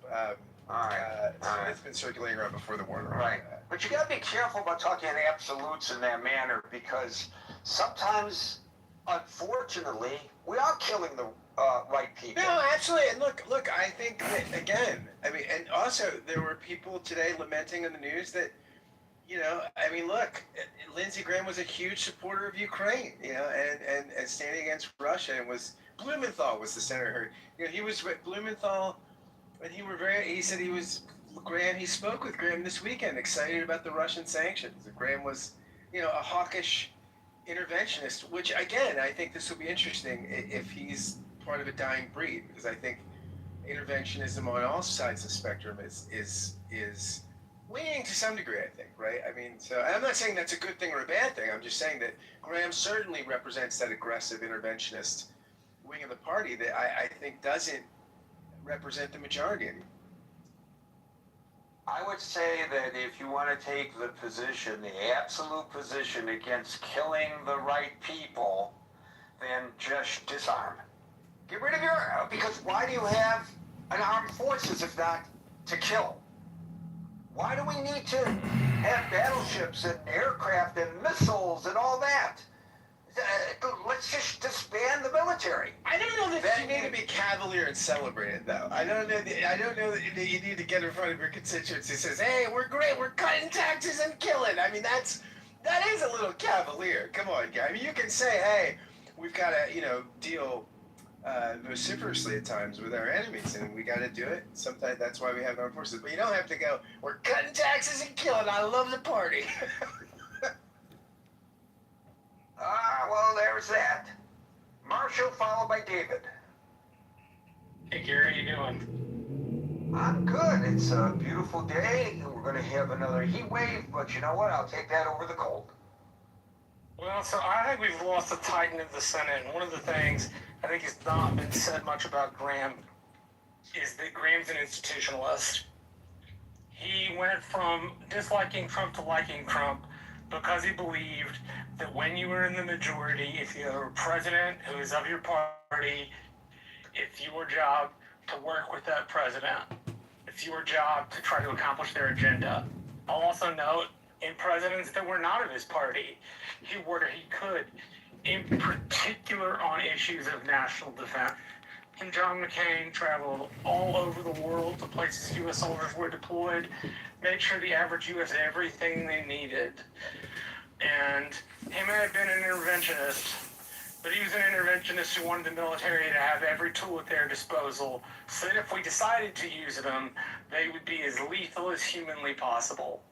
clip. It's been circulating around before the war. Right. But you got to be careful about talking in absolutes in that manner, because sometimes, unfortunately, we are killing the right people. No, absolutely. And look, I think that, again, I mean, and also there were people today lamenting in the news that, I mean, look, Lindsey Graham was a huge supporter of Ukraine, and standing against Russia, and Blumenthal was the senator. He was with Blumenthal, and he said he spoke with Graham this weekend, excited about the Russian sanctions. Graham was, a hawkish interventionist, which, again, I think this will be interesting if he's part of a dying breed, because I think interventionism on all sides of the spectrum is waning to some degree, I think, right? I mean, so I'm not saying that's a good thing or a bad thing. I'm just saying that Graham certainly represents that aggressive interventionist wing of the party that I think doesn't represent the majority anymore. I would say that if you want to take the position, the absolute position against killing the right people, then just disarm. Get rid of because why do you have an armed forces if not to kill? Why do we need to have battleships and aircraft and missiles and all that? Let's just disband the military. I don't know that you need to be cavalier and celebrate it, though. I don't know that you need to get in front of your constituents and says, "Hey, we're great. We're cutting taxes and killing." I mean, that is a little cavalier. Come on, guy. I mean, you can say, "Hey, we've got to, deal vociferously at times with our enemies, and we got to do it. Sometimes that's why we have armed forces. But you don't have to go, we're cutting taxes and killing. I love the party." Well, there's that. Marshall, followed by David. Hey, Gary, how you doing? I'm good. It's a beautiful day. We're going to have another heat wave, but you know what? I'll take that over the cold. Well, so I think we've lost the titan of the Senate, and one of the things I think has not been said much about Graham is that Graham's an institutionalist. He went from disliking Trump to liking Trump because he believed that when you were in the majority, if you were a president who is of your party, it's your job to work with that president. It's your job to try to accomplish their agenda. I'll also note, in presidents that were not of his party, he worked where he could, in particular on issues of national defense. And John McCain traveled all over the world to places U.S. soldiers were deployed, made sure the average U.S. had everything they needed. And he may have been an interventionist, but he was an interventionist who wanted the military to have every tool at their disposal so that if we decided to use them, they would be as lethal as humanly possible.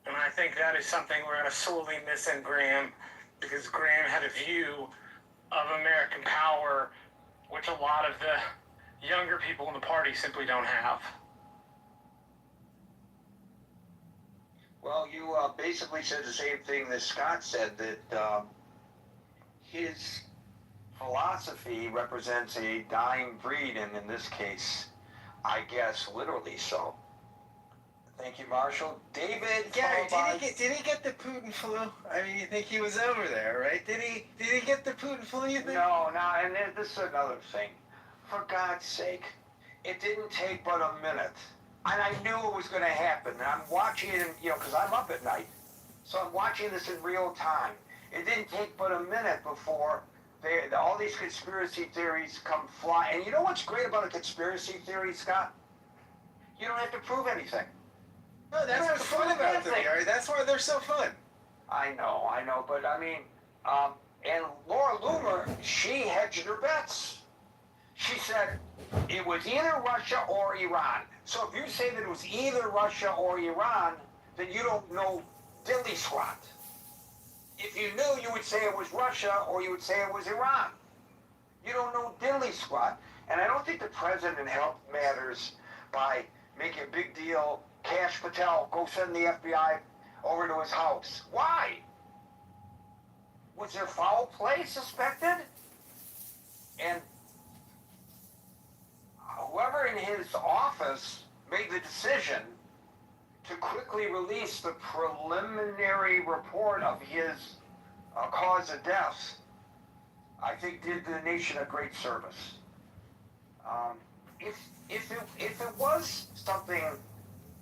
And I think that is something we're going to sorely miss in Graham, because Graham had a view of American power which a lot of the younger people in the party simply don't have. Well, you basically said the same thing that Scott said, that his philosophy represents a dying breed, and in this case, I guess literally so. Thank you, Marshall. David, Gary, did he get the Putin flu? I mean, you think he was over there, right? Did he get the Putin flu, you think? No, and this is another thing. For God's sake, it didn't take but a minute. And I knew it was going to happen. And I'm watching it, because I'm up at night. So I'm watching this in real time. It didn't take but a minute before all these conspiracy theories come fly. And you know what's great about a conspiracy theory, Scott? You don't have to prove anything. No, that's what's fun about them, Gary. That's why they're so fun. I know, but I mean, and Laura Loomer, she hedged her bets. She said it was either Russia or Iran. So if you say that it was either Russia or Iran, then you don't know dilly squat. If you knew, you would say it was Russia or you would say it was Iran. You don't know dilly squat. And I don't think the president helped matters by making a big deal. Kash Patel, go send the FBI over to his house. Why? Was there foul play suspected? And whoever in his office made the decision to quickly release the preliminary report of his cause of death, I think did the nation a great service. if it was something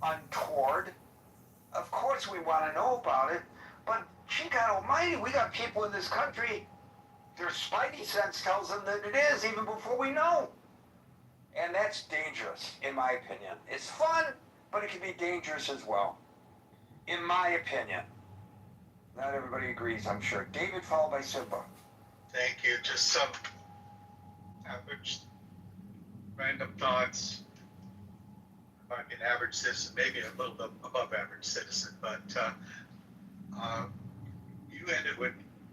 untoward, of course we want to know about it. But gee God Almighty, we got people in this country. Their spidey sense tells them that it is even before we know, and that's dangerous, in my opinion. It's fun, but it can be dangerous as well, in my opinion. Not everybody agrees, I'm sure. David, followed by Simba. Thank you. Just some average, random thoughts about an average citizen, maybe a little bit above average citizen, but you ended with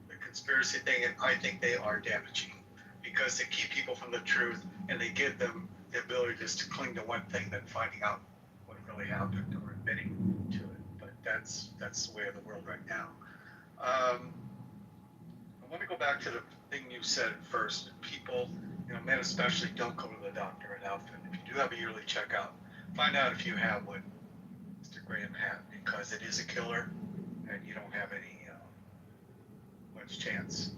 the conspiracy thing, and I think they are damaging because they keep people from the truth and they give them the ability just to cling to one thing than finding out what really happened or admitting to it. But that's the way of the world right now. I want to go back to the thing you said first. People, men especially, don't go to the doctor enough. And if you do have a yearly checkup, find out if you have what Mr. Graham had, because it is a killer, and you don't have any much chance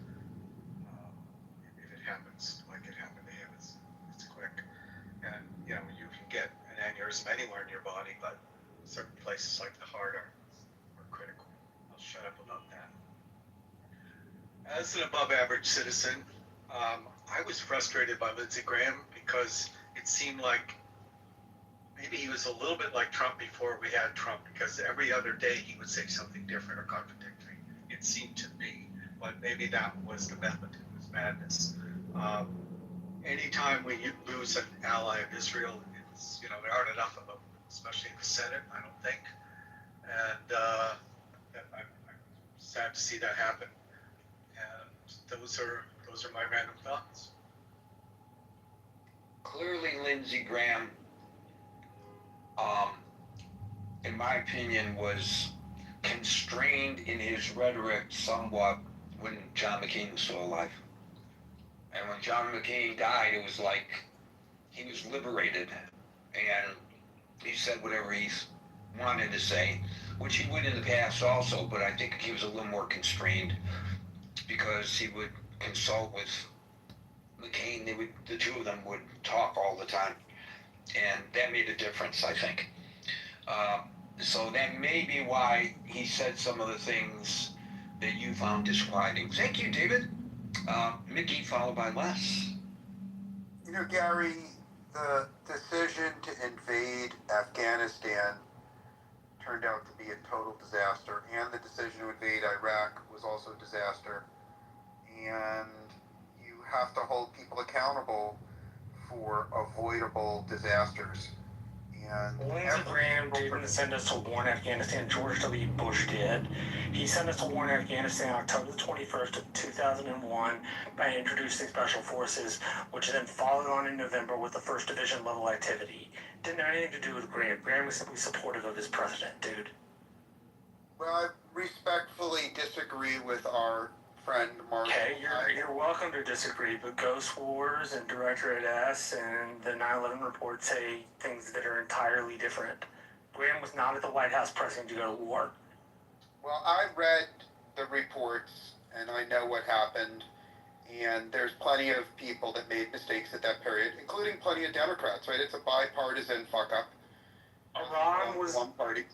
if it happens like it happened to him. It's quick, and you can get an aneurysm anywhere in your body, but certain places like the heart are critical. I'll shut up about that. As an above average citizen, I was frustrated by Lindsey Graham because it seemed like maybe he was a little bit like Trump before we had Trump, because every other day he would say something different or contradictory. It seemed to me, but maybe that was the method. It was madness. Anytime we lose an ally of Israel, it's there aren't enough of them, especially in the Senate, I don't think. And I'm sad to see that happen. And those are my random thoughts. Clearly, Lindsey Graham, in my opinion, was constrained in his rhetoric somewhat when John McCain was still alive. And when John McCain died, it was like he was liberated, and he said whatever he wanted to say, which he would in the past also, but I think he was a little more constrained because he would consult with McCain. The two of them would talk all the time, and that made a difference, I think. So that may be why he said some of the things that you found disquieting. Thank you, David. Mickey, followed by Les. Gary, the decision to invade Afghanistan turned out to be a total disaster, and the decision to invade Iraq was also a disaster. And you have to hold people accountable for avoidable disasters. And Lindsey Graham didn't send us to war in Afghanistan. George W. Bush did. He sent us to war in Afghanistan October the 21st of 2001 by introducing special forces, which then followed on in November with the 1st Division level activity. Didn't have anything to do with Graham. Graham was simply supportive of his president, dude. Well, I respectfully disagree with our friend Marshall. Okay, you're welcome to disagree, but Ghost Wars and Directorate S and the 9/11 report say things that are entirely different. Graham was not at the White House pressing to go to war. Well, I read the reports and I know what happened, and there's plenty of people that made mistakes at that period, including plenty of Democrats, right? It's a bipartisan fuck up. Iran was... one party.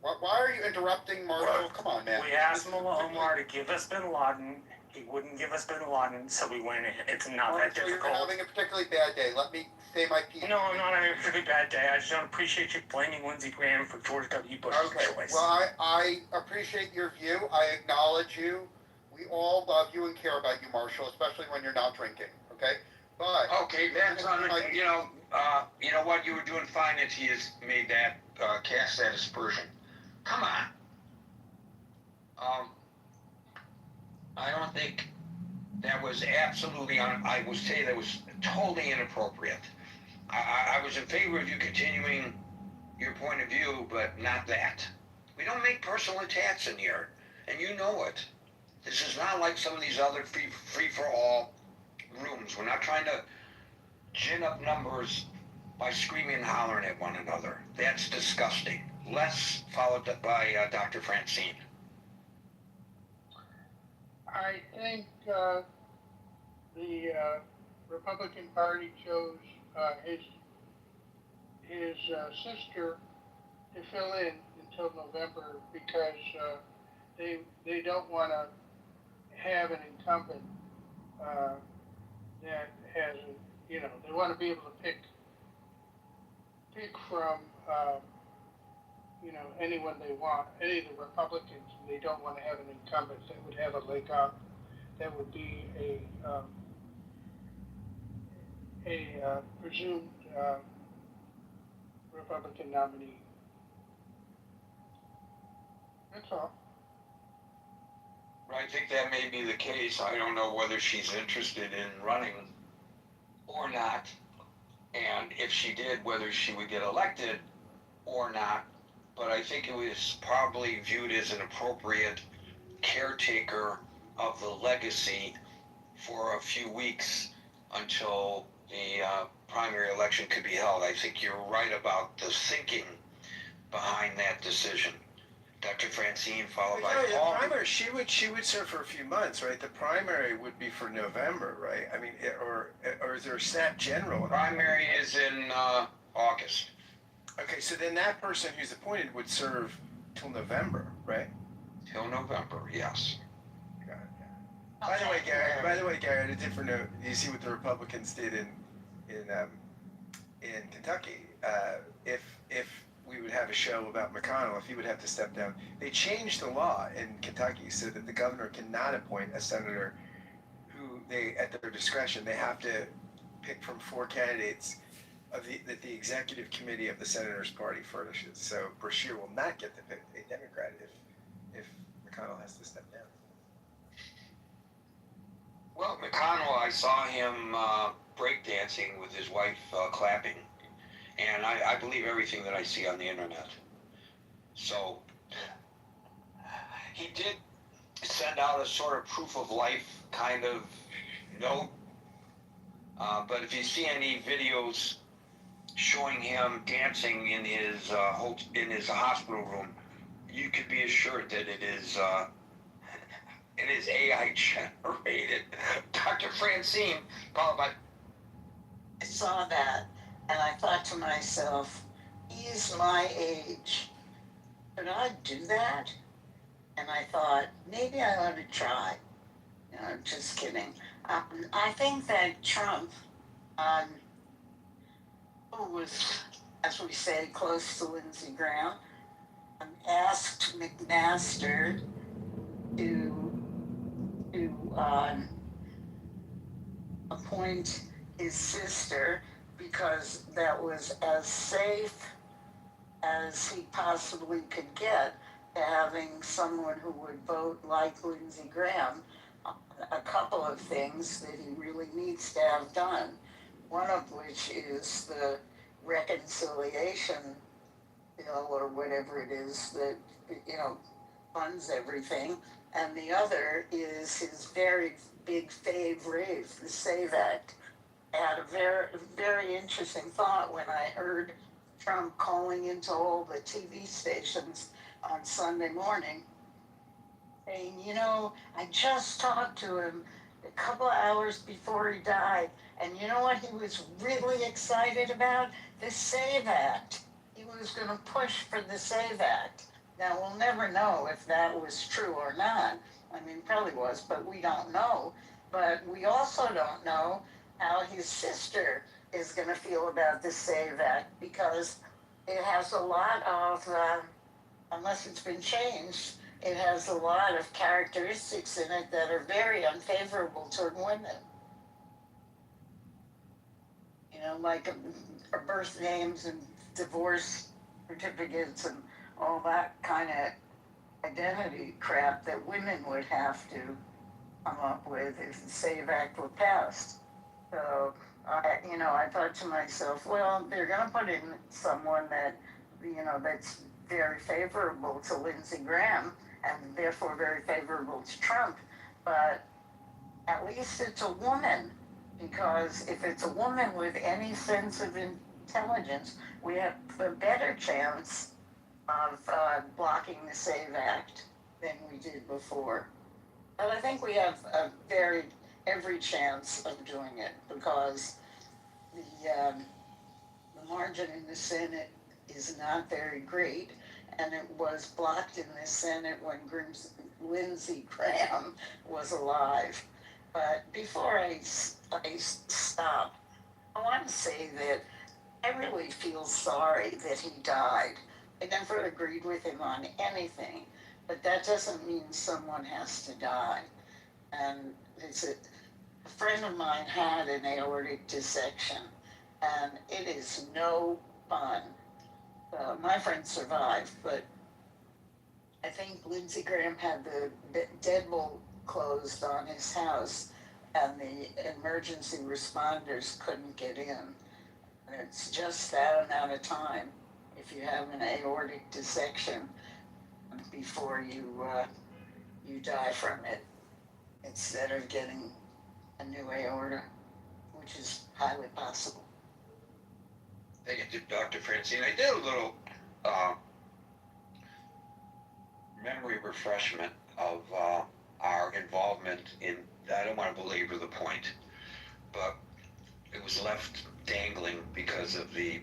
Why are you interrupting, Marshall? Come on, man. We asked Mullah Omar to give us bin Laden. He wouldn't give us bin Laden, so we went in. It's not that difficult. You're having a particularly bad day. Let me say my piece. No, I'm not having a particularly bad day. I just don't appreciate you blaming Lindsey Graham for George W. Bush's choice. Well, I appreciate your view. I acknowledge you. We all love you and care about you, Marshall, especially when you're not drinking. Okay? But okay, that's you know what, you were doing fine until you made that cast that aspersion. Come on. I don't think that was absolutely I would say that was totally inappropriate. I was in favor of you continuing your point of view, but not that. We don't make personal attacks in here, and you know it. This is not like some of these other free-for-all rooms. We're not trying to gin up numbers by screaming and hollering at one another. That's disgusting. Les, followed by Dr. Francine. I think the Republican Party chose his his sister to fill in until November because they don't want to have an incumbent that has, they want to be able to pick from, anyone they want, any of the Republicans. They don't want to have an incumbent that would have a leg up. That would be a presumed Republican nominee. That's all. I think that may be the case. I don't know whether she's interested in running or not, and if she did, whether she would get elected or not. But I think it was probably viewed as an appropriate caretaker of the legacy for a few weeks until the primary election could be held. I think you're right about the thinking behind that decision. Dr. Francine, followed by The Paul. primary, she would serve for a few months, right? The primary would be for November, right? I mean, or is there a snap general? Primary is in August. Okay, so then that person who's appointed would serve till November, right? Till November, yes. Got it, yeah. By the way, Gary, on a different note, you see what the Republicans did in Kentucky. If we would have a show about McConnell, if he would have to step down, they changed the law in Kentucky so that the governor cannot appoint a senator who they, at their discretion, they have to pick from 4 candidates that the executive committee of the senator's party furnishes. So Brashear will not get to pick a Democrat if McConnell has to step down. Well, McConnell, I saw him breakdancing with his wife clapping. And I believe everything that I see on the internet. So he did send out a sort of proof of life kind of note. But if you see any videos showing him dancing in his hospital room, you could be assured that it is AI generated. Dr. Francine, followed by. I saw that and I thought to myself, he's my age. Could I do that? And I thought, maybe I ought to try. Just kidding. I think that Trump, who was, as we say, close to Lindsey Graham, asked McMaster to appoint his sister because that was as safe as he possibly could get to having someone who would vote like Lindsey Graham on a couple of things that he really needs to have done. One of which is the reconciliation bill or whatever it is that, funds everything. And the other is his very big fave, the SAVE Act. I had a very, very interesting thought when I heard Trump calling into all the TV stations on Sunday morning saying, I just talked to him a couple of hours before he died, and you know what he was really excited about? The SAVE Act. He was going to push for the SAVE Act. Now, we'll never know if that was true or not. I mean, probably was, but we don't know. But we also don't know how his sister is going to feel about the SAVE Act, because it has a lot of, unless it's been changed, it has a lot of characteristics in it that are very unfavorable toward women. Like birth names and divorce certificates and all that kind of identity crap that women would have to come up with if the SAVE Act were passed. So, I thought to myself, well, they're going to put in someone that, that's very favorable to Lindsey Graham and therefore very favorable to Trump. But at least it's a woman, because if it's a woman with any sense of intelligence, we have a better chance of blocking the SAVE Act than we did before. But I think we have every chance of doing it, because the margin in the Senate is not very great, and it was blocked in the Senate when Lindsey Graham was alive. But before I stop, I want to say that I really feel sorry that he died. I never agreed with him on anything, but that doesn't mean someone has to die. And a friend of mine had an aortic dissection, and it is no fun. My friend survived, but I think Lindsey Graham had the deadbolt closed on his house, and the emergency responders couldn't get in. And it's just that amount of time if you have an aortic dissection before you die from it, instead of getting a new aorta, which is highly possible. Thank you, Dr. Francine. I did a little memory refreshment of our involvement in, I don't want to belabor the point, but it was left dangling because of the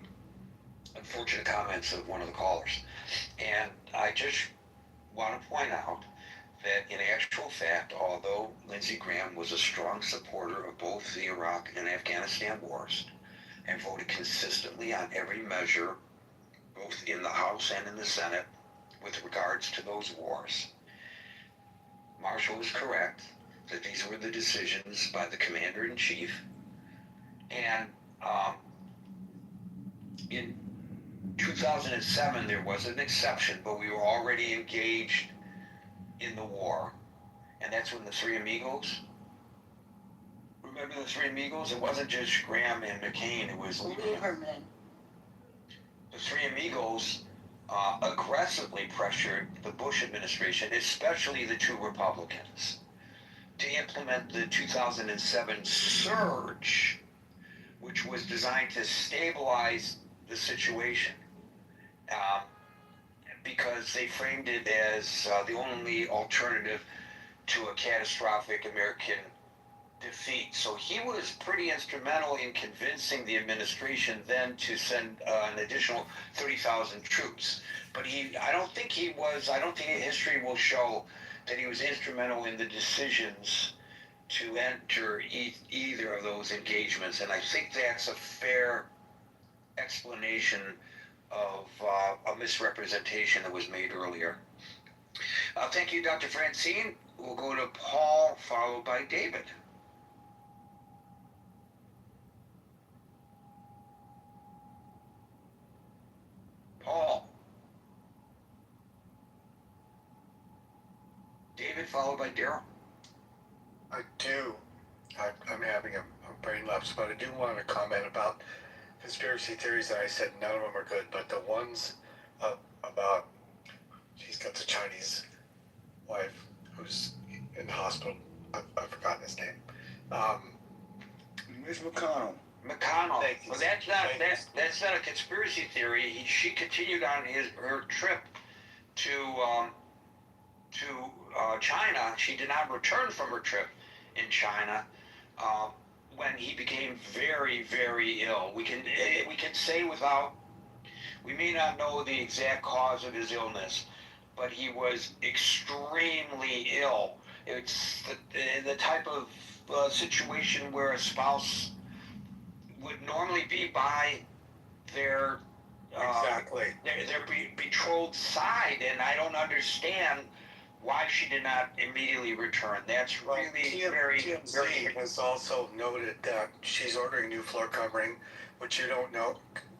unfortunate comments of one of the callers. And I just want to point out that in actual fact, although Lindsey Graham was a strong supporter of both the Iraq and Afghanistan wars and voted consistently on every measure, both in the House and in the Senate, with regards to those wars, Marshall is correct that these were the decisions by the Commander-in-Chief. And in 2007, there was an exception, but we were already engaged in the war. And that's when the Three Amigos, remember the Three Amigos? It wasn't just Graham and McCain, it was Lieberman. The Three Amigos aggressively pressured the Bush administration, especially the two Republicans, to implement the 2007 surge, which was designed to stabilize the situation, because they framed it as the only alternative to a catastrophic American defeat. So he was pretty instrumental in convincing the administration then to send an additional 30,000 troops. But I don't think history will show that he was instrumental in the decisions to enter either of those engagements. And I think that's a fair explanation of a misrepresentation that was made earlier. Thank you, Dr. Francine. We'll go to Paul, followed by David. Paul. David, followed by Daryl. I do. I'm having a brain lapse, but I do want to comment about conspiracy theories that I said none of them are good, but the ones about she's got the Chinese wife who's in the hospital. I've forgotten his name. Where's McConnell? McConnell. Well, that's not a conspiracy theory. She continued on her trip to China. She did not return from her trip in China when he became very, very ill. We can say we may not know the exact cause of his illness, but he was extremely ill. It's the type of situation where a spouse would normally be by their betrothed side, and I don't understand why she did not immediately return. That's really very has also noted that she's ordering new floor covering, which you don't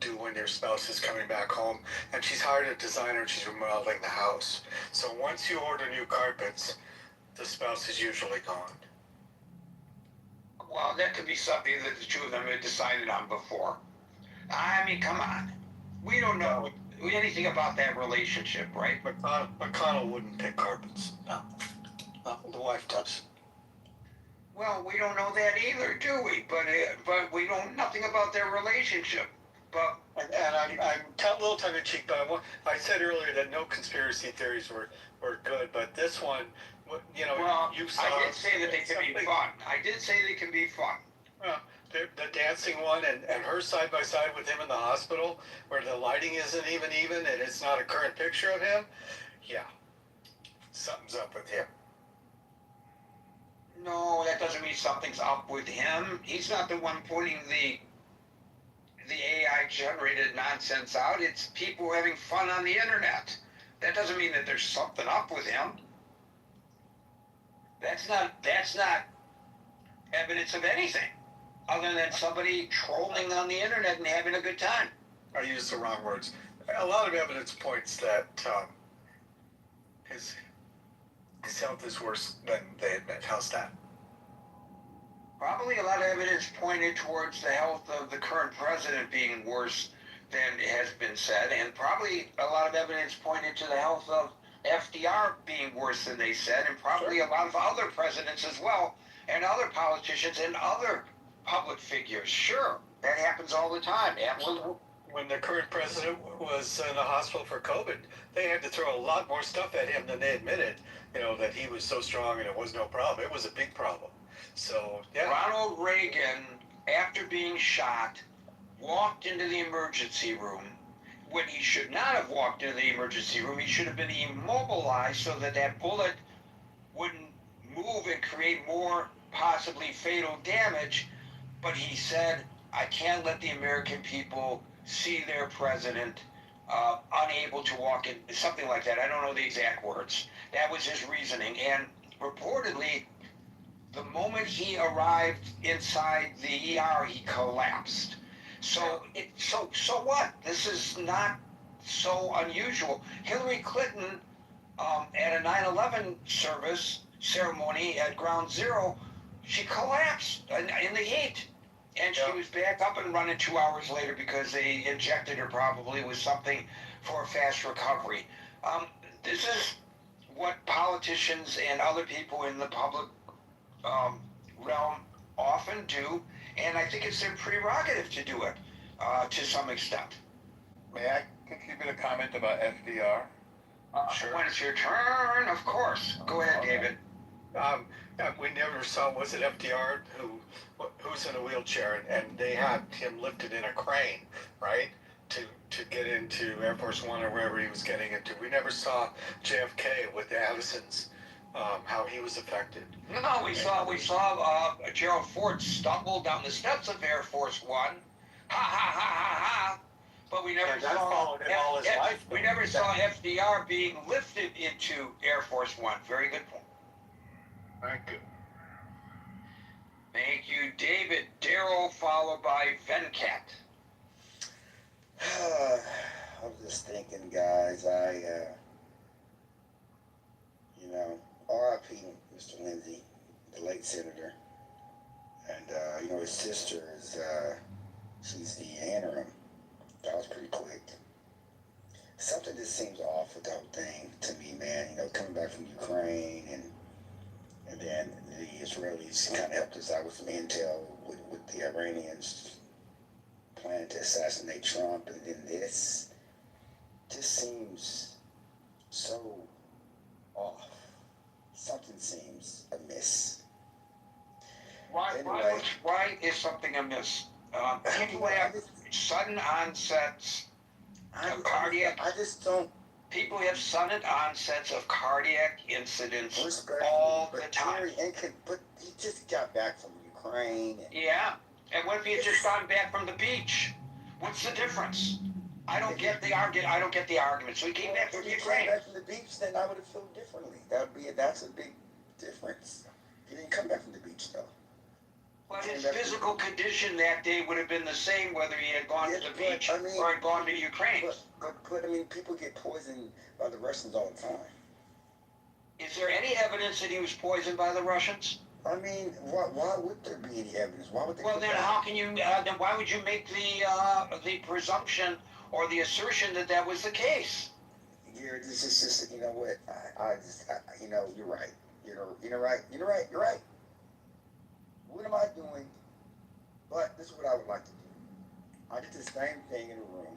do when your spouse is coming back home, and she's hired a designer and she's remodeling the house. So once you order new carpets, the spouse is usually gone. Well, that could be something that the two of them had decided on before. I mean, come on. We don't know anything about that relationship, right? McConnell wouldn't pick carpets. No, the wife does. Well, we don't know that either, do we? But we know nothing about their relationship. But I'm a little tongue in cheek, but I said earlier that no conspiracy theories were good, but this one, I did say that they can be fun. I did say they can be fun. Well, the dancing one and her side by side with him in the hospital, where the lighting isn't even and it's not a current picture of him. Yeah, something's up with him. No, that doesn't mean something's up with him. He's not the one putting the AI generated nonsense out. It's people having fun on the internet. That doesn't mean that there's something up with him. That's not evidence of anything other than somebody trolling on the internet and having a good time. I used the wrong words. A lot of evidence points that his health is worse than they admit. How's that? Probably a lot of evidence pointed towards the health of the current president being worse than has been said, and probably a lot of evidence pointed to the health of FDR being worse than they said, and probably a lot of other presidents as well, and other politicians and other public figures. Sure, that happens all the time. Absolutely. When the current president was in the hospital for COVID, they had to throw a lot more stuff at him than they admitted. You know, that he was so strong and it was no problem. It was a big problem. So, yeah. Ronald Reagan, after being shot, walked into the emergency room when he should not have walked into the emergency room. He should have been immobilized so that that bullet wouldn't move and create more possibly fatal damage. But he said, I can't let the American people see their president unable to walk in, something like that. I don't know the exact words. That was his reasoning. And reportedly, the moment he arrived inside the ER, he collapsed. So what? This is not so unusual. Hillary Clinton, at a 9/11 ceremony at Ground Zero, she collapsed in the heat. And she was back up and running 2 hours later because they injected her probably with something for a fast recovery. This is what politicians and other people in the public realm often do, and I think it's their prerogative to do it to some extent. May I contribute a comment about FDR? Sure. When it's your turn, of course. Go ahead, David. We never saw, was it FDR who's in a wheelchair, and they had him lifted in a crane, right, to get into Air Force One or wherever he was getting into. We never saw JFK with the Addisons, how he was affected. No, we saw Gerald Ford stumble down the steps of Air Force One. Ha ha ha ha ha. But we never saw all his life. We never saw FDR being lifted into Air Force One. Very good point. Thank you. Thank you, David. Daryl, followed by Venkat. I'm just thinking, guys, R.I.P. Mr. Lindsay, the late senator. And, his sister is, she's the interim. That was pretty quick. Something just seems off with the whole thing to me, man. Coming back from Ukraine and then the Israelis kind of helped us out with some intel with the Iranians planning to assassinate Trump, and then this just seems so off. Something seems amiss. Why is something amiss? People have sudden onsets of cardiac. I just don't. People have sudden onsets of cardiac incidents all the time. But he just got back from Ukraine. Yeah, and what if he had just gotten back from the beach? What's the difference? I don't get the argument. So he came back from Ukraine. If he came back from the beach, then I would have felt differently. That's a big difference. He didn't come back from the beach though. But his physical condition that day would have been the same whether he had gone to the beach or had gone to Ukraine. But people get poisoned by the Russians all the time. Is there any evidence that he was poisoned by the Russians? Why would there be any evidence? Why would they? Well, then how can you? Then why would you make the presumption or the assertion that that was the case? Yeah, this is just you know what? You're right. You're right. What am I doing? But this is what I would like to do. I did the same thing in a room.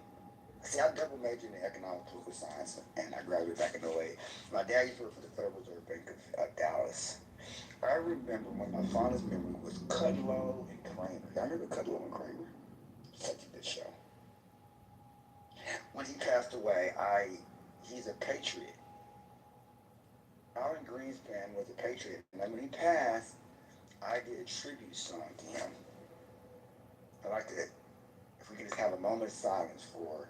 See, I double majored in economic political science, and I graduated back in 08. My dad used to work for the Federal Reserve Bank of Dallas. I remember one of my fondest memories was Kudlow and Kramer. I remember Kudlow and Kramer. Such a good show. When he passed away, he's a patriot. Alan Greenspan was a patriot. And when he passed, I did a tribute song to him. I'd like to, if we could just have a moment of silence for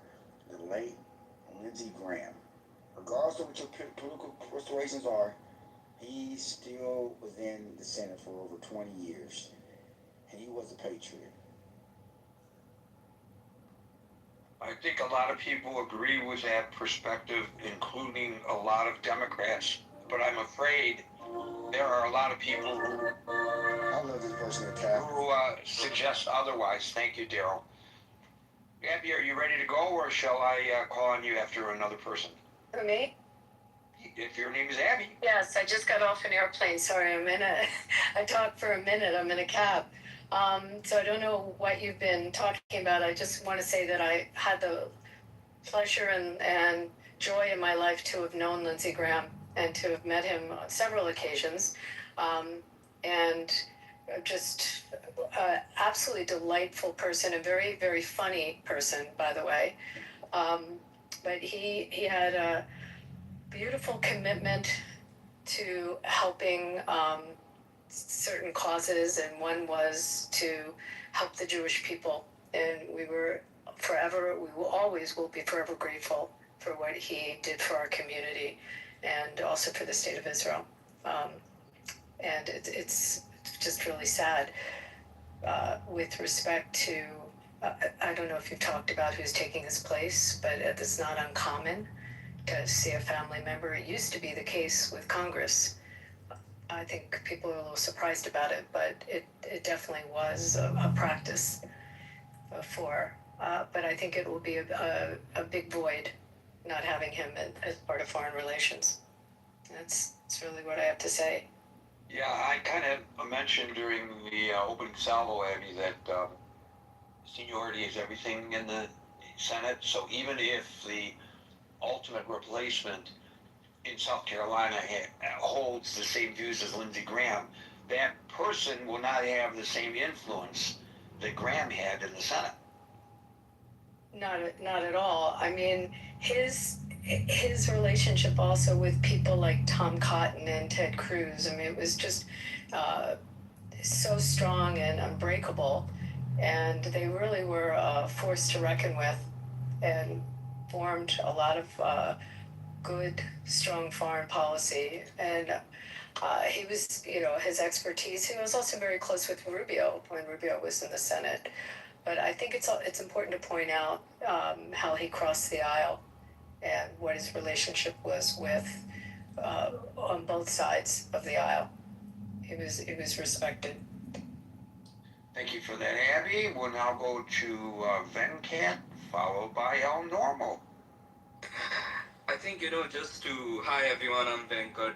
the late Lindsey Graham. Regardless of what your political persuasions are, he still was in the Senate for over 20 years, and he was a patriot. I think a lot of people agree with that perspective, including a lot of Democrats, but I'm afraid there are a lot of people I love this person attack. who suggest otherwise. Thank you, Daryl. Abby, are you ready to go, or shall I call on you after another person? For me? If your name is Abby. Yes, I just got off an airplane. Sorry, I talked for a minute. I'm in a cab. So I don't know what you've been talking about. I just want to say that I had the pleasure and joy in my life to have known Lindsey Graham and to have met him on several occasions. And just absolutely delightful person, a very, very funny person, by the way. But he had a beautiful commitment to helping certain causes, and one was to help the Jewish people. And we will always will be forever grateful for what he did for our community and also for the state of Israel. And it's just really sad with respect to, I don't know if you've talked about who's taking his place, but it's not uncommon to see a family member. It used to be the case with Congress. I think people are a little surprised about it, but it definitely was a practice before. But I think it will be a big void not having him as part of foreign relations. That's really what I have to say. Yeah, I kind of mentioned during the opening salvo, Abby, that seniority is everything in the Senate. So even if the ultimate replacement in South Carolina holds the same views as Lindsey Graham, that person will not have the same influence that Graham had in the Senate. Not at all. I mean, his relationship also with people like Tom Cotton and Ted Cruz. I mean, it was just so strong and unbreakable, and they really were a force to reckon with, and formed a lot of good, strong foreign policy. And he was, his expertise. He was also very close with Rubio when Rubio was in the Senate. But I think it's important to point out how he crossed the aisle and what his relationship was with on both sides of the aisle. He was respected. Thank you for that, Abby. We'll now go to Venkat, followed by El Normal. I think, hi everyone, I'm Venkat.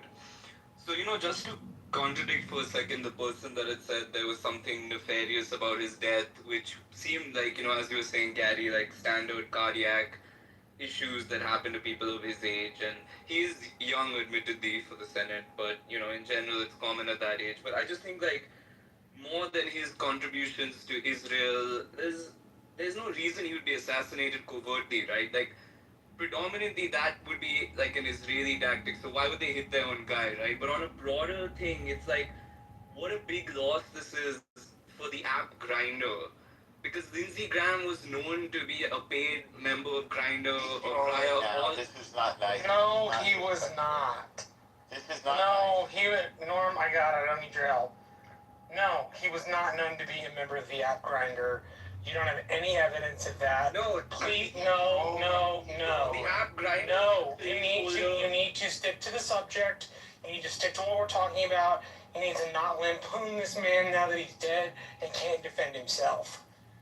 So, just to contradict for a second the person that had said there was something nefarious about his death, which seemed like, as you were saying, Gary, like standard cardiac issues that happen to people of his age. And he's young, admittedly, for the Senate, but, in general, it's common at that age. But I just think, like, more than his contributions to Israel, there's no reason he would be assassinated covertly, right? Like, predominantly that would be like an Israeli tactic, so why would they hit their own guy, right? But on a broader thing, it's like, what a big loss this is for the app Grindr. Because Lindsey Graham was known to be a paid member of Grindr or prior. This is not nice. No, he was not. This is not No, Norm, I got it. I don't need your help. No, he was not known to be a member of the app Grinder. You don't have any evidence of that. No, please, no. The app Grindr. No, you need to stick to the subject. You need to stick to what we're talking about. You need to not lampoon this man now that he's dead and can't defend himself.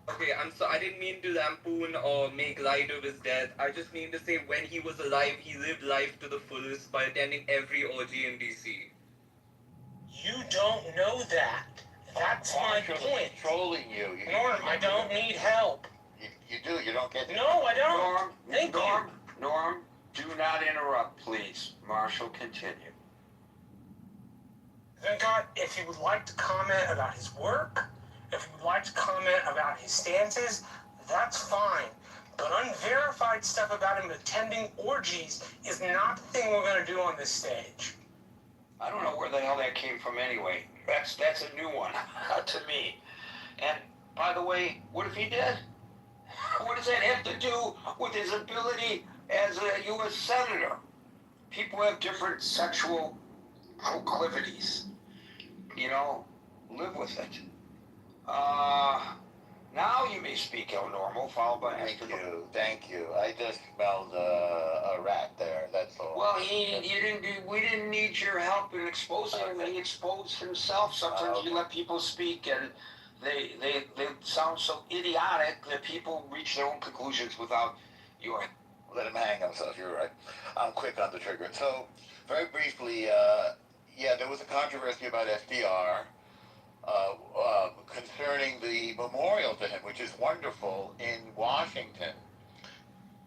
Okay, I didn't mean to lampoon or make light of his death. I just mean to say when he was alive, he lived life to the fullest by attending every orgy in DC. You don't know that. That's my point. Controlling you. Norm, I don't need help. You do. You don't get. No, I don't. Norm, do not interrupt, please. Marshall, continue. Venkot, if you would like to comment about his work, if you would like to comment about his stances, that's fine. But unverified stuff about him attending orgies is not the thing we're going to do on this stage. I don't know where the hell that came from anyway. That's a new one to me. And by the way, what if he did? What does that have to do with his ability as a U.S. Senator? People have different sexual proclivities. You know, live with it. Now you may speak, El Normal, followed by Thank you. I just smelled a rat there, that's all. Well, we didn't need your help in exposing him. He exposed himself. Sometimes you let people speak and they sound so idiotic that people reach their own conclusions without your... Let him hang himself, you're right. I'm quick on the trigger. So, very briefly, yeah, there was a controversy about FDR concerning the memorial to him, which is wonderful, in Washington.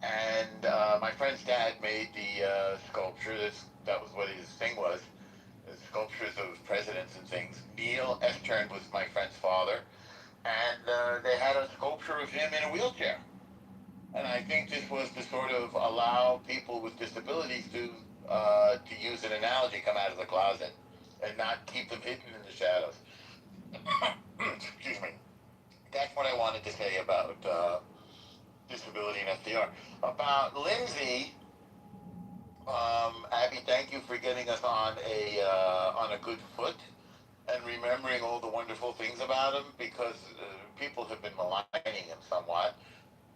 And my friend's dad made the sculpture. That was what his thing was. Sculptures of presidents and things. Neil Estern was my friend's father. And they had a sculpture of him in a wheelchair. And I think this was to sort of allow people with disabilities to use an analogy, come out of the closet and not keep them hidden in the shadows. Excuse me. That's what I wanted to say about disability and FDR. About Lindsay, Abby, thank you for getting us on a good foot and remembering all the wonderful things about him, because people have been maligning him somewhat.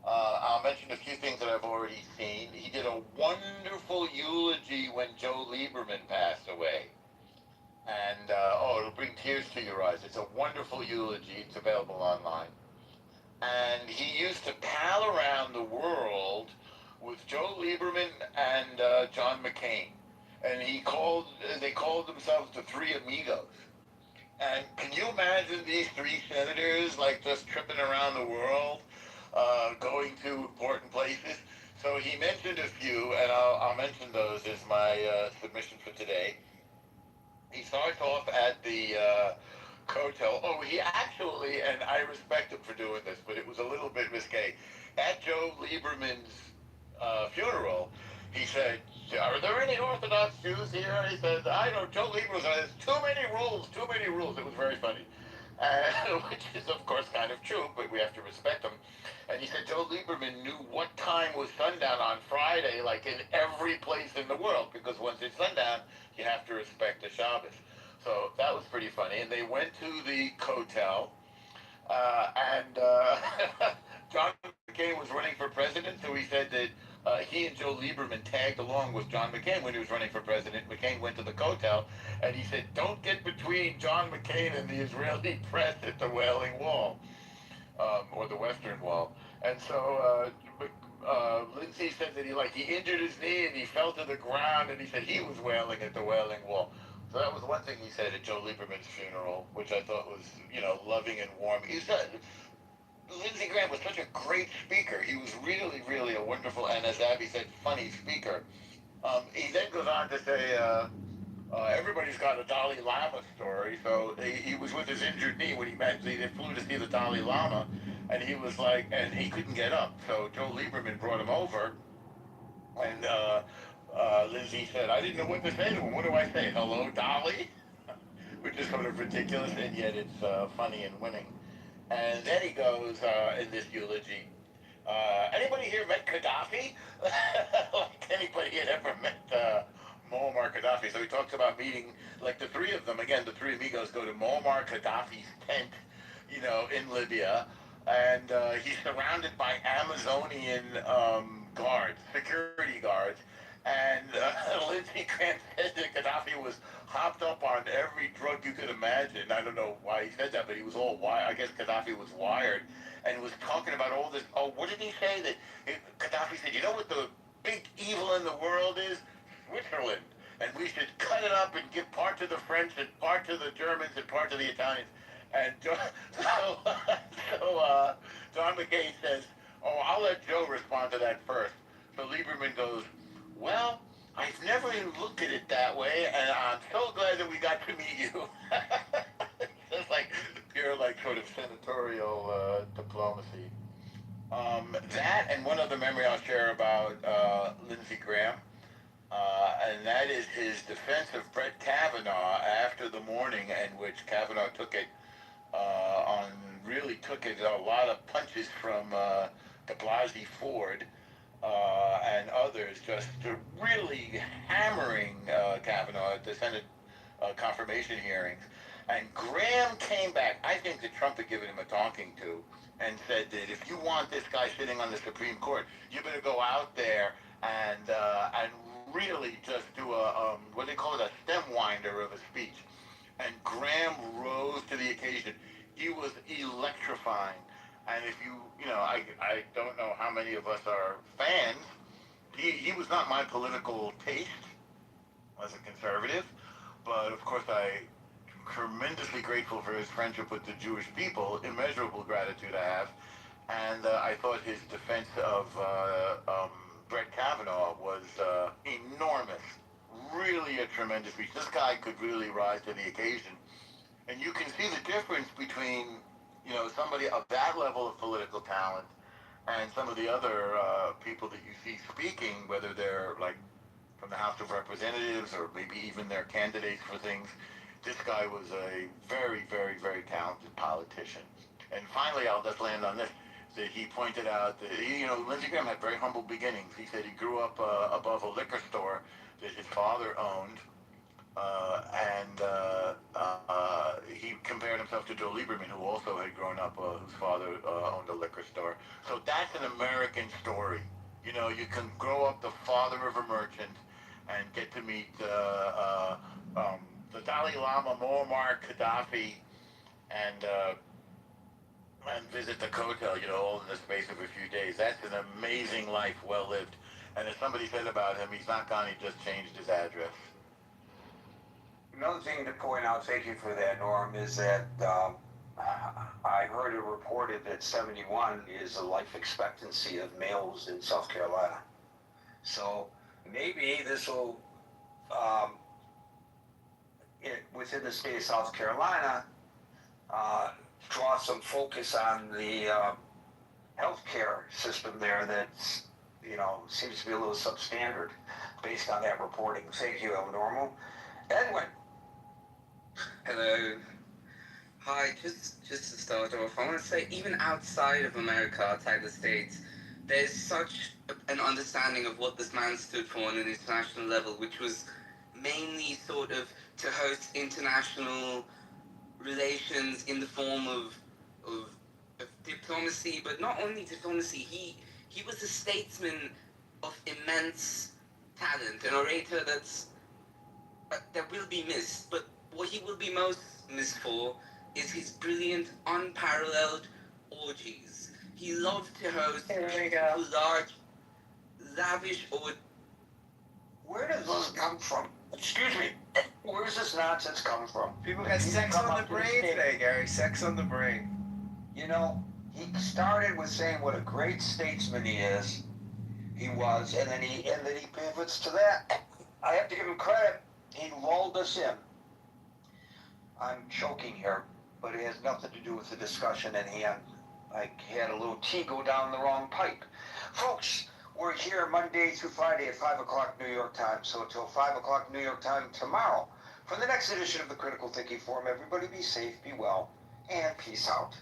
I'll mention a few things that I've already seen. He did a wonderful eulogy when Joe Lieberman passed away. And, it'll bring tears to your eyes. It's a wonderful eulogy. It's available online. And he used to pal around the world with Joe Lieberman and John McCain. And they called themselves the Three Amigos. And can you imagine these three senators, like, just tripping around the world? Going to important places. So he mentioned a few, and I'll mention those as my submission for today. He starts off at the hotel. Oh, he actually, and I respect him for doing this, but it was a little bit risque. At Joe Lieberman's funeral, he said, "Are there any Orthodox Jews here?" He said, "I know Joe Lieberman says, too many rules, too many rules." It was very funny. Which is, of course, kind of true, but we have to respect him. And he said Joe Lieberman knew what time was sundown on Friday, like in every place in the world, because once it's sundown, you have to respect the Shabbos. So that was pretty funny. And they went to the hotel, and John McCain was running for president, so he said that he and Joe Lieberman tagged along with John McCain when he was running for president. McCain went to the kotel, and he said, "Don't get between John McCain and the Israeli press at the Wailing Wall, or the Western Wall." And so Lindsay said that he injured his knee and he fell to the ground, and he said he was wailing at the Wailing Wall. So that was one thing he said at Joe Lieberman's funeral, which I thought was, loving and warm. He said Lindsey Graham was such a great speaker. He was really, really a wonderful, and as Abby said, funny speaker. He then goes on to say, everybody's got a Dalai Lama story. So he was with his injured knee when they flew to see the Dalai Lama, and he was and he couldn't get up. So Joe Lieberman brought him over, and Lindsay said, "I didn't know what to say to him. What do I say? Hello, Dolly?" Which is sort of ridiculous, and yet it's funny and winning. And then he goes in this eulogy, anybody here met Gaddafi? Like anybody had ever met Muammar Gaddafi. So he talks about meeting, like the three of them, again, the three amigos go to Muammar Gaddafi's tent, in Libya. And he's surrounded by Amazonian guards, security guards. And Lindsey Graham said that Gaddafi was hopped up on every drug you could imagine. I don't know why he said that, but he was all wired. I guess Gaddafi was wired and was talking about all this. Oh, what did he say? Gaddafi said, "You know what the big evil in the world is? Switzerland. And we should cut it up and give part to the French and part to the Germans and part to the Italians." And John McCain says, "Oh, I'll let Joe respond to that first." So Lieberman goes, "Well, I I've never looked at it that way, and I'm so glad that we got to meet you. It's like pure, like, sort of senatorial diplomacy. That and one other memory I'll share about Lindsey Graham, and that is his defense of Brett Kavanaugh after the morning in which Kavanaugh took it really took it a lot of punches from de Blasey Ford and others, just really hammering Kavanaugh at the Senate confirmation hearings. And Graham came back. I think that Trump had given him a talking to and said that if you want this guy sitting on the Supreme Court, you better go out there and really just do a what do they call it, a stem winder of a speech. And Graham rose to the occasion. He was electrifying. And if I don't know how many of us are fans. He was not my political taste as a conservative, but of course I'm tremendously grateful for his friendship with the Jewish people, immeasurable gratitude I have. And I thought his defense of Brett Kavanaugh was enormous. Really a tremendous speech. This guy could really rise to the occasion. And you can see the difference between, somebody of that level of political talent and some of the other people that you see speaking, whether they're like from the House of Representatives or maybe even their candidates for things. This guy was a very, very, very talented politician. And finally, I'll just land on this. That he pointed out that Lindsey Graham had very humble beginnings. He said he grew up above a liquor store that his father owned, and he compared himself to Joe Lieberman, who also had grown up, whose father owned a liquor store. So that's an American story. You can grow up the father of a merchant and get to meet the Dalai Lama, Muammar Gaddafi, and visit the Kotel, all in the space of a few days. That's an amazing life, well lived. And as somebody said about him, he's not gone, he just changed his address. Another thing to point out, thank you for that, Norm, is that I heard it reported that 71 is the life expectancy of males in South Carolina. So maybe this will, within the state of South Carolina, draw some focus on the healthcare system there that's, seems to be a little substandard based on that reporting. Thank you, Normal. Edwin. Hello. Hi, just to start off, I want to say even outside of America, outside the States, there's such an understanding of what this man stood for on an international level, which was mainly sort of to host international relations in the form of diplomacy, but not only diplomacy, he was a statesman of immense talent, an orator that will be missed, but what he will be most missed for is his brilliant, unparalleled orgies. He loved to host large, lavish orgies. Where does this come from? Excuse me. Where does this nonsense come from? People got sex on the brain today, Gary. Sex on the brain. He started with saying what a great statesman he was, and then he pivots to that. I have to give him credit. He lulled us in. I'm choking here, but it has nothing to do with the discussion at hand. I had a little tea go down the wrong pipe. Folks, we're here Monday through Friday at 5 o'clock New York time. So until 5 o'clock New York time tomorrow, for the next edition of the Critical Thinking Forum, everybody be safe, be well, and peace out.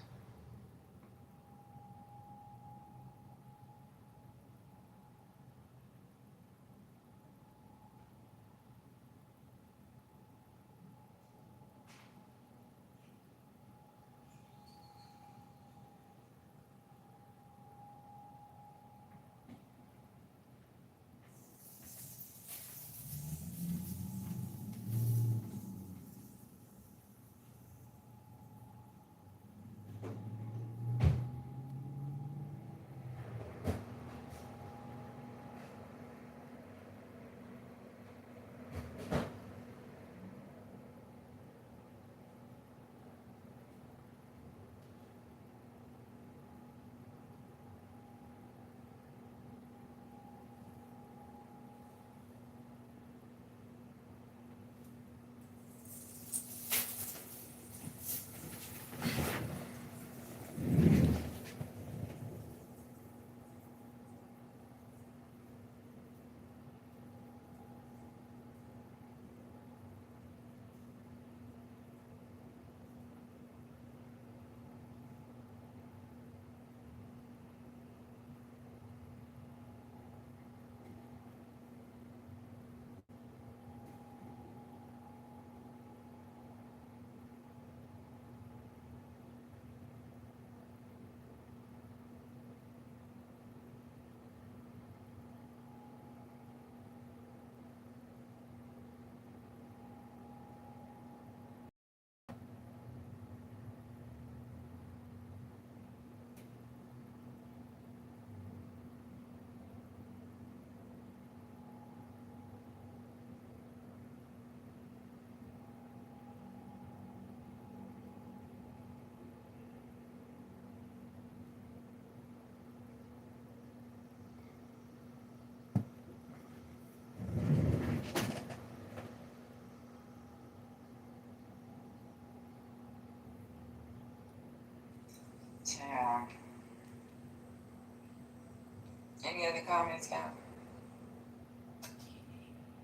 Any other comments, Cal?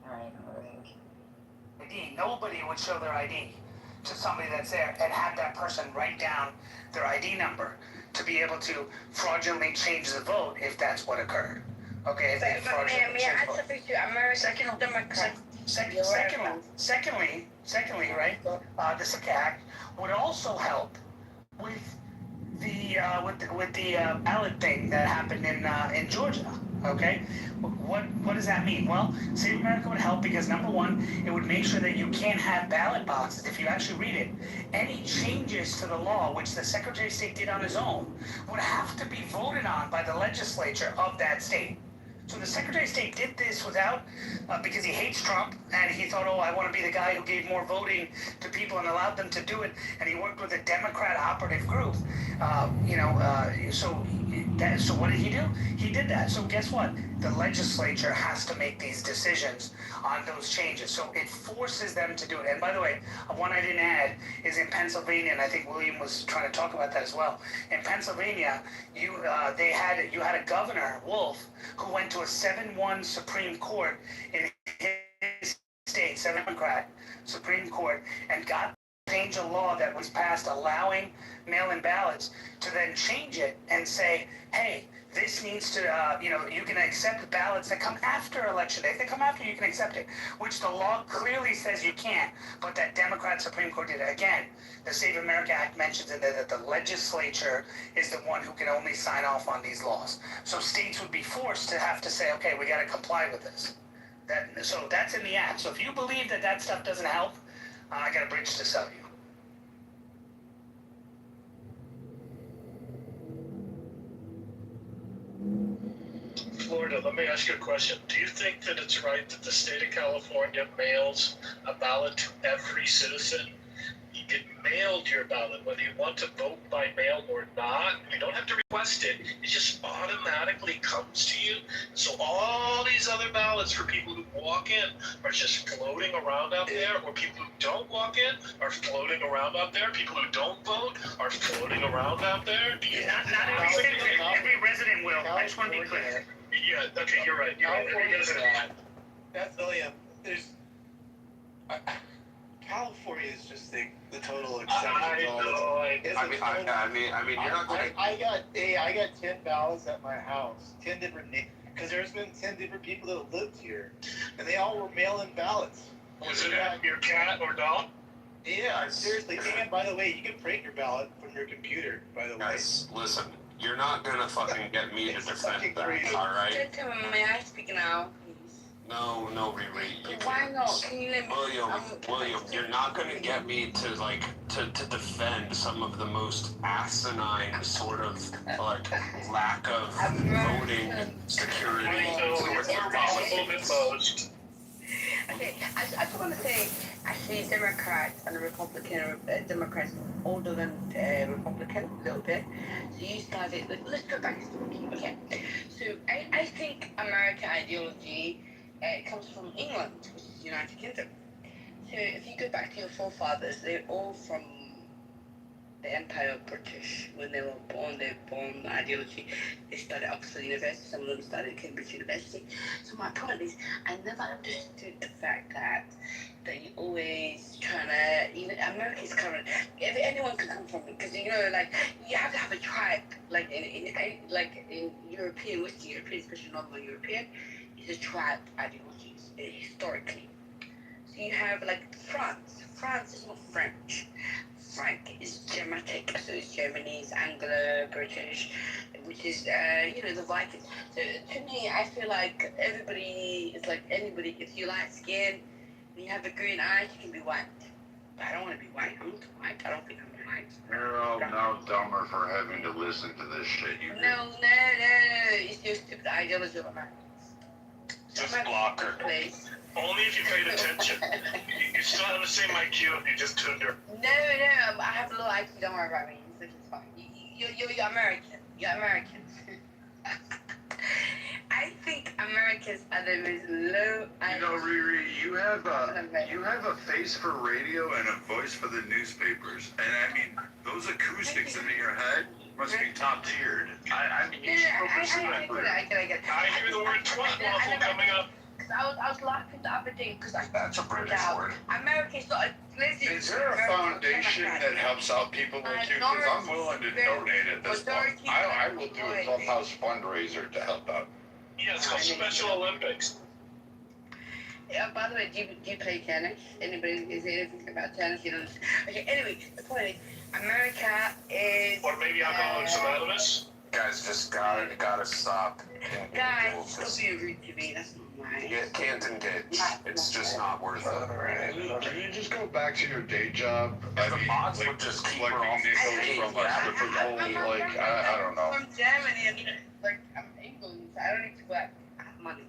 Alright, ID. Nobody would show their ID to somebody that's there and have that person write down their ID number to be able to fraudulently change the vote if that's what occurred. Okay, if they fraudulently may I change add the vote. something to American Democrats? Secondly, right, the SICA Act would also help with the ballot thing that happened in Georgia. Okay, what does that mean? Well, Save America would help because number one, it would make sure that you can't have ballot boxes. If you actually read it, any changes to the law, which the Secretary of State did on his own, would have to be voted on by the legislature of that state. So the Secretary of State did this without, because he hates Trump, and he thought, oh, I want to be the guy who gave more voting to people and allowed them to do it, and he worked with a Democrat operative group. So what did he do? He did that. So guess what? The legislature has to make these decisions on those changes. So it forces them to do it. And by the way, one I didn't add is in Pennsylvania, and I think William was trying to talk about that as well. In Pennsylvania, you had a governor, Wolf, who went to a 7-1 Supreme Court in his state, Democrat Supreme Court, and got change a law that was passed allowing mail-in ballots to then change it and say, hey, this needs to, you can accept ballots that come after election day. If they come after, you can accept it, which the law clearly says you can't, but that Democrat Supreme Court did it. Again, the Save America Act mentions in there that the legislature is the one who can only sign off on these laws. So states would be forced to have to say, okay, we got to comply with this. So that's in the act. So if you believe that that stuff doesn't help, I got a bridge to sell you. Florida, let me ask you a question. Do you think that it's right that the state of California mails a ballot to every citizen? You get mailed your ballot, whether you want to vote by mail or not. You don't have to request it. It just automatically comes to you. So all these other ballots for people who walk in are just floating around out there, or people who don't walk in are floating around out there. People who don't vote are floating around out there. Not every resident will. I just want to be clear. Yeah, okay, you're right. Every resident. That's William. California is just the total exception. I mean, you're not going to. I got 10 ballots at my house. 10 different names. Because there's been 10 different people that have lived here, and they all were mail-in ballots. Was it your cat or dog? Yeah, seriously. And by the way, you can print your ballot from your computer. By the way. Guys, listen. You're not gonna fucking get me to defend that, all right? Gentlemen, may I speak now, please? No, Riri. You Why not? Can you let me? William, you're not gonna get me to defend some of the most asinine sort of like lack of voting security. Okay, I just want to say, actually, Democrats and the Republican, Democrats older than Republican a little bit. So you started, let's go back to talking, okay? So I think American ideology comes from England, which is the United Kingdom. So if you go back to your forefathers, they're all from the Empire of British. When they were born, ideology. They studied Oxford University, some of them studied Cambridge University. So my point is, I never understood the fact that you always trying to, America's current, if anyone can come from it, because you have to have a tribe, like in European, Western European, especially Northern European, it's a tribe ideology, historically. So you have France. France is not French. Frank is Germanic, so it's Germany's Anglo, British, which is, the Vikings. So to me, I feel like everybody is like anybody. If you light skin, and you have a green eye, you can be white. But I don't want to be white. I'm not white. I don't think I'm white. You're all now dumber for having to listen to this shit. No. It's your stupid ideology of Americans. Just block her. Place. Only if you paid attention. You still have the same IQ if you just tuned her. No, I have a low IQ. Don't worry about me. It's fine. You're American. You're American. I think Americans are the most low IQ. Riri, you have a face for radio and a voice for the newspapers, and I mean those acoustics in your head must be top tiered. I mean, you Yeah, should go I pursue that get route. it. I get it. I hear the word twat waffle coming up. I was laughing the other day because That's a British word. America's not. Listen, Is there a foundation that helps out people like you? Because I'm willing to donate at this point. I will do a clubhouse fundraiser to help out. Yeah, it's called Special Olympics. Yeah, by the way, do you play tennis? Anybody is anything about tennis? You don't. Okay, anyway, the point is, America is. Or maybe Alcoholics Anonymous. Guys, just gotta stop. Guys, stop being rude to me. That's not right. Yeah, Canton ditch. It's just not worth it. Can you just go back to your day job? If the mods would just keep her off nickels from a slippery pole, like, I don't know. From Germany, and like I'm England, so I don't need to work. I have money.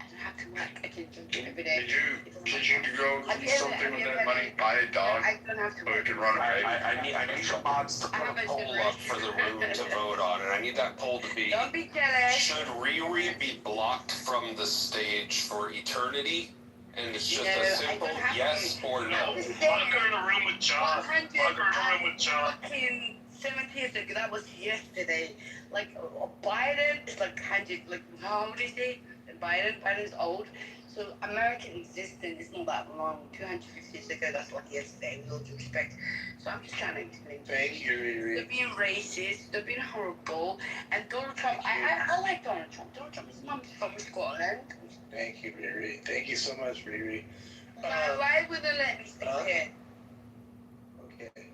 I don't have to work. I can drink every day. Did you go do something with that money? Buy a dog I don't have to so it work. can run away? I need the mods to put a poll up for the room to vote on, and I need that poll to be: Don't be jealous. should Riri be blocked from the stage for eternity? And it's just a simple yes or no. Lock her in a room with John. Lock her in a room with John. 70 years ago, that was yesterday. Like Biden is like 100, like how old is he? Biden's old. So American existence is not that long. 250 years ago, that's like yesterday, with all due respect. So I'm just trying to explain. Thank you, Riri. They're being racist, they're being horrible, and Donald Trump, I like Donald Trump. Donald Trump is mom's from Scotland. Thank you, Riri. Thank you so much, Riri. Why would they let me speak here? Okay.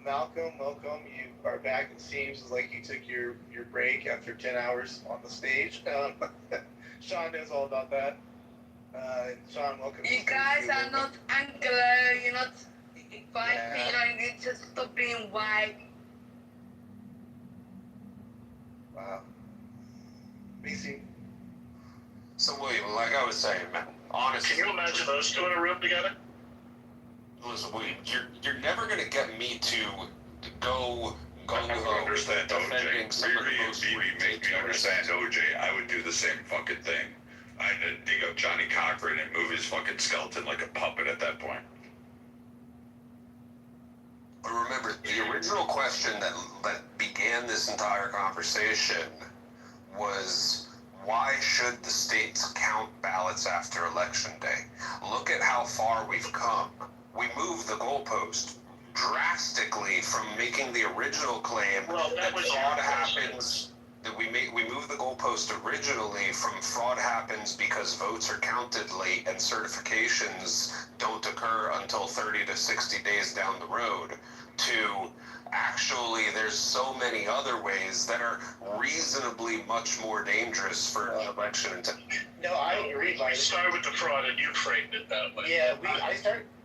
Malcolm, welcome. You are back. It seems like you took your break after 10 hours on the stage. Sean knows all about that. Sean, welcome. You guys are not Anglo, you're not 5 feet, I need to stop being white. Wow. Macy. So William, like I was saying, man, honestly, Can you imagine those two in a room together? listen, William, you're never gonna get me to go I don't understand defending OJ. some of the Riri and most Bibi make me understand OJ. I would do the same fucking thing. I'd dig up Johnny Cochran and move his fucking skeleton like a puppet at that point. But remember, the original question that began this entire conversation was, why should the states count ballots after Election Day? Look at how far we've come. We moved the goalpost drastically from making the original claim that fraud happens. That we moved the goalpost originally from fraud happens because votes are counted late and certifications don't occur until 30 to 60 days down the road, to actually there's so many other ways that are reasonably much more dangerous for an election. No, I agree. We started with the fraud and you framed it that way. Yeah,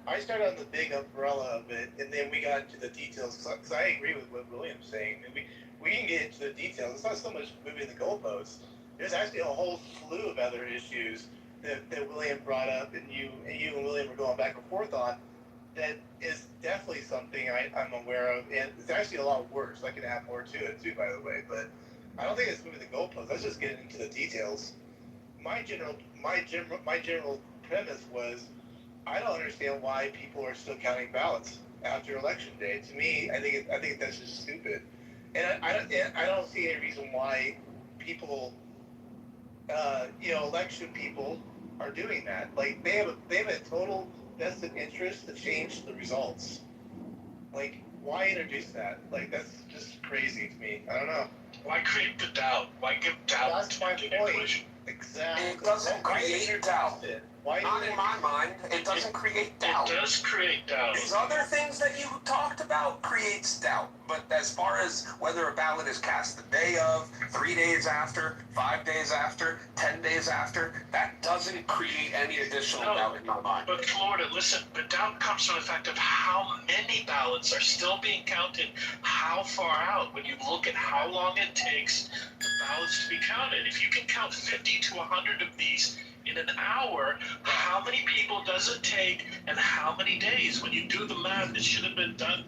I started on the big umbrella of it, and then we got into the details. Because I agree with what William's saying. We can get into the details. It's not so much moving the goalposts. There's actually a whole slew of other issues that William brought up, and you and William were going back and forth on. That is definitely something I'm aware of, and it's actually a lot worse. I can add more to it too, by the way. But I don't think it's moving the goalposts. Let's just get into the details. My general premise was, I don't understand why people are still counting ballots after Election Day. To me, I think that's just stupid. And I don't see any reason why people, election people are doing that. Like they have a total vested interest to change the results. Like, why introduce that? Like, that's just crazy to me. I don't know. Why create the doubt? Why give doubt? That's my to point. English? Exactly. It doesn't create doubt. Not in my mind. It doesn't create doubt. It does create doubt. These other things that you talked about creates doubt. But as far as whether a ballot is cast the day of, 3 days after, 5 days after, 10 days after, that doesn't create any additional doubt in my mind. But Florida, listen, the doubt comes from the fact of how many ballots are still being counted, how far out. When you look at how long it takes the ballots to be counted, if you can count 50 to 100 of these in an hour, how how many people does it take and how many days? When you do the math, it should have been done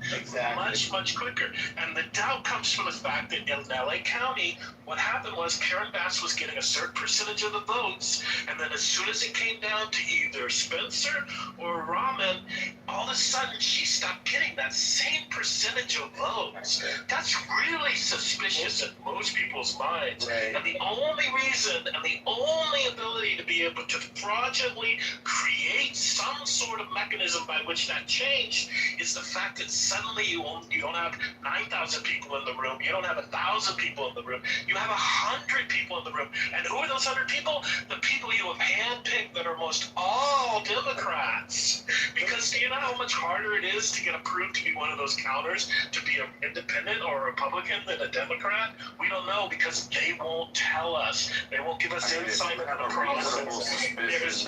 much, much quicker. And the doubt comes from the fact that in LA County, what happened was Karen Bass was getting a certain percentage of the votes, and then as soon as it came down to either Spencer or Rahman, all of a sudden she stopped getting that same percentage of votes. That's really suspicious in most people's minds. And the only reason and the only ability to be able to fraudulently create some sort of mechanism by which that changed is the fact that suddenly you don't have 9,000 people in the room, you don't have 1,000 people in the room, you have 100 people in the room. And who are those 100 people? The people you have handpicked that are most all Democrats. Because do you know how much harder it is to get approved to be one of those counters, to be an independent or a Republican than a Democrat? We don't know because they won't tell us. They won't give us insight into the process. There's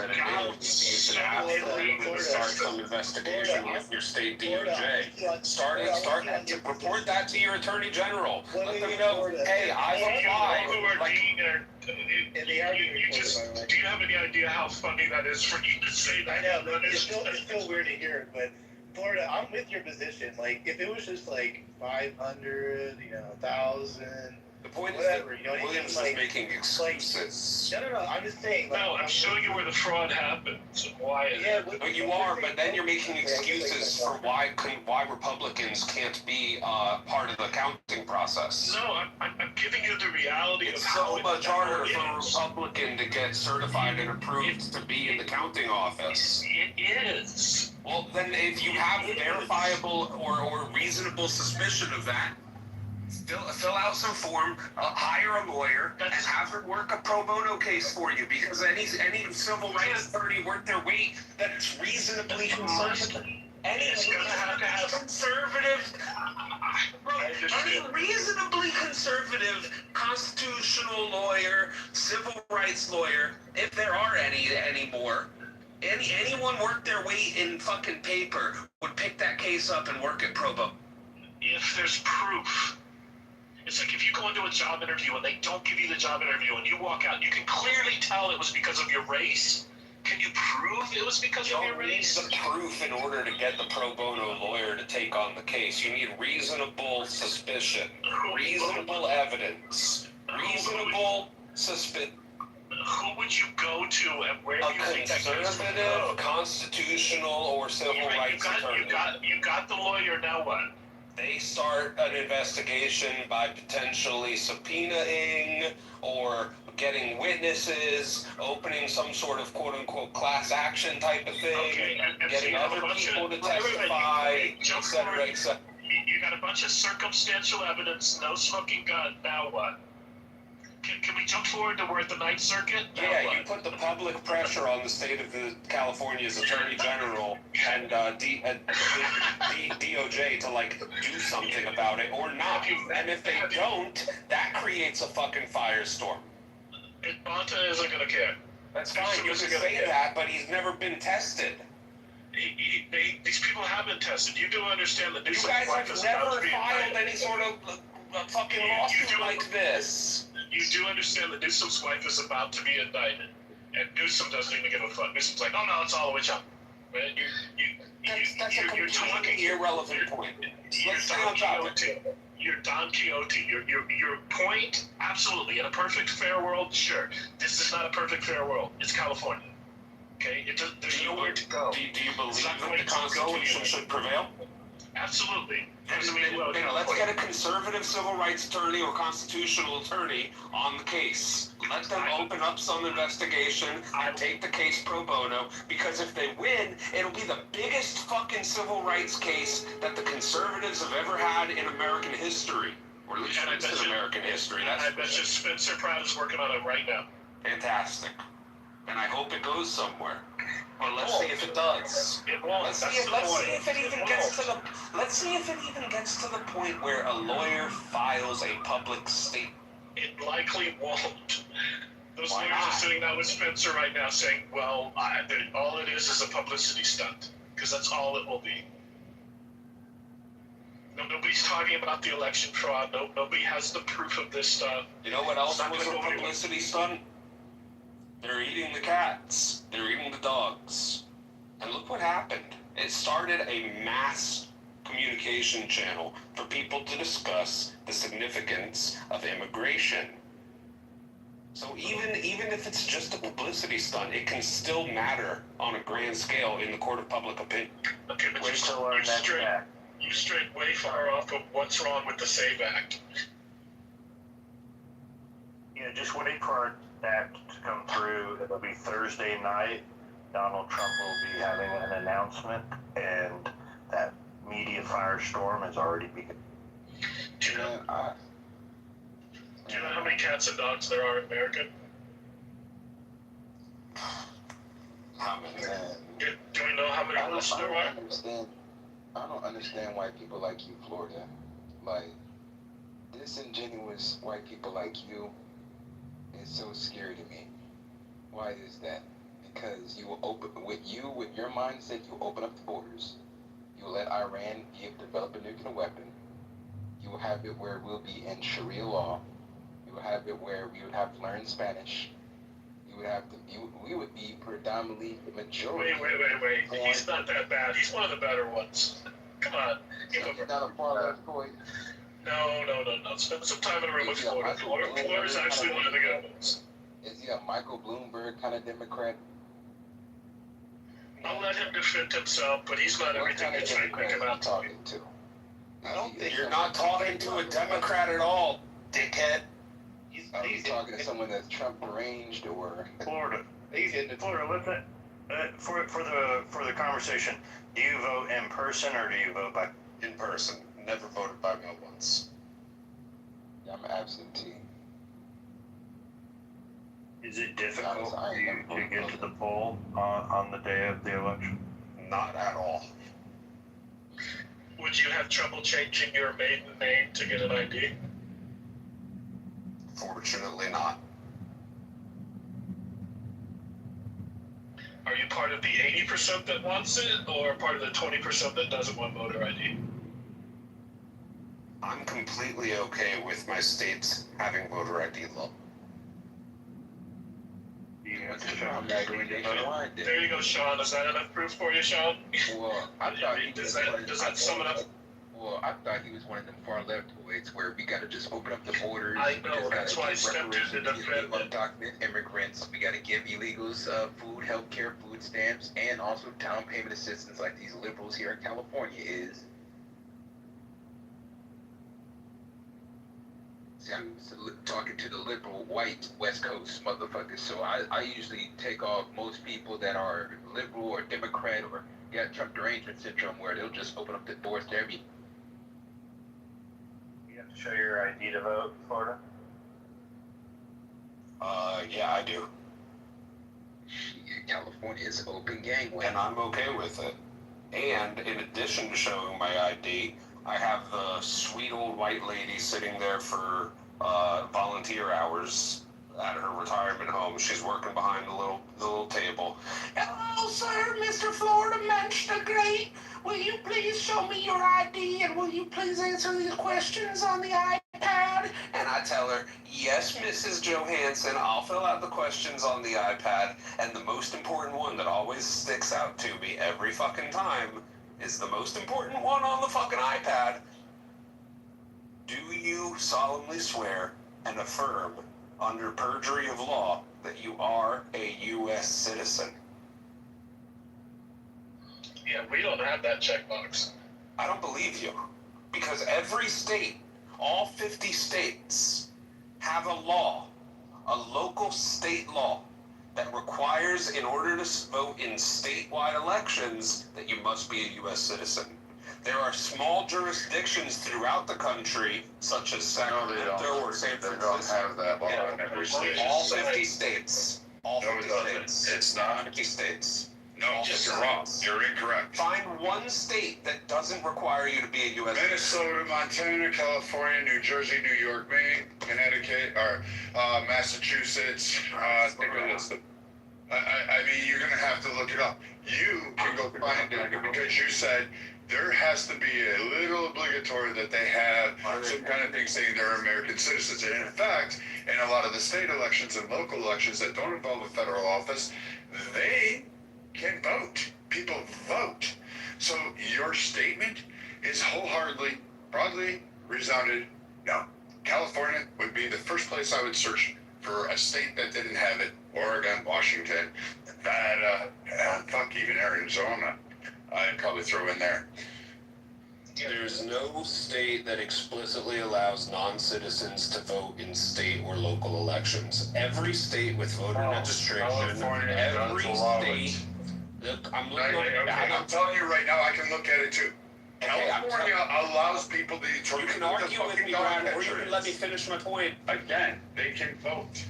Start some investigation with your state DOJ. Start report that to your attorney general. Let them know, hey, I've applied. Do you have any idea how funny that is for you to say that? I know, it's still weird to hear, but Florida, I'm with your position. Like, if it was just like 500, 1,000. The point whatever, is that Williams is making excuses. No, I'm just saying. No, I'm showing you where the fraud happened. So why? Yeah, but you are. But then you're making excuses for why Republicans can't be part of the counting process. No, I'm giving you the reality it's of how so much harder for a Republican to get certified and approved to be in the counting office. It is. Well, then if you have verifiable or reasonable suspicion of that, fill out some form, hire a lawyer, and have her work a pro bono case for you. Because any civil rights attorney worth their weight that it's reasonably conservative. Any reasonably conservative constitutional lawyer, civil rights lawyer, if there are any anymore, anyone worth their weight in fucking paper would pick that case up and work it pro bono. If there's proof. It's like if you go into a job interview and they don't give you the job interview and you walk out, you can clearly tell it was because of your race. Can you prove it was because of your race? You don't need the proof in order to get the pro bono lawyer to take on the case. You need reasonable suspicion, reasonable evidence, reasonable suspicion. Who would you go to and where do you think that case would go? A conservative, constitutional, or civil rights attorney. You got the lawyer, now what? They start an investigation by potentially subpoenaing or getting witnesses, opening some sort of quote-unquote class action type of thing, getting other people to testify, etc., etc. You got a bunch of circumstantial evidence, no smoking gun, now what? Can we jump forward to we're at the Ninth Circuit? Yeah, you put the public pressure on the state of California's Attorney General and DOJ to, like, do something about it or not. And if they don't, that creates a fucking firestorm. Bonta isn't going to care. That's fine, you can say that, but he's never been tested. These people have been tested. You do understand that you guys have never filed any sort of fucking lawsuit like this. You do understand that Newsom's wife is about to be indicted, and Newsom doesn't even give a fuck. Newsom's like, oh no, it's all a witch hunt. Right? That's a completely irrelevant point. You're Don Quixote. Your point, absolutely. In a perfect, fair world, sure. This is not a perfect, fair world. It's California. Okay? There's nowhere to go. Do you believe that the Constitution should prevail? Absolutely. Let's get a conservative civil rights attorney or constitutional attorney on the case. Let them open up some investigation and take the case pro bono, because if they win, it'll be the biggest fucking civil rights case that the conservatives have ever had in American history. Or at least in American history. I bet you Spencer Pratt is working on it right now. Fantastic. And I hope it goes somewhere. Or let's see if it does. It won't. Let's see if it even gets to the point where a lawyer files a public statement. It likely won't. Those lawyers are sitting down with Spencer right now saying, well, all it is a publicity stunt. Because that's all it will be. Nobody's talking about the election fraud. Nobody has the proof of this stuff. You know what else was a publicity stunt? They're eating the cats. they were eating the dogs. And look what happened. It started a mass communication channel for people to discuss the significance of immigration. So even if it's just a publicity stunt, it can still matter on a grand scale in the court of public opinion. Okay, but you strayed way far off of what's wrong with the SAVE Act. Just wait for that to come through. It'll be Thursday night. Donald Trump will be having an announcement, and that media firestorm has already begun. Do you know how many cats and dogs there are in America? How many? Do we know how many listeners there are? I don't understand why people like you, Florida. Like, disingenuous white people like you is so scary to me. Why is that? Because you will with your mindset, you will open up the borders. You will let Iran be able to develop a nuclear weapon. You will have it where we'll be in Sharia law. You will have it where we would have to learn Spanish. We would be predominantly the majority. Wait. He's not that bad. He's one of the better ones. Come on. He's not a far left boy. No. Spend some time in a room with Florida. Florida's actually one of the good ones. Is he a Michael Bloomberg kind of Democrat? I'll let him defend himself, but he's not everything you try to make him out to be. I don't think you're not talking to a Democrat at all, dickhead. He's talking to someone that's Trump deranged or Florida. Florida, listen. For the conversation, do you vote in person or do you vote by? In person. Never voted by mail once. Yeah, I'm absentee. Is it difficult for you to get to the poll on the day of the election? Not at all. Would you have trouble changing your maiden name to get an ID? Fortunately not. Are you part of the 80% that wants it, or part of the 20% that doesn't want voter ID? I'm completely okay with my states having voter ID law. There you go, Sean. Is that enough proof for you, Sean? Well, I thought does that sum it up? Well, I thought he was one of them far left boys where we got to just open up the borders. I know, that's why I stepped in to defend it. Undocumented immigrants. We got to give illegals food, health care, food stamps, and also down payment assistance like these liberals here in California is. See, I'm talking to the liberal white West Coast motherfuckers, so I usually take off most people that are liberal or Democrat or got Trump derangement syndrome where they'll just open up the doors to every. You have to show your ID to vote in Florida? Yeah, I do. California is open gangway. And I'm okay with it. And in addition to showing my ID, I have the sweet old white lady sitting there for volunteer hours at her retirement home. She's working behind the little table. Hello, sir, Mr. Florida Mensch the Great. Will you please show me your ID and will you please answer these questions on the iPad? And I tell her, yes, Mrs. Johansson, I'll fill out the questions on the iPad. And the most important one that always sticks out to me every fucking time is the most important one on the fucking iPad. Do you solemnly swear and affirm under perjury of law that you are a U.S. citizen? Yeah, we don't have that checkbox. I don't believe you. Because every state, all 50 states, have a law, a local state law, that requires, in order to vote in statewide elections, that you must be a U.S. citizen. There are small jurisdictions throughout the country, such as Sacramento or San Francisco. They don't have that law in every state. All 50 states. All 50 states. It's not. 50 states. No, you're wrong. You're incorrect. Find one state that doesn't require you to be a U.S. Minnesota, Montana, California, New Jersey, New York, Maine, Connecticut, or Massachusetts. I mean, you're going to have to look it up. You can go find it because you said there has to be a little obligatory that they have some kind of thing saying they're American citizens. And in fact, in a lot of the state elections and local elections that don't involve a federal office, they can vote. People vote. So your statement is wholeheartedly, broadly resounded no. California would be the first place I would search for a state that didn't have it. Oregon, Washington, Nevada, fuck, even Arizona, I'd probably throw in there. There's no state that explicitly allows non-citizens to vote in state or local elections. Every state with voter registration, every state. Look, I'm looking I'm telling you right now, I can look at it too. California allows people to determine. You can argue with me, Brian, or you can let me finish my point. Again, they can vote.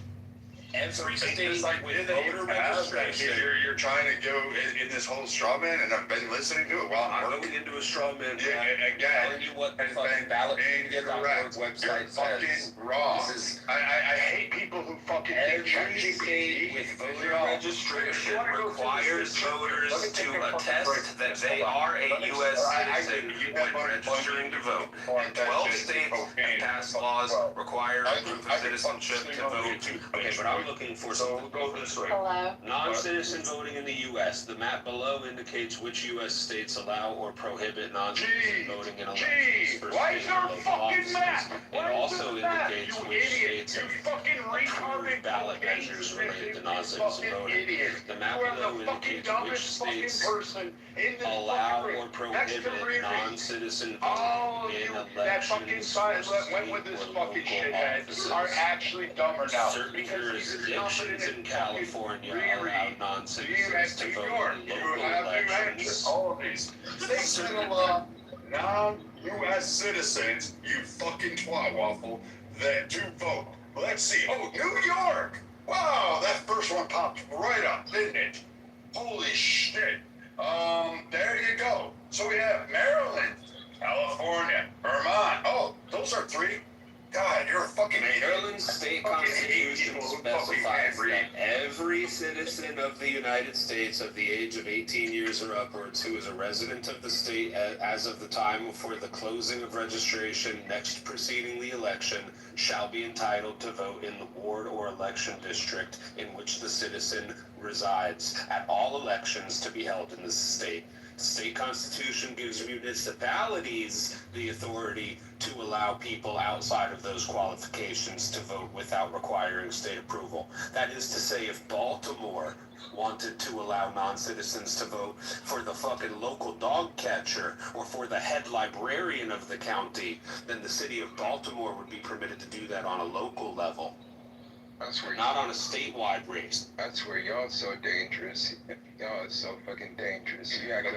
Every state with voter registration. You're trying to go in this whole straw man, and I've been listening to it while I'm going into a straw man. Yeah, again, telling you what the fucking ballot incorrect. website fucking says. wrong. I hate people who fucking every state with voter registration requires voters to attest that they are a U.S. citizen when registering to vote. And 12 states have passed laws requiring proof of citizenship to vote. Okay, but I'm looking for something. Go this way. Hello? Non-citizen voting in the U.S. The map below indicates which U.S. states allow or prohibit non-citizen voting in elections. Why is there a fucking map? It also indicates which states have approved ballot measures related to non-citizen voting. The map below indicates which states allow or prohibit non-citizen voting in elections or local offices. Are actually dumber now. Certain jurisdictions in California allow non-citizens to vote in local elections. All of these. States that allow non-U.S. citizens, you fucking twat waffle, that do vote. Let's see. Oh, New York! Wow, that first one popped right up, didn't it? Holy shit. There you go. So we have Maryland, California, Vermont. Oh, those are three. God, you're a fucking idiot. Maryland's state constitution specifies that every citizen of the United States of the age of 18 years or upwards who is a resident of the state as of the time for the closing of registration next preceding the election shall be entitled to vote in the ward or election district in which the citizen resides at all elections to be held in the state. The state constitution gives municipalities the authority to allow people outside of those qualifications to vote without requiring state approval. That is to say, if Baltimore wanted to allow non-citizens to vote for the fucking local dog catcher or for the head librarian of the county, then the city of Baltimore would be permitted to do that on a local level. That's where not on a statewide race. That's where y'all so dangerous. Y'all are so fucking dangerous. You gotta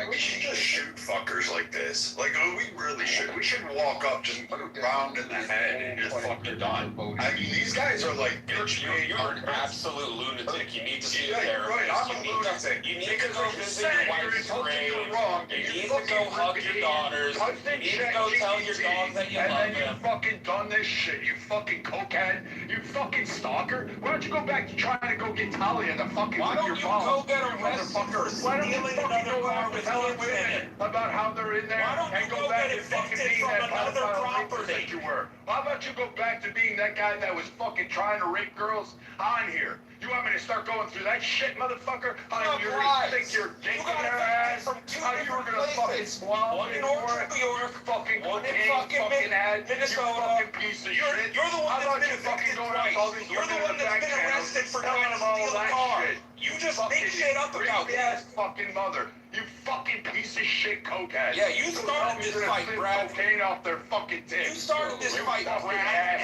we should just shoot fuckers like this. Like, oh, we really should. We should walk up, just round in the head, and just fucking done. I mean, these guys are like, you're an absolute lunatic. You need to see a therapist. Right, I'm a lunatic. You need to go visit your wife's grave. You need to go hug your daughters. You need to go tell your dog that you love them. And then you fucking done this shit. You fucking cokehead. You fucking stalker. Why don't you go back to trying to go get Talia the fucking Why don't your you phone? go get arrested for stealing another car with kids in it? About how they're in there. Why don't and you go back get to fucking evicted being from that another pedophile property? That you were. How about you go back to being that guy that was fucking trying to rape girls on here? You want me to start going through that shit, motherfucker? How you're gonna stick your dick in their ass? How you were gonna fucking swallow one in Orchard, New York, fucking one in fucking head, Minnesota. You fucking piece of shit. You're the one that's been evicted twice. You're the one that's been arrested for trying to steal a car. You just make shit up about that. Fucking mother. You fucking piece of shit cokehead. Yeah, you started this fight, Brad. Cocaine off their fucking dick. You started this fight, Brad.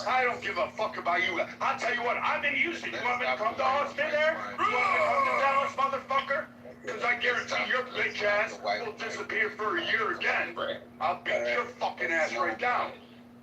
I don't give a fuck about you. I'll tell you what, I'm in Houston. You want me to come to Austin there? You want me to come to Dallas, motherfucker? Because I guarantee your bitch ass will disappear for a year again. I'll beat your fucking ass right down.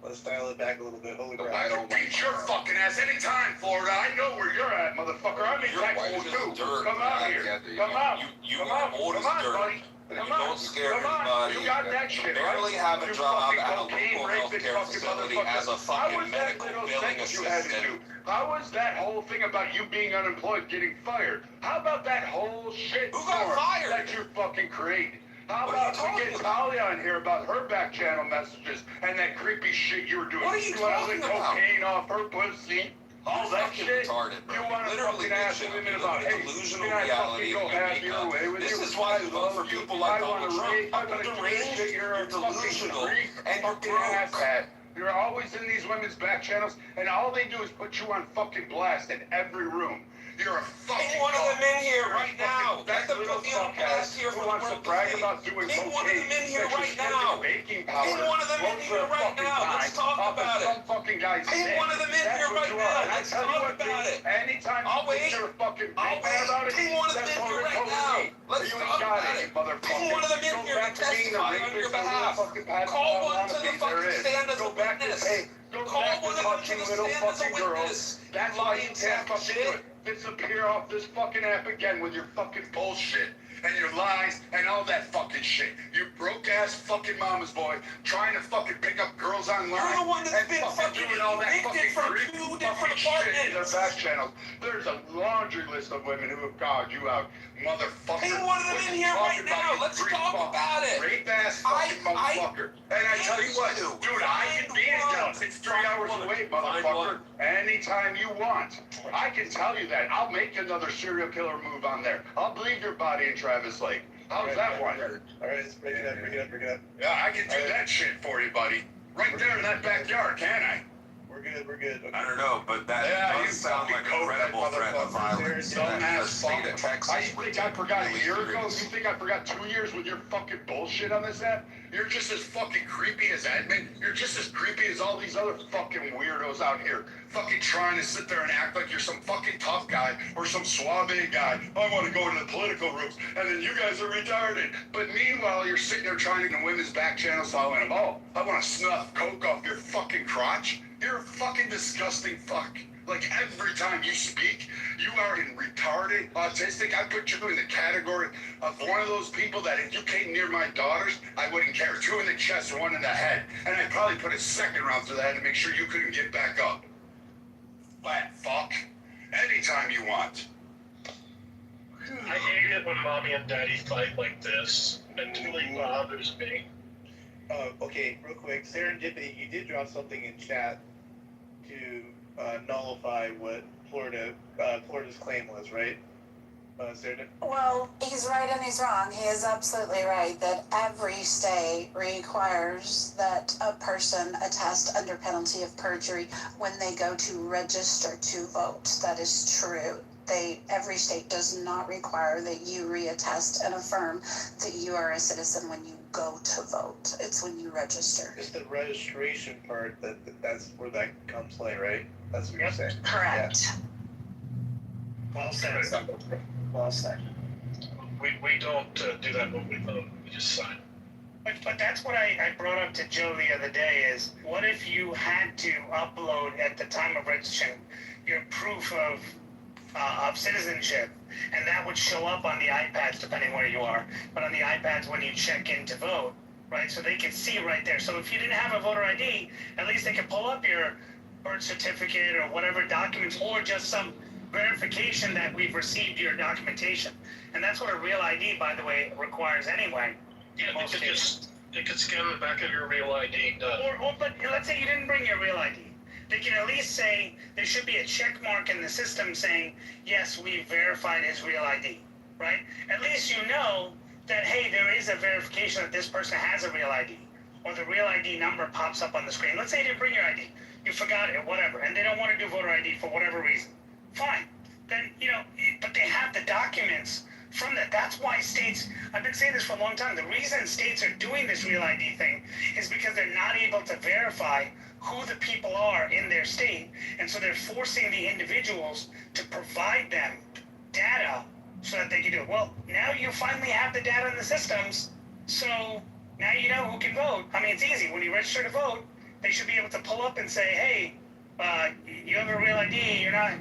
Let's dial it back a little bit. Holy crap. I don't beat your fucking ass anytime, Florida. I know where you're at, motherfucker. I'm in Texas too. Come out here. Come out. You Come on, old as dirt. buddy. You don't scare anybody. You got that shit, barely have a you job fucking at a cocaine local rapist healthcare fucking facility motherfucker. as a How fucking was that medical little billing sentence you had to assistant. do? How was that whole thing about you being unemployed getting fired? How about that whole shit Who got storm fired? that you fucking created? How What are about you we get talking about? Talia on here about her back channel messages and that creepy shit you were doing? What are you wanna talking lick about? cocaine off her pussy. All that fucking shit. retarded, bro. You want to Literally fucking ask bitching. women You about, live in hey, delusional can I reality fucking go that you have make your up. way with This you? is why you vote for love you. people like I Donald wanna Trump. raise, I Fucking want to deranged, shit. You're a you're delusional, fucking and you're fucking broke. asshat. You're always in these women's back channels, and all they do is put you on fucking blast in every room. You're a fucking. Ping one of them in here You're a right now. fucking Let them little put me on blast here who for the wants to world to brag see. about doing Ping one of them in here right now. Baking powder. Ping one of them in here right now. Let's talk about it. Some fucking guy's Ping sick. one of them in That's here what right you now. are. And I Let's tell you talk what, about dude, it. anytime I'll wait. you're a fucking I'll big man about wait. it, Ping one of them that's in here over right over now. me. Let's You talk ain't got about it, it. you motherfucker. Ping one of them in Go here back to to being a testify on your rapist or behalf. fucking bad Call mom one to the wannabe. fucking There is. stand as Go a back to, witness. hey, go Call back one to of them to touching the little stand as a fucking girls. witness. That's You why lying you sack can't of fucking shit. do it. Disappear off this fucking app again with your fucking bullshit and your lies and all that fucking shit. You broke ass fucking mama's boy trying to fucking pick up girls online. You're the one that's and been fucking doing all that evicted fucking from creepy 2 different fucking shit in their apartments. back channels. There's a laundry list of women who have called you out, motherfucker. Ping one of them in here right now. Let's talk about it. Rape ass fucking motherfucker. And I tell you what, dude, I can be in Dallas. It's 3 hours away, motherfucker. Anytime you want. I can tell you that. I'll make another serial killer move on there. I'll bleed your body in Travis Lake. How's that one? All right, let's bring it up, bring it up, bring it up. Yeah, I can do that shit for you, buddy. Right there in that backyard, can I? We're good, we're good. I don't know, but that you does sound like a fucking credible threat of motherfucker. violence. Dumbass That the state fuck. of Texas You would think I forgot a really year ago? You serious. think I forgot 2 years with your fucking bullshit on this app? You're just as fucking creepy as Edmund. You're just as creepy as all these other fucking weirdos out here. Fucking trying to sit there and act like you're some fucking tough guy or some suave guy. I want to go into the political rooms, and then you guys are retarded. But meanwhile, you're sitting there trying to get women's back channels following them all. I want to snuff coke off your fucking crotch. You're a fucking disgusting fuck. Like every time you speak, you are in retarded, autistic. I put you in the category of one of those people that if you came near my daughters, I wouldn't care. 2 in the chest, 1 in the head. And I'd probably put a second round to the head to make sure you couldn't get back up. Fat fuck. Anytime you want. I hate it when mommy and daddy fight like this. It really bothers me. Okay, real quick, serendipity, you did drop something in chat to nullify what Florida's claim was, right? Serendipity? Well, he's right and he's wrong. He is absolutely right that every state requires that a person attest under penalty of perjury when they go to register to vote. That is true. Every state does not require that you reattest and affirm that you are a citizen when you go to vote. It's when you register. It's the registration part that's where that comes play, right? That's what you're saying. Correct. Well said. Well said. We don't do that when we vote. We just sign. But that's what I brought up to Joe the other day is, what if you had to upload at the time of registration your proof of citizenship, and that would show up on the iPads depending where you are, but on the iPads when you check in to vote, right? So they could see right there. So if you didn't have a voter ID, at least they could pull up your birth certificate or whatever documents, or just some verification that we've received your documentation. And that's what a real ID, by the way, requires anyway. Yeah, they could scan the back of your real ID. But let's say you didn't bring your real ID. They can at least say, there should be a check mark in the system saying, yes, we verified his real ID, right? At least you know that, hey, there is a verification that this person has a real ID, or the real ID number pops up on the screen. Let's say you didn't bring your ID, you forgot it, whatever, and they don't want to do voter ID for whatever reason. Fine. Then, but they have the documents from that. That's why states, I've been saying this for a long time, the reason states are doing this real ID thing is because they're not able to verify who the people are in their state, and so they're forcing the individuals to provide them data so that they can do it. Well, now you finally have the data in the systems, so now you know who can vote. I mean, it's easy. When you register to vote, they should be able to pull up and say, hey, you have a real ID, you're not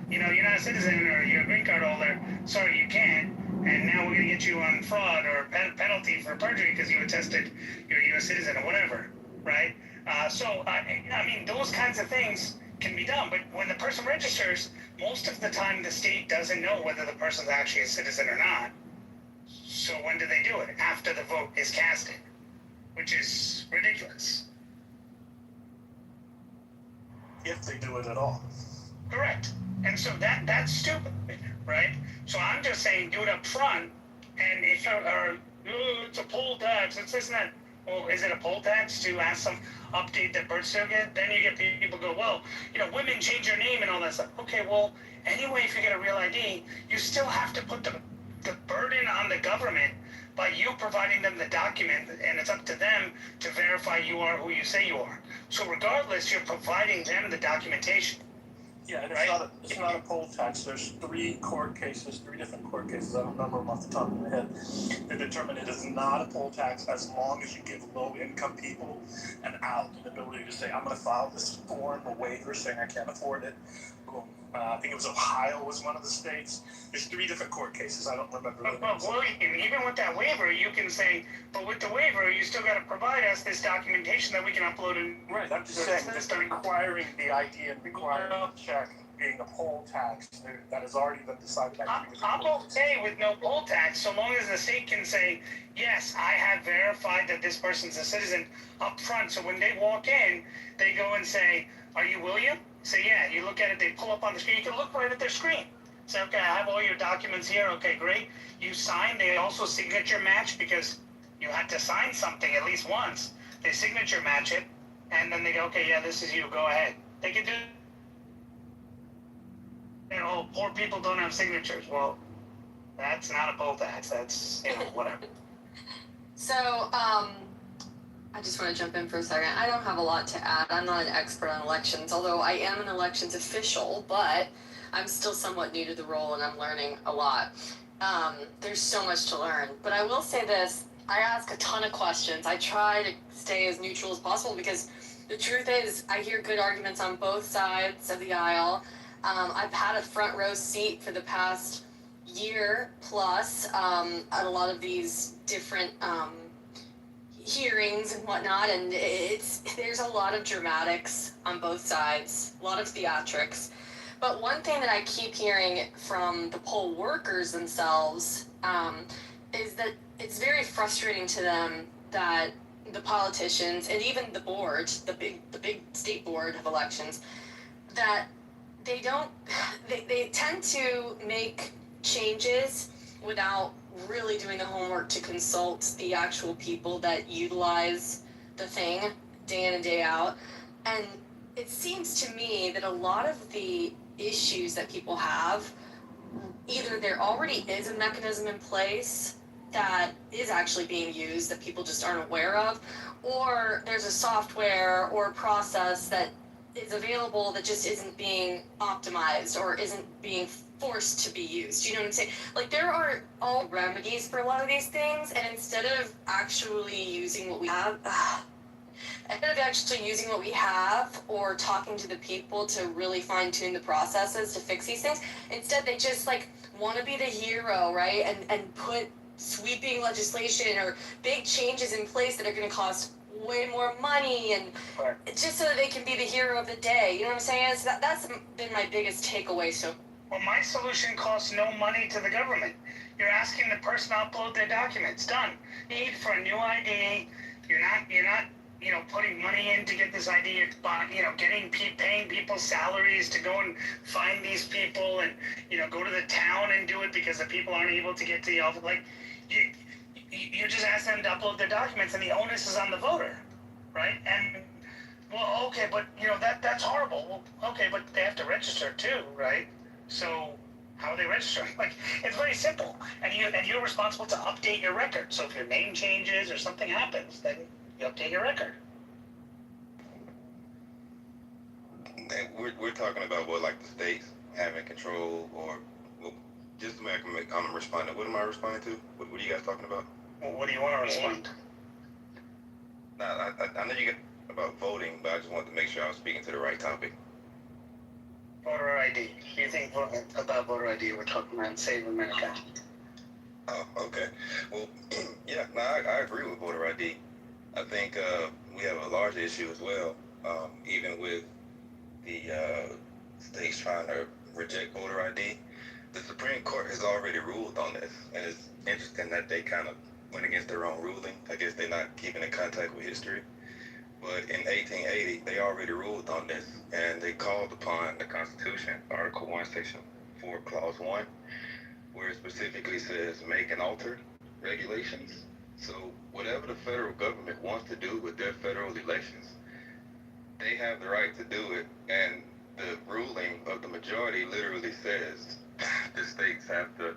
a citizen, or you're a green card holder, sorry, you can't, and now we're going to get you on fraud or penalty for perjury because you attested you're a U.S. citizen or whatever, right? I mean, those kinds of things can be done, but when the person registers, most of the time the state doesn't know whether the person's actually a citizen or not. So when do they do it? After the vote is casted, which is ridiculous. If they do it at all. Correct. And so that's stupid, right? So I'm just saying do it up front, and if you're, it's a poll tax, it's this and that. Well, is it a poll tax to ask some update their birth certificate? Then you get people go, well, women change their name and all that stuff. Okay, well, anyway, if you get a real ID, you still have to put the burden on the government by you providing them the document, and it's up to them to verify you are who you say you are. So regardless, you're providing them the documentation. Yeah, and it's not a poll tax. There's three different court cases, I don't remember them off the top of my head, that determine it is not a poll tax as long as you give low-income people an out, an ability to say, I'm going to file this form, a waiver saying I can't afford it. Boom. I think it was Ohio was one of the states. There's three different court cases. I don't remember. But William, even with that waiver, you can say, but with the waiver, you still got to provide us this documentation that we can upload in. Right, I'm just saying that they're requiring the ID and requiring the check being a poll tax that has already been decided. I'm okay with no poll tax so long as the state can say, yes, I have verified that this person's a citizen up front. So when they walk in, they go and say, are you William? Say, yeah. You look at it, they pull up on the screen. You can look right at their screen. Say, okay, I have all your documents here. Okay, great. You sign. They also signature match because you had to sign something at least once. They signature match it, and then they go, okay, yeah, this is you. Go ahead. They can do. Poor people don't have signatures. Well, that's not a poll tax. That's whatever. So, I just want to jump in for a second. I don't have a lot to add. I'm not an expert on elections, although I am an elections official, but I'm still somewhat new to the role and I'm learning a lot. There's so much to learn. But I will say this, I ask a ton of questions. I try to stay as neutral as possible because the truth is I hear good arguments on both sides of the aisle. I've had a front row seat for the past year plus at a lot of these different hearings and whatnot, and there's a lot of dramatics on both sides, a lot of theatrics. But one thing that I keep hearing from the poll workers themselves is that it's very frustrating to them that the politicians and even the board, the big state board of elections, that they tend to make changes without really doing the homework to consult the actual people that utilize the thing day in and day out. And it seems to me that a lot of the issues that people have, either there already is a mechanism in place that is actually being used that people just aren't aware of, or there's a software or a process that is available that just isn't being optimized or isn't being forced to be used. Do you know what I'm saying? Like, there are all remedies for a lot of these things, and instead of actually using what we have, or talking to the people to really fine-tune the processes to fix these things, instead they just want to be the hero, right? And put sweeping legislation or big changes in place that are going to cost way more money, and just so that they can be the hero of the day. You know what I'm saying? So that's been my biggest takeaway. So, well, my solution costs no money to the government. You're asking the person to upload their documents. Done. Need for a new ID. You're not putting money in to get this ID. You're paying people salaries to go and find these people and go to the town and do it because the people aren't able to get to the office. You just ask them to upload their documents, and the onus is on the voter, right? And well, okay, but that's horrible. Well, okay, but they have to register too, right? So how are they registering? It's very simple, and you're responsible to update your record. So if your name changes or something happens, then you update your record. And we're talking about what, like the states having control, or just to make I'm responding. What am I responding to? What are you guys talking about? Well, what do you want to respond? I know you got about voting, but I just wanted to make sure I was speaking to the right topic. Voter ID. You think about voter ID? We're talking about Save America. Oh, okay. Well, yeah, no, I agree with voter ID. I think we have a large issue as well, even with the states trying to reject voter ID. The Supreme Court has already ruled on this, and it's interesting that they kind of went against their own ruling. I guess they're not keeping in contact with history. But in 1880, they already ruled on this, and they called upon the Constitution, Article 1, Section 4, Clause 1, where it specifically says make and alter regulations. So whatever the federal government wants to do with their federal elections, they have the right to do it, and the ruling of the majority literally says the states have to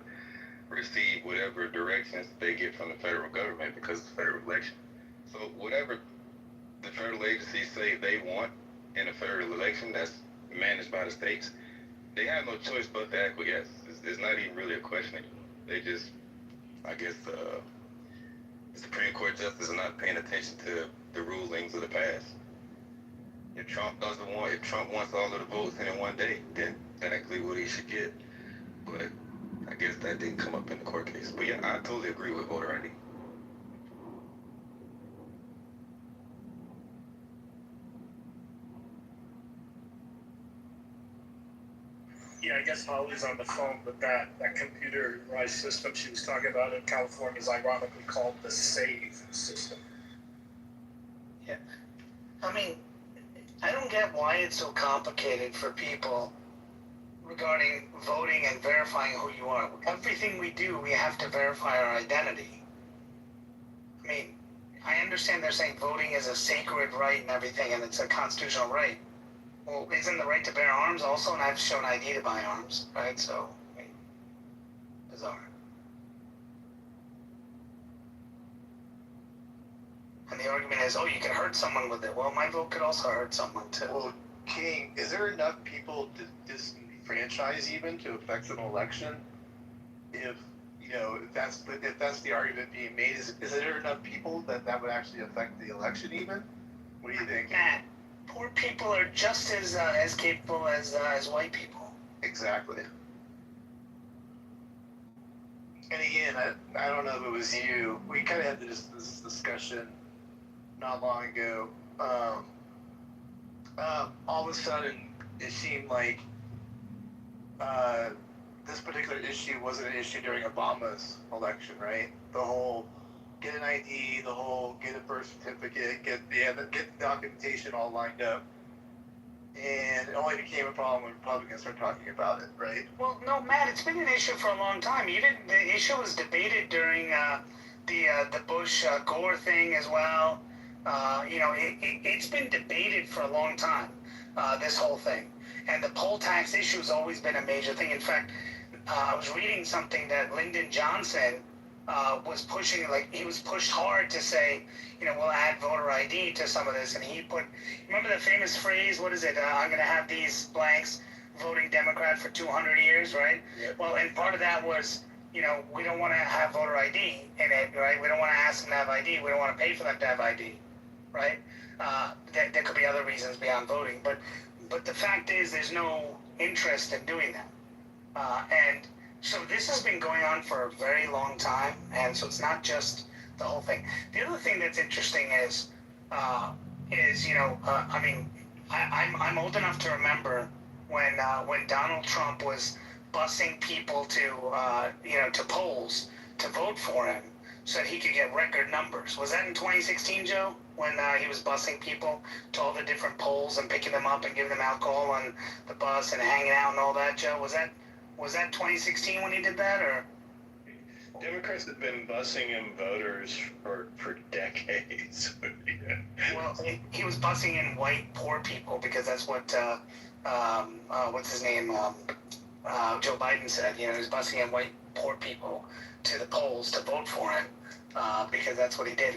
receive whatever directions they get from the federal government because it's a federal election. So whatever the federal agencies say they want in a federal election that's managed by the states, they have no choice but to acquiesce. It's not even really a question. They just, I guess, the Supreme Court justices are not paying attention to the rulings of the past. If Trump wants all of the votes in one day, then technically what he should get. But I guess that didn't come up in the court case. But yeah, I totally agree with voter ID. Yeah, I guess Holly's on the phone, but that computerized system she was talking about in California is ironically called the SAVE system. Yeah. I mean, I don't get why it's so complicated for people regarding voting and verifying who you are. Everything we do, we have to verify our identity. I mean, I understand they're saying voting is a sacred right and everything, and it's a constitutional right. Well, isn't the right to bear arms also? And I've shown ID to buy arms, right? So, I mean, bizarre. And the argument is, oh, you can hurt someone with it. Well, my vote could also hurt someone too. Well, King, is there enough people to disenfranchise even to affect an election? If that's the argument being made, is there enough people that would actually affect the election even? What do you think? Matt, poor people are just as capable as white people. Exactly. And again, I don't know if it was you. We kind of had this discussion not long ago. All of a sudden, it seemed like this particular issue wasn't an issue during Obama's election, right? The whole get an ID, the whole get a birth certificate, get the documentation all lined up. And it only became a problem when Republicans started talking about it, right? Well, no, Matt, it's been an issue for a long time. The issue was debated during the Bush Gore thing as well. It's been debated for a long time. This whole thing, and the poll tax issue has always been a major thing. In fact, I was reading something that Lyndon Johnson was pushing, like he was pushed hard to say, we'll add voter ID to some of this. And he put, remember the famous phrase, what is it? I'm going to have these blanks voting Democrat for 200 years, right? Yep. Well, and part of that was, we don't want to have voter ID in it, right? We don't want to ask them to have ID. We don't want to pay for them to have ID, right? There could be other reasons beyond voting. But the fact is there's no interest in doing that. And so this has been going on for a very long time, and so it's not just the whole thing. The other thing that's interesting is I'm old enough to remember when Donald Trump was busing people to polls to vote for him so that he could get record numbers. Was that in 2016, Joe? When he was busing people to all the different polls and picking them up and giving them alcohol on the bus and hanging out and all that, Joe? Was that 2016 when he did that, or? Democrats have been busing in voters for decades. Yeah. Well, he was busing in white poor people because that's what what's his name, Joe Biden said. He was busing in white poor people to the polls to vote for him because that's what he did,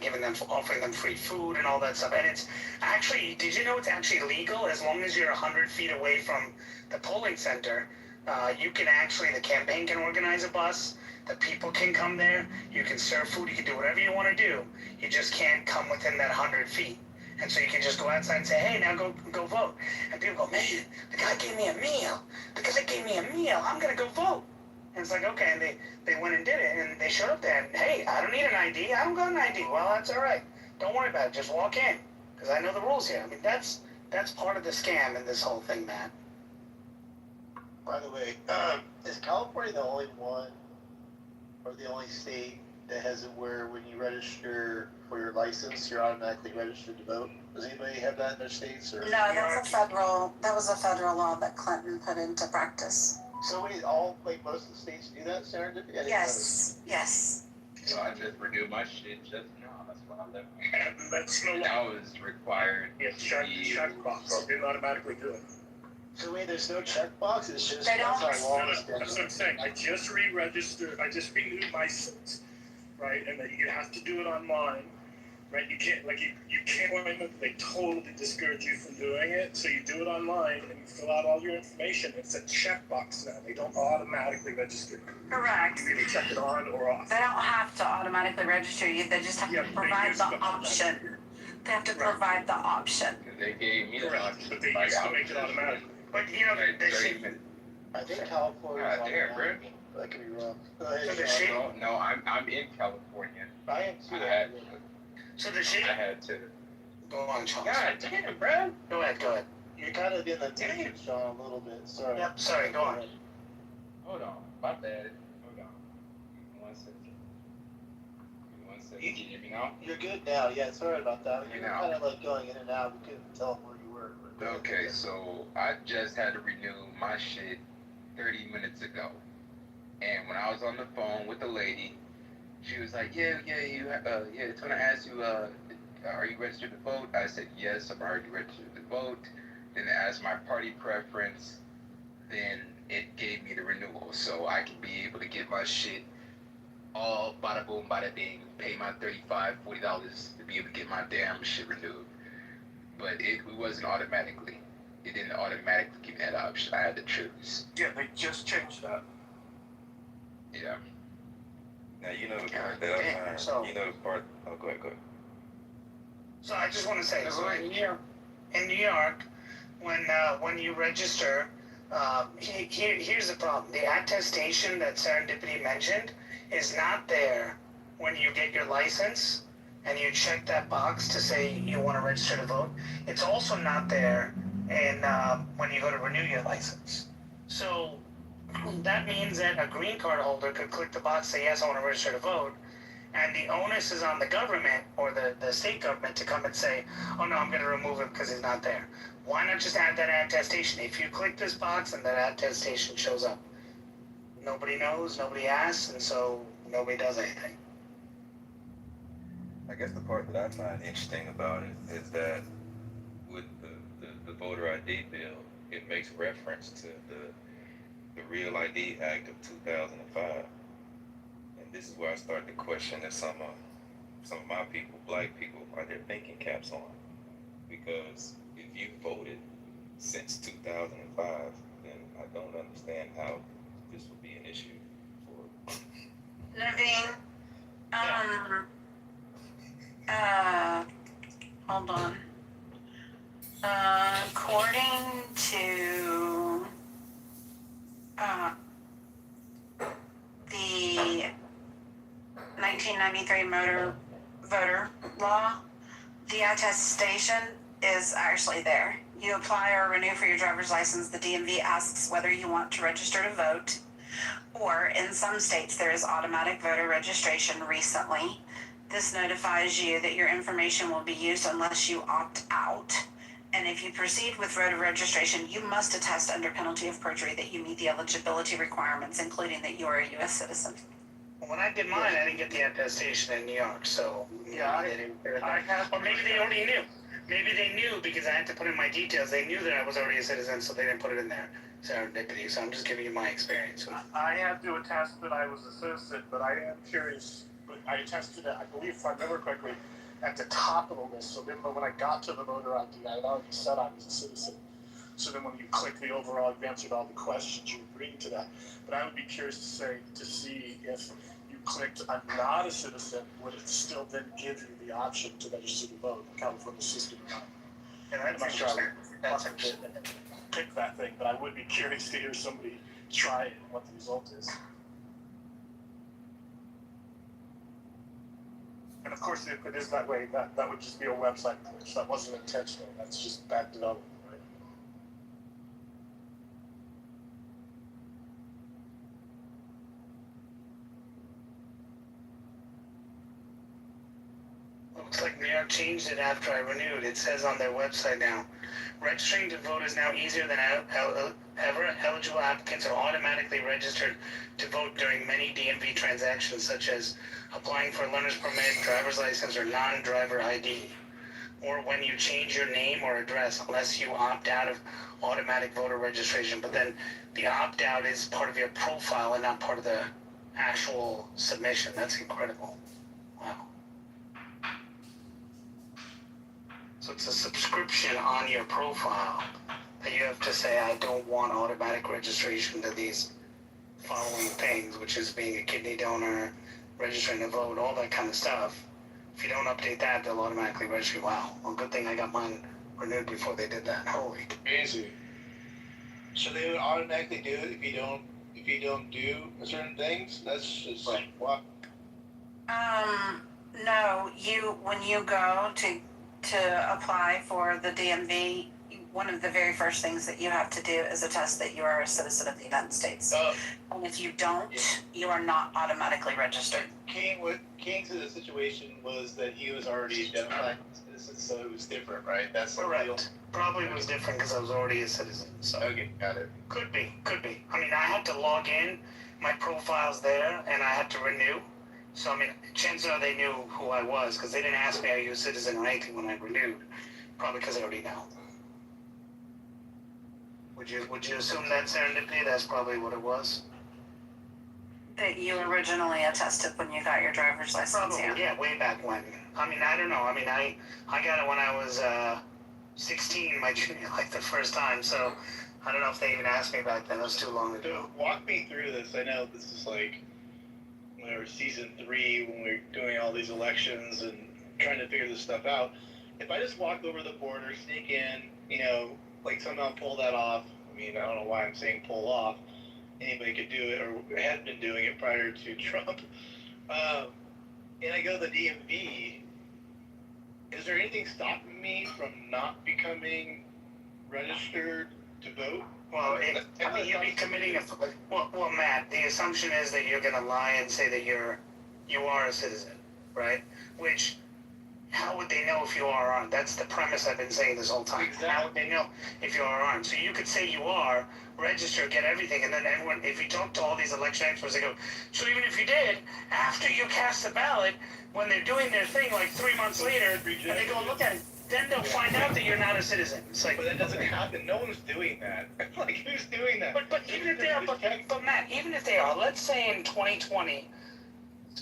offering them free food and all that stuff. And it's actually, did you know it's actually legal as long as you're 100 feet away from the polling center? You can actually, the campaign can organize a bus, the people can come there, you can serve food, you can do whatever you want to do. You just can't come within that 100 feet. And so you can just go outside and say, hey, now go vote. And people go, man, the guy gave me a meal. Because they gave me a meal, I'm going to go vote. And it's like, okay, and they went and did it, and they showed up there, and hey, I don't need an ID, I don't got an ID. Well, that's all right. Don't worry about it, just walk in, because I know the rules here. I mean, that's part of the scam in this whole thing, Matt. By the way, is California the only one or the only state that has it where when you register for your license, you're automatically registered to vote? Does anybody have that in their states? Or No, that was a federal law that Clinton put into practice. so wait, like most of the states do that, serendipity? Yes, yes. So I just renewed my shit just now. That's why I left. That's no That was required. Yeah, checkbox. You didn't automatically do it. So wait, there's no checkbox. It's just They don't- that's our law. That's what I'm saying. I just re-registered. I just renewed my license, right? And then you have to do it online, right? You can't you can't. They totally discourage you from doing it. So you do it online and you fill out all your information. It's a checkbox now. They don't automatically register. Correct. You either check it on or off. They don't have to automatically register you. They just have to provide the option. They have to provide the option. They gave me the option. But they used to make it automatic. But you know, they should. I think California. God damn, bro. I could be wrong. Go ahead. So the Sean. No, I'm in California. I am too. So the shit. I had to. Go on, Sean. God damn, bro. Go ahead. You're kind of in the tangent, Sean, a little bit. Sorry. Yep. Sorry. Go on. Hold on. My bad. Hold on. Give me 1 second. Give me 1 second. Can you hear me now? You're good now. Yeah, sorry about that. You were Now. kind of like going in and out. We couldn't tell where you were. Okay, so I just had to renew my shit 30 minutes ago. And when I was on the phone with the lady, she was like, it's gonna ask you, are you registered to vote? I said, yes, I'm already registered to vote. Then it asked my party preference. Then it gave me the renewal. So I can be able to get my shit all bada boom, bada bing, pay my $35, $40 to be able to get my damn shit renewed. But it wasn't automatically. It didn't automatically give me that option. I had to choose. Yeah, they just changed that. Yeah. Now you know the part that I find. So- You know the part. Oh, go ahead. So I just want to say, so in New York, when you register, here's the problem: the attestation that Serendipity mentioned is not there when you get your license and you check that box to say you want to register to vote. It's also not there when you go to renew your license. So that means that a green card holder could click the box, say yes, I want to register to vote, and the onus is on the government or the state government to come and say, oh no, I'm going to remove it because he's not there. Why not just add that attestation? If you click this box and that attestation shows up, nobody knows, nobody asks, and so nobody does anything. I guess the part that I find interesting about it is that with the voter ID bill, it makes reference to the Real ID Act of 2005. And this is where I start to question that some of my people, black people, are their thinking caps on. Because if you voted since 2005, then I don't understand how this would be an issue for. Naveen, hold on. According to the 1993 motor voter law, the attestation is actually there. You apply or renew for your driver's license, the DMV asks whether you want to register to vote, or in some states there is automatic voter registration recently. This notifies you that your information will be used unless you opt out. And if you proceed with voter registration, you must attest under penalty of perjury that you meet the eligibility requirements, including that you are a U.S. citizen. When I did mine, I didn't get the attestation in New York, so Yeah, they didn't care. I have. Or maybe they already knew. Maybe they knew because I had to put in my details. They knew that I was already a citizen, so they didn't put it in there. Serendipity. So I'm just giving you my experience. I had to attest that I was a citizen, but I am curious. But I attested it, I believe, if I remember correctly, at the top of the list. So then when I got to the voter ID, I had already said I was a citizen. So then when you click the overall, you've answered all the questions, you agree to that. But I would be curious to see if you clicked I'm not a citizen, would it still then give you the option to register to vote in California system or not? And I'm not sure I would pick that thing, but I would be curious to hear somebody try it and what the result is. And of course, if it is that way, that would just be a website glitch. That wasn't intentional. That's just bad development, right? Looks like New York changed it after I renewed. It says on their website now, registering to vote is now easier than ever. Eligible applicants are automatically registered to vote during many DMV transactions, such as applying for a learner's permit, driver's license, or non-driver ID, or when you change your name or address, unless you opt out of automatic voter registration. But then the opt-out is part of your profile and not part of the actual submission. That's incredible. Wow. So it's a subscription on your profile that you have to say, I don't want automatic registration to these following things, which is being a kidney donor, registering to vote, all that kind of stuff. If you don't update that, they'll automatically register you. Wow. Well, good thing I got mine renewed before they did that. Holy. Crazy. So they would automatically do it if you don't do certain things? That's just like what? No, when you go to apply for the DMV, one of the very first things that you have to do is attest that you are a citizen of the United States. And if you don't, you are not automatically registered. King's situation was that he was already identified as a citizen, so it was different, right? That's correct. Probably was different because I was already a citizen. So okay, got it. Could be. I mean, I had to log in, my profile's there, and I had to renew. So I mean, chances are they knew who I was because they didn't ask me, are you a citizen or anything when I renewed. Probably because I already know. Would you assume that serendipity? That's probably what it was. That you originally attested when you got your driver's license. Probably, yeah, way back when. I mean, I don't know. I mean, I got it when I was 16, my junior, like the first time. So I don't know if they even asked me back then. It was too long ago. So walk me through this. I know this is like whatever season 3 when we're doing all these elections and trying to figure this stuff out. If I just walk over the border, sneak in, like somehow pull that off. I mean, I don't know why I'm saying pull off. Anybody could do it or had been doing it prior to Trump. And I go to the DMV. Is there anything stopping me from not becoming registered to vote? Well, you'd be committing well, Matt, the assumption is that you're going to lie and say that you are a citizen, right? Which, how would they know if you are or aren't? That's the premise I've been saying this whole time. Exactly. How would they know if you are or aren't? So you could say you are, register, get everything, and then everyone, if you talk to all these election experts, they go, so even if you did, after you cast the ballot, when they're doing their thing like 3 months later, and they go look at it, then they'll find out that you're not a citizen. It's like, but that doesn't happen. No one's doing that. Like, who's doing that? But even if they are, but Matt, even if they are, let's say in 2020,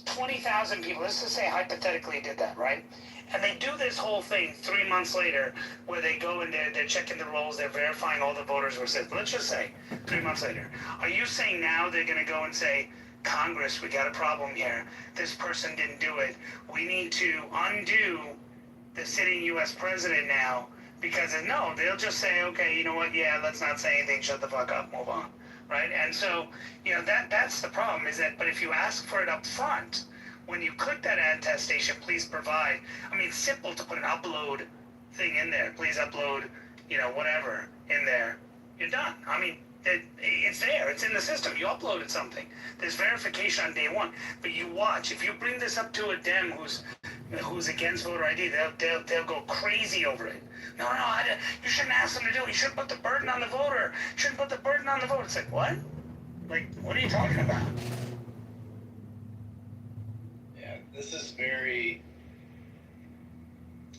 20,000 people, let's just say hypothetically did that, right? And they do this whole thing 3 months later where they go and they're checking the rolls, they're verifying all the voters were citizens. Let's just say 3 months later. Are you saying now they're going to go and say, Congress, we got a problem here. This person didn't do it. We need to undo the sitting U.S. president now because no, they'll just say, okay, you know what? Yeah, let's not say anything. Shut the fuck up. Move on. Right? And so, that's the problem is that, but if you ask for it up front, when you click that attestation, please provide, I mean, it's simple to put an upload thing in there. Please upload, whatever in there. You're done. I mean, it's there. It's in the system. You uploaded something. There's verification on day one. But you watch. If you bring this up to a Dem who's against voter ID, they'll go crazy over it. No, you shouldn't ask them to do it. You shouldn't put the burden on the voter. You shouldn't put the burden on the voter. It's like, what? Like, what are you talking about? This is very,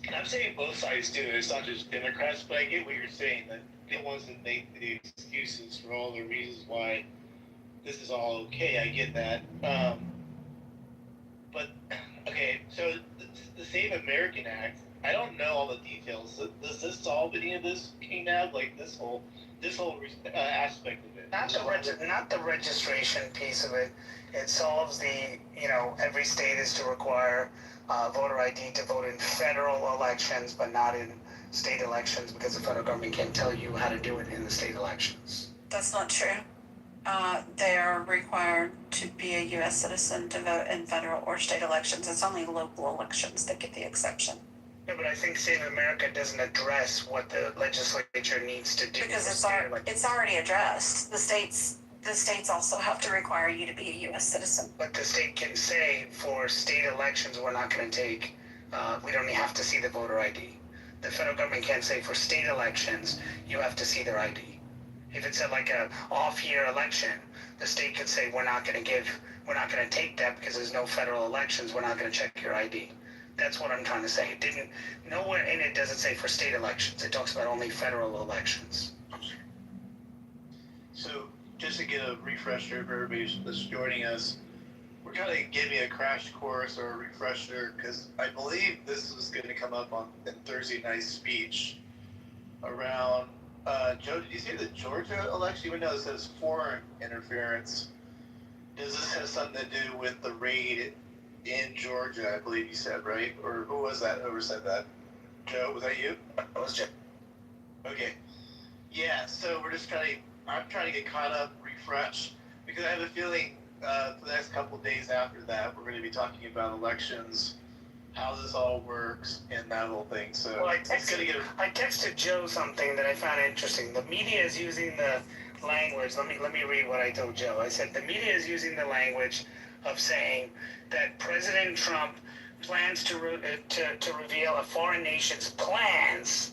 and I'm saying both sides too. It's not just Democrats, but I get what you're saying. That the ones that make the excuses for all the reasons why this is all okay. I get that. But okay, so the Save American Act. I don't know all the details. Does this solve any of this, King Nab? Like this whole aspect of it? Not the registration piece of it. It solves the, every state is to require voter ID to vote in federal elections, but not in state elections because the federal government can't tell you how to do it in the state elections. That's not true. They are required to be a U.S. citizen to vote in federal or state elections. It's only local elections that get the exception. Yeah, but I think Save America doesn't address what the legislature needs to do. Because it's already addressed. The states also have to require you to be a U.S. citizen. But the state can say for state elections, we're not going to take we don't even have to see the voter ID. The federal government can't say for state elections, you have to see their ID. If it's like a off-year election, the state could say, we're not going to take that because there's no federal elections, we're not going to check your ID. That's what I'm trying to say. Nowhere in it does it say for state elections. It talks about only federal elections. So, just to get a refresher for everybody that's joining us, we're kind of giving a crash course or a refresher because I believe this was going to come up in Thursday night's speech around, Joe, did you say the Georgia election? Even though it says foreign interference, does this have something to do with the raid in Georgia, I believe you said, right? Or who was that? Whoever said that? Joe, was that you? That was Joe. Okay. Yeah, so I'm trying to get caught up, refresh, because I have a feeling for the next couple of days after that, we're going to be talking about elections, how this all works, and that whole thing. So well, I texted Joe something that I found interesting. The media is using the language. Let me read what I told Joe. I said the media is using the language of saying that President Trump plans to reveal a foreign nation's plans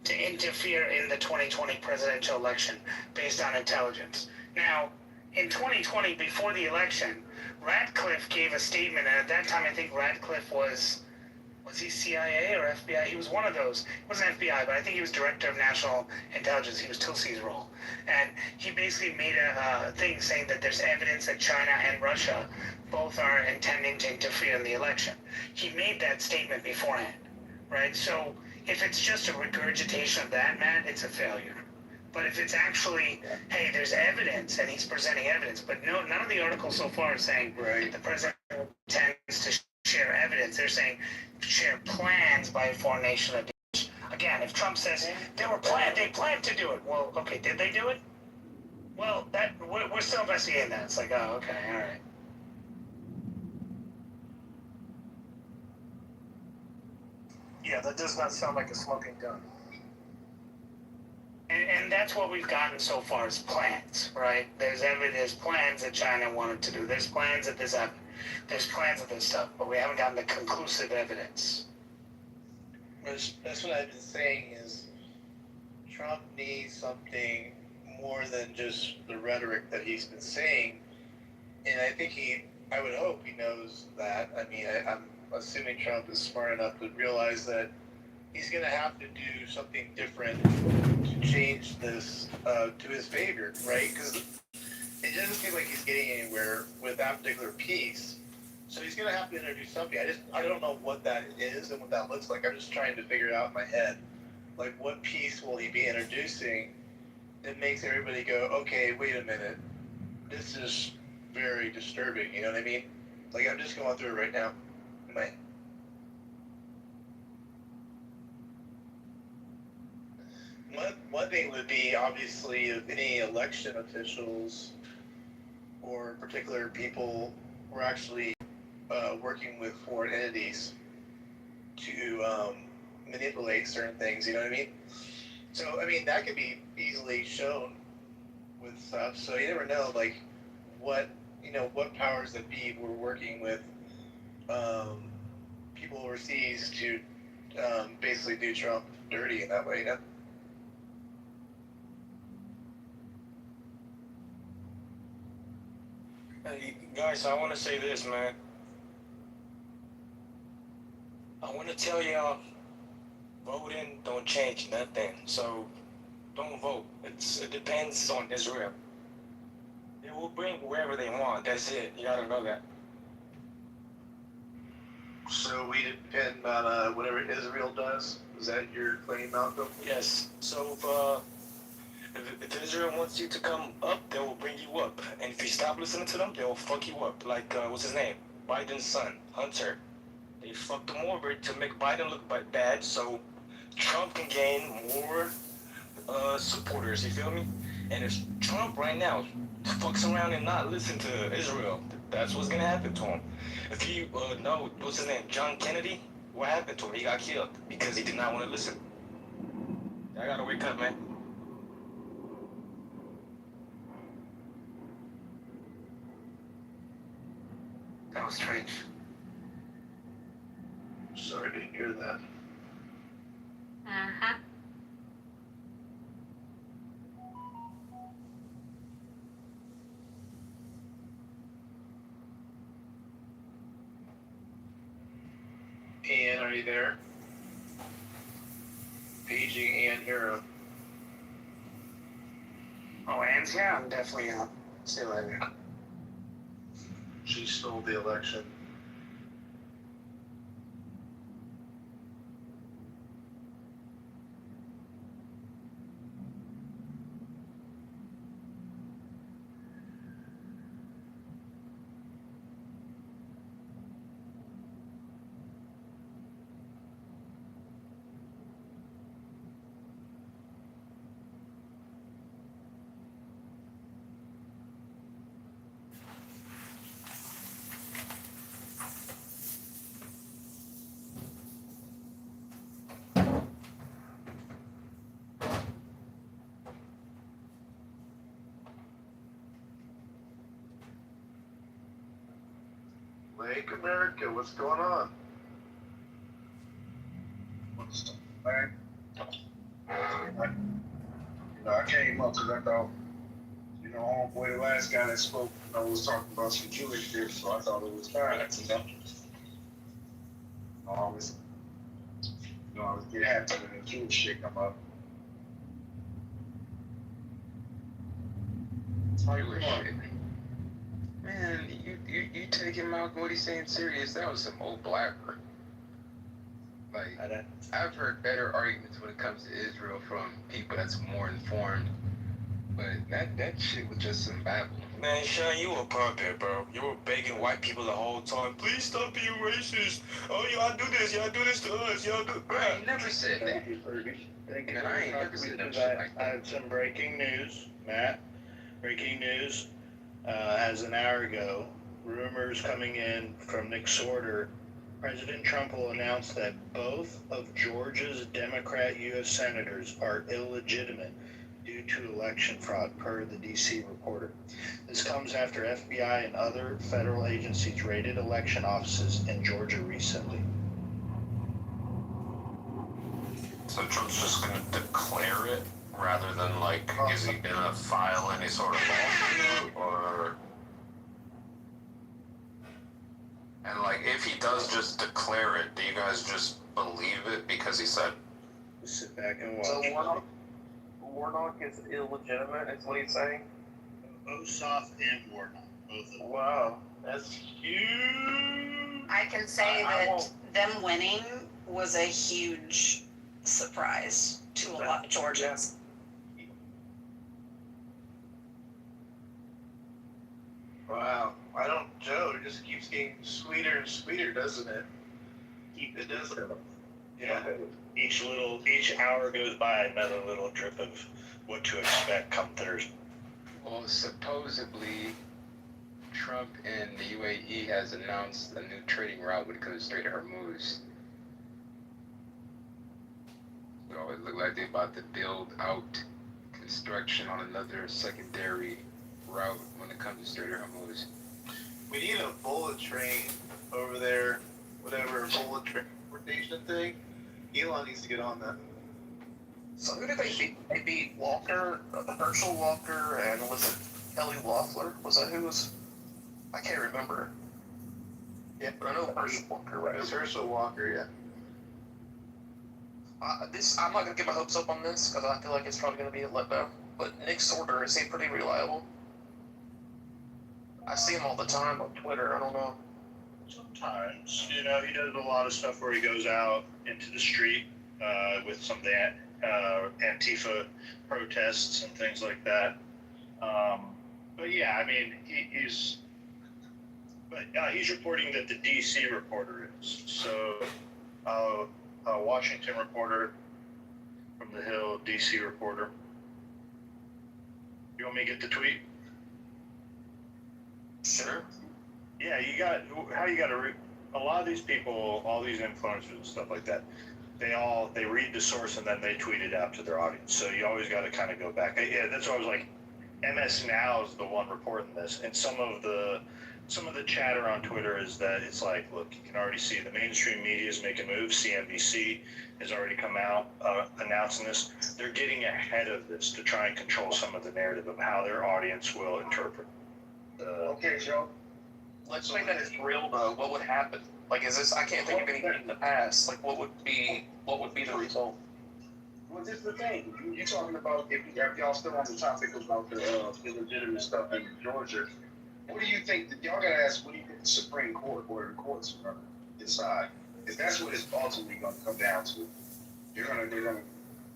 to interfere in the 2020 presidential election based on intelligence. Now, in 2020, before the election, Radcliffe gave a statement, and at that time, I think Radcliffe was he CIA or FBI? He was one of those. He wasn't FBI, but I think he was Director of National Intelligence. He was Tulsi's role. And he basically made a thing saying that there's evidence that China and Russia both are intending to interfere in the election. He made that statement beforehand, right? So if it's just a regurgitation of that, Matt, it's a failure. But if it's actually, hey, there's evidence, and he's presenting evidence, but none of the articles so far are saying the president intends to share evidence. They're saying share plans by a foreign nation. Again, if Trump says they planned to do it, well, okay, did they do it? Well, we're still investigating that. It's like, oh, okay, all right. Yeah, that does not sound like a smoking gun. And that's what we've gotten so far is plans, right? There's plans that China wanted to do. There's plans that this happened. There's plans of this stuff, but we haven't gotten the conclusive evidence. That's what I've been saying is Trump needs something more than just the rhetoric that he's been saying. And I think I would hope he knows that. I mean, I'm assuming Trump is smart enough to realize that he's going to have to do something different to change this to his favor, right? Because it doesn't seem like he's getting anywhere with that particular piece. So he's going to have to introduce something. I don't know what that is and what that looks like. I'm just trying to figure it out in my head. Like, what piece will he be introducing that makes everybody go, okay, wait a minute. This is very disturbing. You know what I mean? Like, I'm just going through it right now. One thing would be, obviously, if any election officials or particular people were actually working with foreign entities to manipulate certain things, you know what I mean? So, I mean, that could be easily shown with stuff. So you never know, like, what powers that be were working with people overseas to basically do Trump dirty in that way, you know? Hey, guys, I want to say this, man. I want to tell y'all, voting don't change nothing. So don't vote. It depends on Israel. They will bring wherever they want. That's it. You gotta know that. So we depend on whatever Israel does? Is that your claim, Malcolm? Yes. So if Israel wants you to come up, they will bring you up. And if you stop listening to them, they will fuck you up. Like, what's his name? Biden's son, Hunter. They fucked him over to make Biden look bad so Trump can gain more supporters, you feel me? And if Trump right now fucks around and not listen to Israel, that's what's gonna happen to him. If you know, what's his name, John Kennedy, what happened to him? He got killed because he did not want to listen. I gotta wake up, man. That was strange. sorry to hear that. Uh-huh. Ann, are you there? Paging Ann Hero. Oh, Ann's here? I'm definitely up. See you later. She stole the election. Lake America, what's going on? What's man? I came up because I thought, homeboy, the last guy that spoke, was talking about some Jewish shit, so I thought it was fine. I always get happy when the Jewish shit come up. Jewish shit. Man, you taking Malcolm what he's saying serious? That was some old blabber. Like, I've heard better arguments when it comes to Israel from people that's more informed, but that shit was just some babble. Man, Sean, you a puppet, bro. You were begging white people the whole time, please stop being racist. Oh, y'all do this to us, y'all do. I ain't never said that. Thank you, Fergus. Thank you. Man, I ain't never said no Because shit like I that. had some breaking news, Matt. Breaking news. As an hour ago, rumors coming in from Nick Sorter. President Trump will announce that both of Georgia's Democrat U.S. senators are illegitimate due to election fraud, per the D.C. Reporter. This comes after FBI and other federal agencies raided election offices in Georgia recently. So Trump's just gonna declare it rather than is he gonna file any sort of lawsuit or? And if he does just declare it, do you guys just believe it because he said? Sit back and watch. So Warnock is illegitimate, is what he's saying? Ossoff and Warnock, both of them. Wow, that's huge. I can say that them winning was a huge surprise to a lot of Georgians. Wow, Joe, it just keeps getting sweeter and sweeter, doesn't it? It does. Yeah. Each hour goes by, another little drip of what to expect come Thursday. Well, supposedly, Trump and the UAE has announced a new trading route when it comes straight to Hormuz. So it looked like they're about to build out construction on another secondary route when it comes to straight to Hormuz. We need a bullet train over there, whatever bullet transportation thing. Elon needs to get on that. So who did they beat? They beat Walker, Herschel Walker, and was it Kelly Loeffler? Was that who was? I can't remember. Yeah, but I know Herschel Walker, right? It was Herschel Walker, yeah. I'm not gonna get my hopes up on this because I feel like it's probably gonna be a letdown. But Nick Sorter, is he pretty reliable? I see him all the time on Twitter. I don't know. Sometimes, he does a lot of stuff where he goes out into the street with some of the Antifa protests and things like that. But yeah, I mean, he's reporting that the D.C. reporter is. So, Washington reporter from the Hill, D.C. reporter. You want me to get the tweet? Sure. Yeah, a lot of these people, all these influencers and stuff like that, they read the source and then they tweet it out to their audience. So you always got to kind of go back. Yeah, that's why I was like, MS Now is the one reporting this, and some of the some of the chatter on Twitter is that it's like, look, you can already see the mainstream media is making moves. CNBC has already come out announcing this. They're getting ahead of this to try and control some of the narrative of how their audience will interpret. Okay, Joe. Let's say that it's real though. What would happen? Like, is this? I can't think of anything in the past. Like, what would be the result? Well, this is the thing. You're talking about if y'all still on the topic about the illegitimate stuff in Georgia. What do you think? Y'all gotta ask. What do you think the Supreme Court or the courts are gonna decide? Because that's what it's ultimately gonna come down to. They're gonna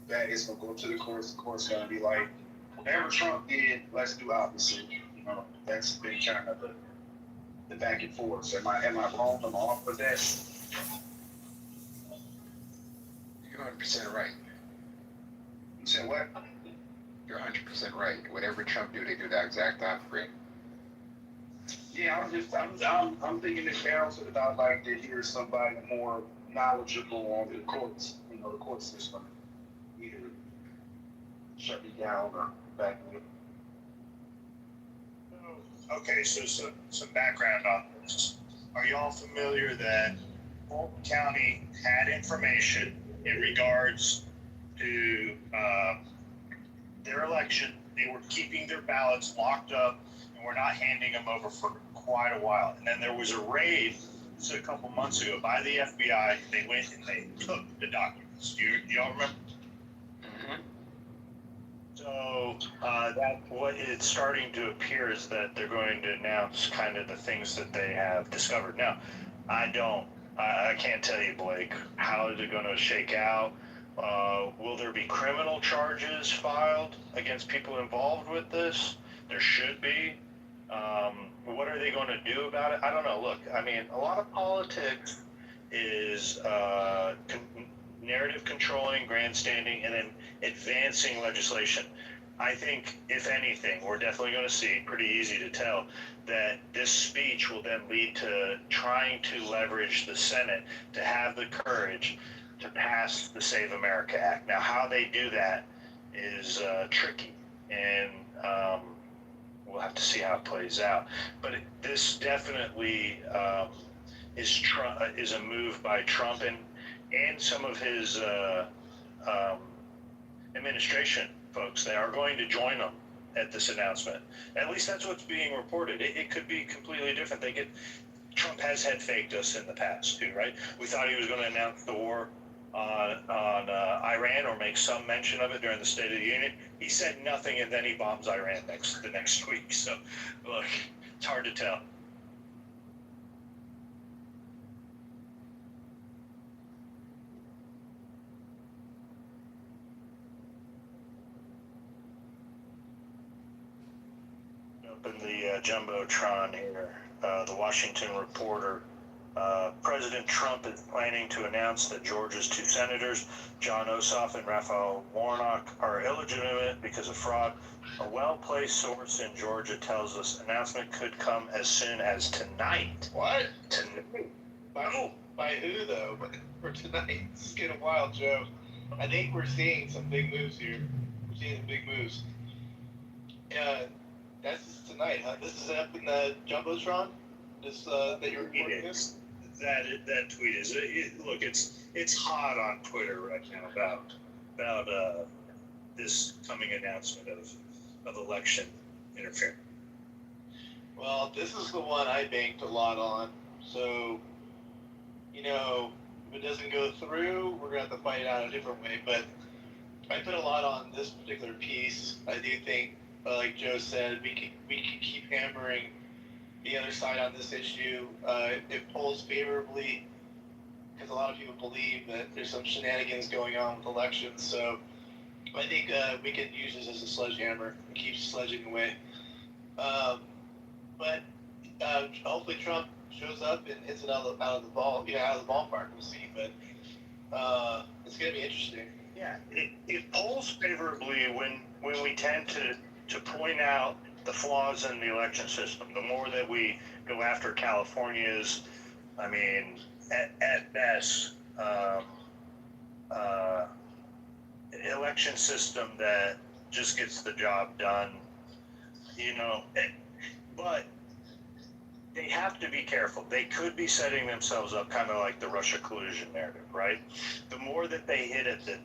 that it's gonna go to the courts. The courts gonna be like, whatever Trump did, let's do opposite. You know, that's been kind of the back and forth. So am I wrong? Am I off with that? You're 100% right. You said what? You're 100% right. Whatever Trump do, they do the exact opposite. Yeah, I'm thinking it's balanced that I'd like to hear somebody more knowledgeable on the courts, you know, the court system, either shut me down or back me up. Okay, so some background on this. Are y'all familiar that Fulton County had information in regards to their election? They were keeping their ballots locked up and were not handing them over for quite a while. And then there was a raid, this is a couple months ago, by the FBI. They went and they took the documents. Do y'all remember? So that what it's starting to appear is that they're going to announce kind of the things that they have discovered. Now, I can't tell you, Blake, how is it going to shake out? Will there be criminal charges filed against people involved with this? There should be. What are they going to do about it? I don't know. Look, I mean, a lot of politics is narrative controlling, grandstanding, and then advancing legislation. I think, if anything, we're definitely going to see, pretty easy to tell, that this speech will then lead to trying to leverage the Senate to have the courage to pass the Save America Act. Now, how they do that is tricky, and we'll have to see how it plays out. But this definitely is a move by Trump and some of his administration folks. They are going to join them at this announcement. At least that's what's being reported. It could be completely different. Trump has head faked us in the past too, right? We thought he was going to announce the war on Iran or make some mention of it during the State of the Union. He said nothing, and then he bombs Iran the next week. So, look, it's hard to tell. Up in the Jumbotron here, the Washington Reporter. President Trump is planning to announce that Georgia's two senators, John Ossoff and Raphael Warnock, are illegitimate because of fraud. A well-placed source in Georgia tells us announcement could come as soon as tonight. What? Tonight. By who, though? For tonight? This is getting wild, Joe. I think we're seeing some big moves here. We're seeing some big moves. That's tonight, huh? This is up in the Jumbotron? This, that you're reporting this? That tweet is look, it's hot on Twitter right now about this coming announcement of election interference. Well, this is the one I banked a lot on. So, you know, if it doesn't go through, we're gonna have to fight it out a different way. But I put a lot on this particular piece. I do think, like Joe said, we can keep hammering the other side on this issue. It polls favorably because a lot of people believe that there's some shenanigans going on with elections. So I think we can use this as a sledgehammer and keep sledging away. But hopefully Trump shows up and hits it out of the ballpark. We'll see. But it's going to be interesting. Yeah, it polls favorably when we tend to point out the flaws in the election system. The more that we go after California's, I mean, at best, election system that just gets the job done, you know. But they have to be careful. They could be setting themselves up kind of like the Russia collusion narrative, right? The more that they hit at the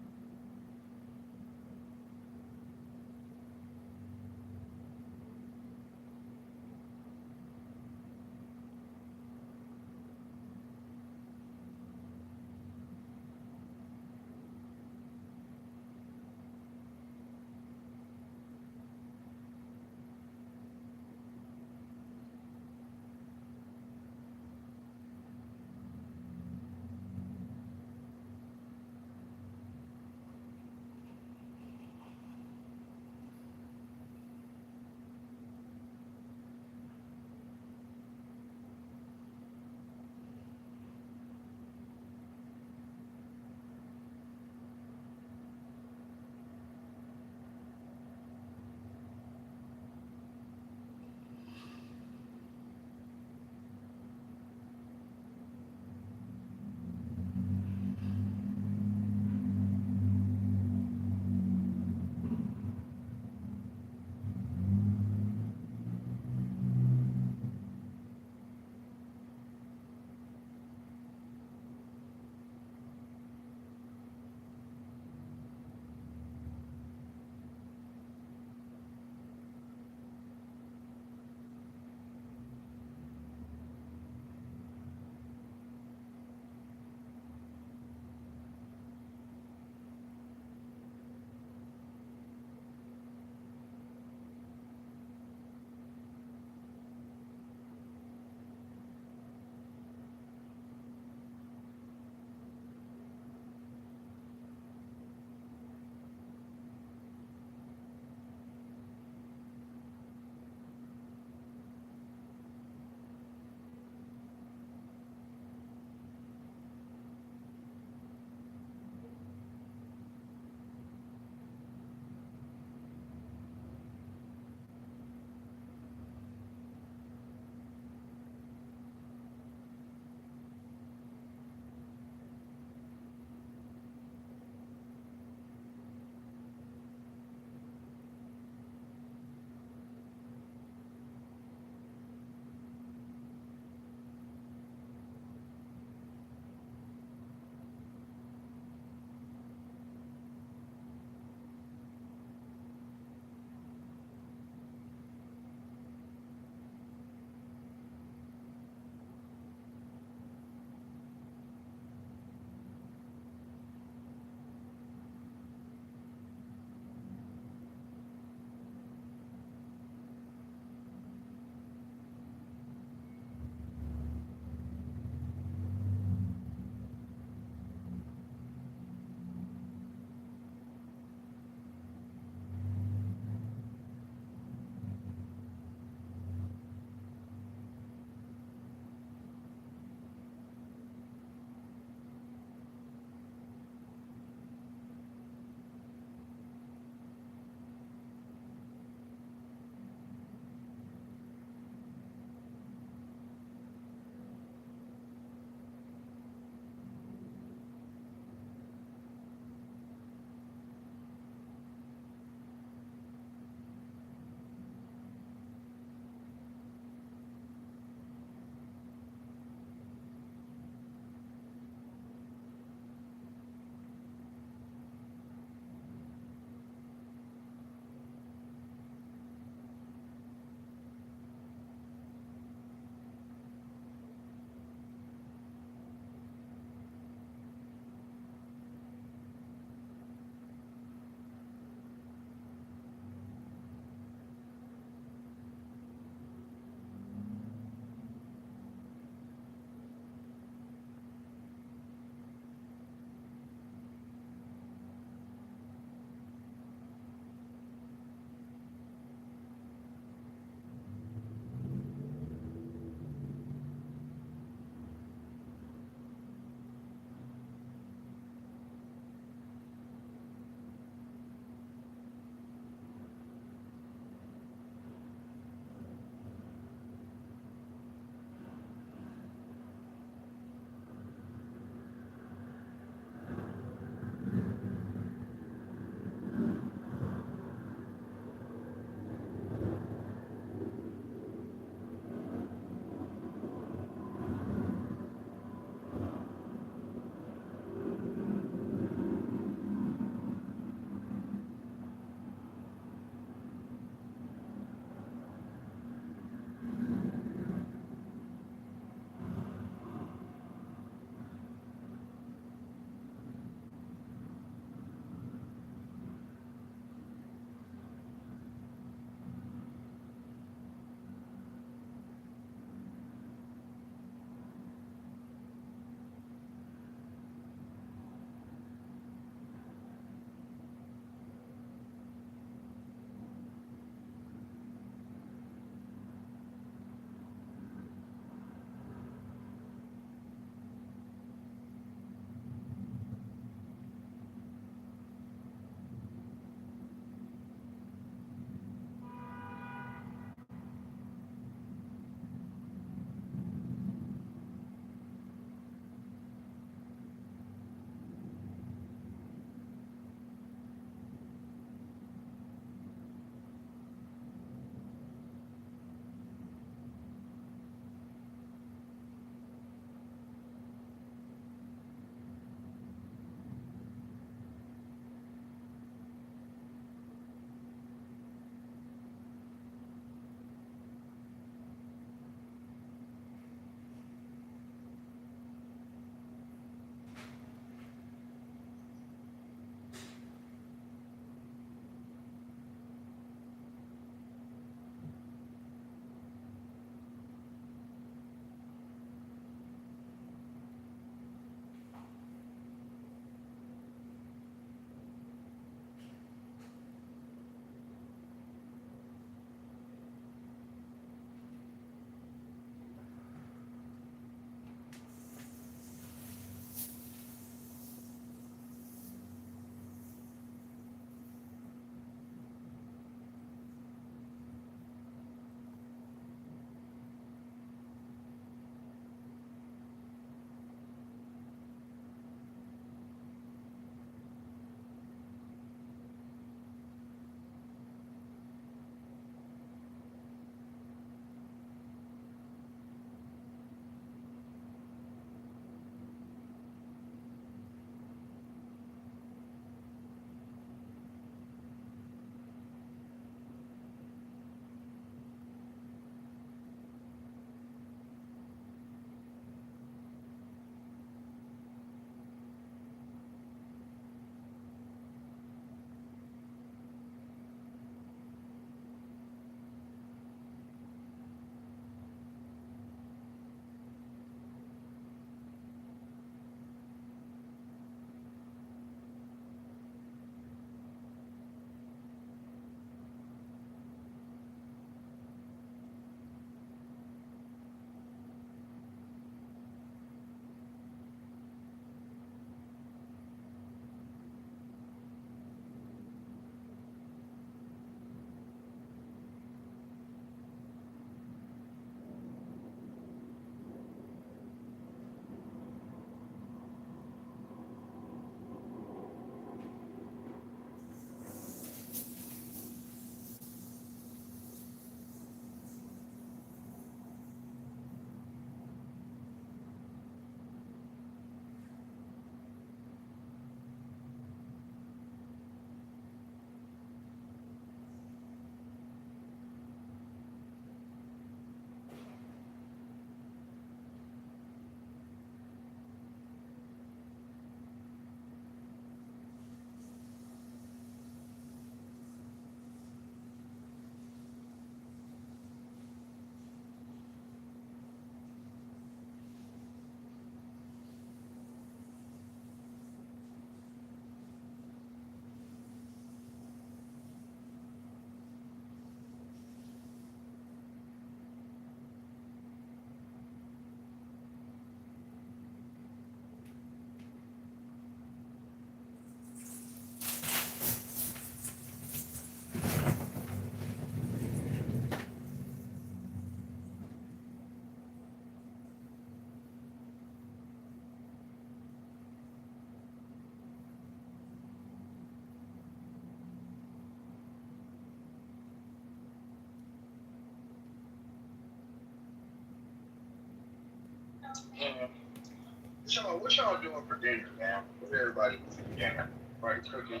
What y'all doing for dinner, man? What everybody doing for dinner? Right, cooking,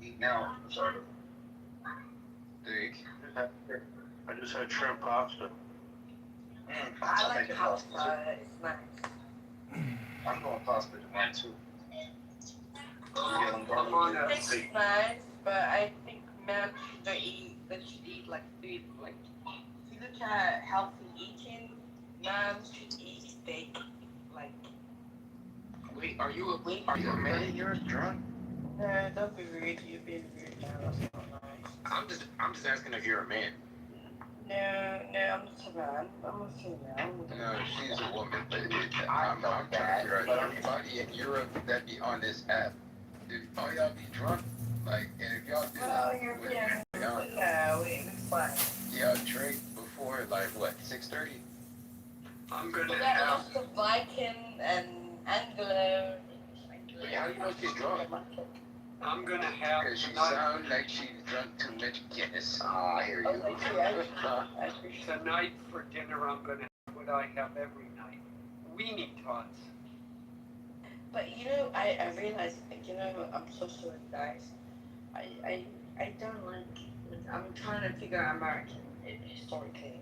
eating out, sort of. Steak. I just had shrimp pasta. I like pasta. It's nice. I'm doing pasta tonight too. I'm on a steak is nice, but I think men should eat like food. Like, if you look at healthy eating, men should eat steak. Like, Wait, are you a man? You're drunk. no, don't be rude. You're being rude now. That's not nice. I'm just asking if you're a man. No, I'm not a man. I'm a female. No, she's a woman, but I'm trying to figure out everybody in Europe that be on this app. Do all y'all be drunk? Like, and if y'all do, Well, you're being no, it looks fine. y'all drink before like what, 6:30? I'm gonna Yeah, have. lots of Viking and Anglo. Wait, how do you know she's drunk? I'm gonna have. Because she sounds like she's drunk too much Guinness. Ah, I hear you. Tonight for dinner, I'm gonna have what I have every night: weenie tots. But I realize, I'm so sorry, guys. I don't like. I'm trying to figure out American historically.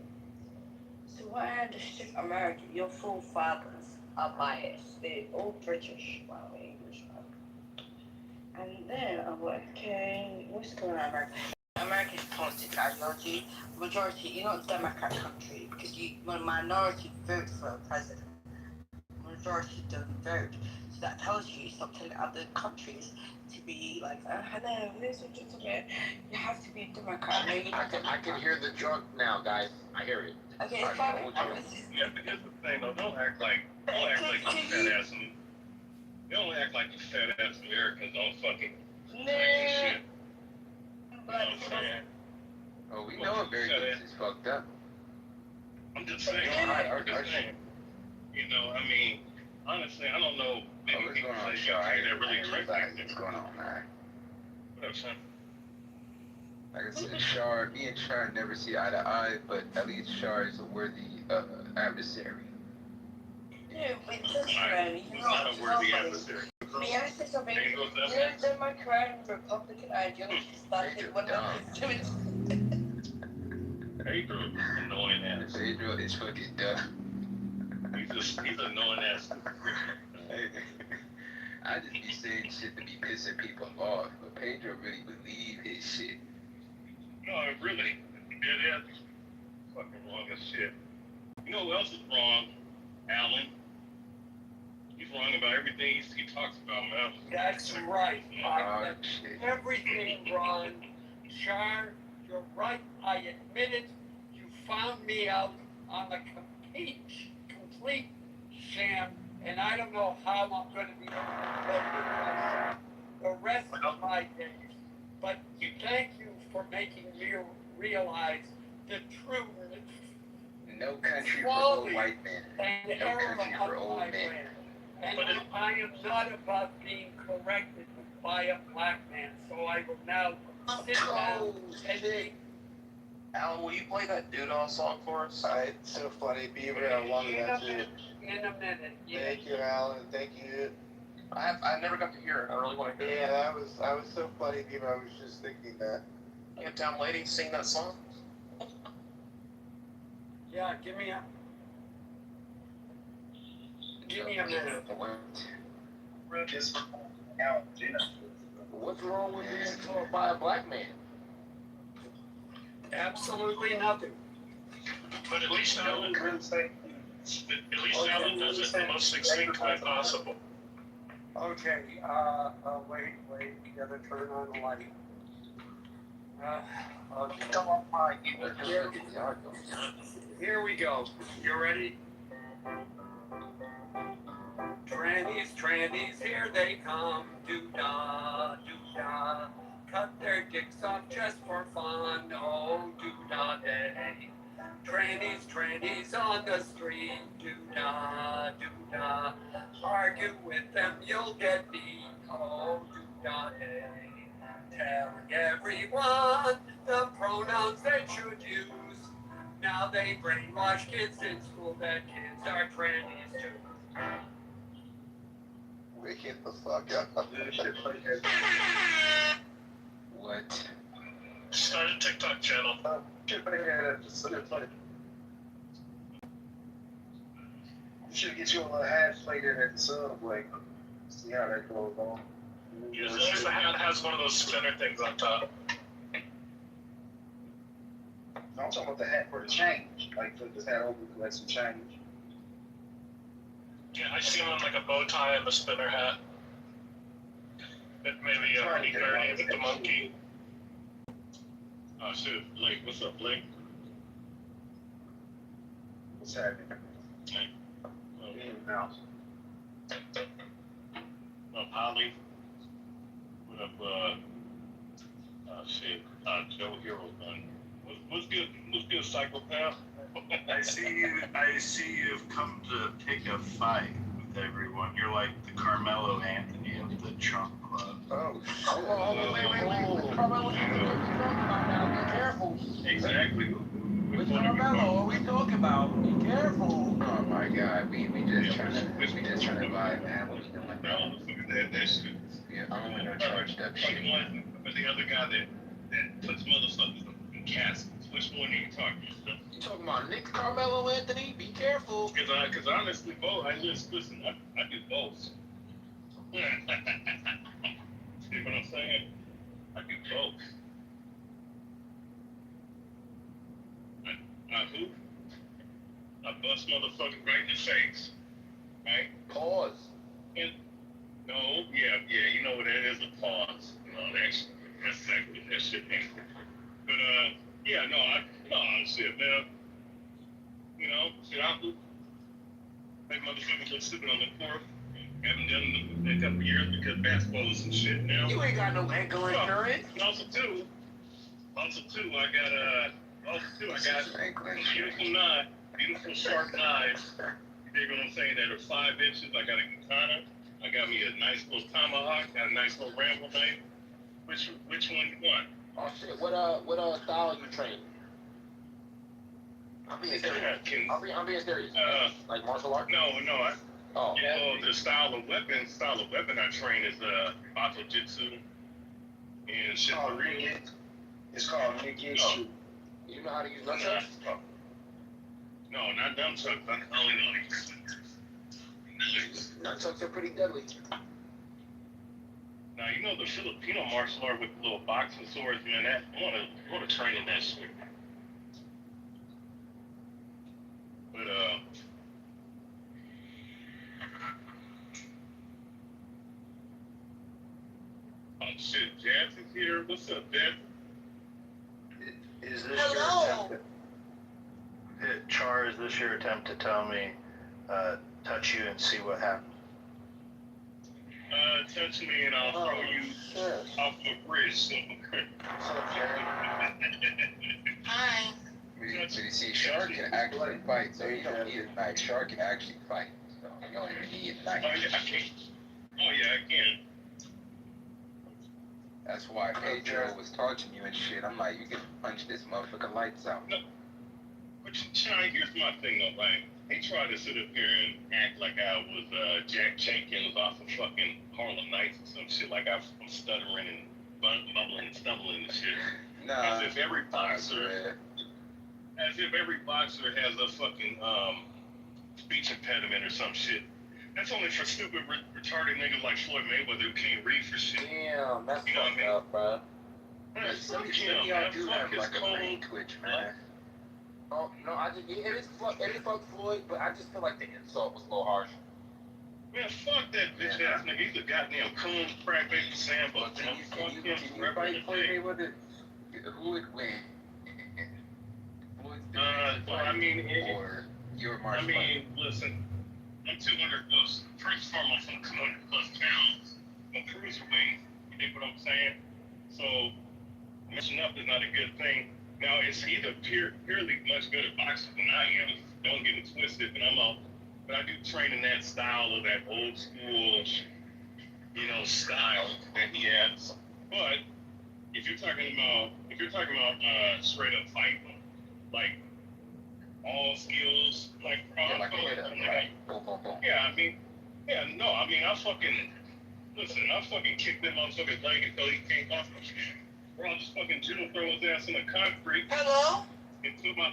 So what I understood, American, your forefathers are biased. They're all British, well, English. And then I'm like, okay, what's going on, America? America's politics ideology, majority, you're not a Democrat country because when a minority vote for a president, majority don't vote. So that tells you stop telling other countries to be like, hello, this is just a bit. You have to be a Democrat. I can hear the drunk now, guys. I hear it. Okay, it's fine. Yeah, but here's the thing, though. Don't act like you fat ass and you don't act like you fat ass Americans don't fucking like shit. You know what I'm saying? Oh, we know Americans is fucked up. I'm just saying. I'm just saying. I mean, honestly, I don't know. Maybe people say shit that really drink like this. What's going on, man? What up, son? Like I said, Shar, me and Shar never see eye to eye, but at least Shar is a worthy adversary. No, but just friend, He's not a worthy adversary. May I say something? Democrat and Republican ideology started when I was doing. Pedro, annoying ass. Pedro is fucking dumb. He's annoying ass. I just be saying shit to be pissing people off, but Pedro really believe his shit. No, really. It is fucking wrong as shit. You know who else is wrong? Alan. He's wrong about everything he talks about, man. That's right. I everything wrong. Char, you're right. I admit it. You found me out on a complete sham, and I don't know how I'm going to be able to live the rest of my days. But thank you for making me realize the true no country for old white men. No country for old men. And I am not above being corrected by a black man, so I will now sit down and eat. Alan, will you play that Doodah song for us? It's so funny, Beaver. How long that's it? In a minute. Yeah. Thank you, Alan. Thank you. I never got to hear it. I really want to hear it. Yeah, that was so funny, Beaver. I was just thinking that. You down lady sing that song? Yeah, give me a minute. What's wrong with being told by a black man? Absolutely nothing. But at least Alan does it the most succinct way possible. Okay, wait, you gotta turn on the light. Here we go. You ready? Trannies, here they come. Doo-dah, doo-dah. Cut their dicks off just for fun. Oh, doo-dah day. Trannies on the street. Doo-dah, doo-dah. Argue with them, you'll get beat. Oh, doo-dah day. Telling everyone the pronouns they should use. Now they brainwash kids in school that kids are trannies too. Wake the fuck up. What? Start a TikTok channel. You should get you a little hat plated at the subway. See how that goes on. Yeah, as long as the hat has one of those spinner things on top. No, I'm talking about the hat for the change. Like, put this hat over to collect some change. Yeah, I see one like a bow tie and the spinner hat. Maybe a hurdy-gurdy with the monkey. Oh shit, Blake, what's up, Blake? What's happening? Hey. Now. What up, Holly? What up, Joe Hero Gun? What's good, psychopath? I see you've come to pick a fight with everyone. You're like the Carmelo Anthony of the Trump Club. Oh, Wait. Carmelo, what are you talking about now? Be careful. Exactly. Which Carmelo are we talking about? Be careful. Oh my God, we just trying to vibe, man. What you doing, bro? That shit. Yeah, I'm on no charged up shit. But the other guy that puts motherfuckers in caskets. Which one are you talking about? You talking about Nick Carmelo Anthony? Be careful. Because honestly, both. Listen, I do both. See what I'm saying? I do both. I who? I bust motherfuckers right in the face. Right? Pause. And, no, yeah, you know what that is, a pause. No, that's exactly that shit ain't. But yeah, shit, man. You know, shit, I make motherfuckers look stupid on the court. Haven't done in a couple years because basketball is some shit now. You ain't got no ankle insurance. Also too, I got beautiful sharp knives. You dig what I'm saying? That are 5 inches. I got a katana. I got me a nice little tomahawk. Got a nice little ramble knife. Which one you want? Oh shit! What style you train? I'm being serious. Like martial art? No. Oh. The style of weapon I train is Bato Jitsu and Shitari. It's called Nikitsu. You know how to use nunchucks? No, not nunchucks. I only know how to use knives. Nunchucks are pretty deadly. Now you know the Filipino martial art with the little boxing swords, man. I want to train in that shit. But oh shit, Jazz is here. What's up, Jazz? Is this your attempt Char, is this your attempt to tell me, touch you and see what happens? Touch me and I'll throw you off the bridge. Hi. But you see, Shark can actually fight, so you don't need a knife. Shark can actually fight, so you don't even need a knife. Oh yeah, I can. That's why Pedro was touching you and shit. I'm like, you can punch this motherfucker lights out. No. But Chai, here's my thing though, like, they tried to sit up here and act like I was Jack Jenkins off of fucking Harlem Nights or some shit, like I'm stuttering and bumbling and stumbling and shit. Nah. As if every boxer has a fucking speech impediment or some shit. That's only for stupid, retarded niggas like Floyd Mayweather who can't read for shit. Damn, that's you know fucked up, bro. Man, Some fuck of him, y'all man. do Fuck have his like a cold. brain twitch, man. Oh, no, it is fuck Floyd, but I just feel like the insult was a little harsh. Man, fuck that bitch ass nigga. He's a goddamn coon, crack baby Sambo. Can you fight Floyd Mayweather? Who would win? Floyd's well, I mean, or your martial art? Listen, I'm 200 plus. First and foremost, I'm 200 plus pounds. I'm cruiserweight. You dig what I'm saying? So, messing up is not a good thing. Now, it's either purely much better boxer than I am. Don't get it twisted, but I do train in that style of that old school, style that he has. But if you're talking about straight up fight, like all skills, like, Yeah, like a hitter, right? Boom, boom, boom. yeah, I mean, I fucking, listen, I fucking kicked that motherfucker's leg until he came off. Bro, I just fucking judo throw his ass in the concrete. Hello? And put my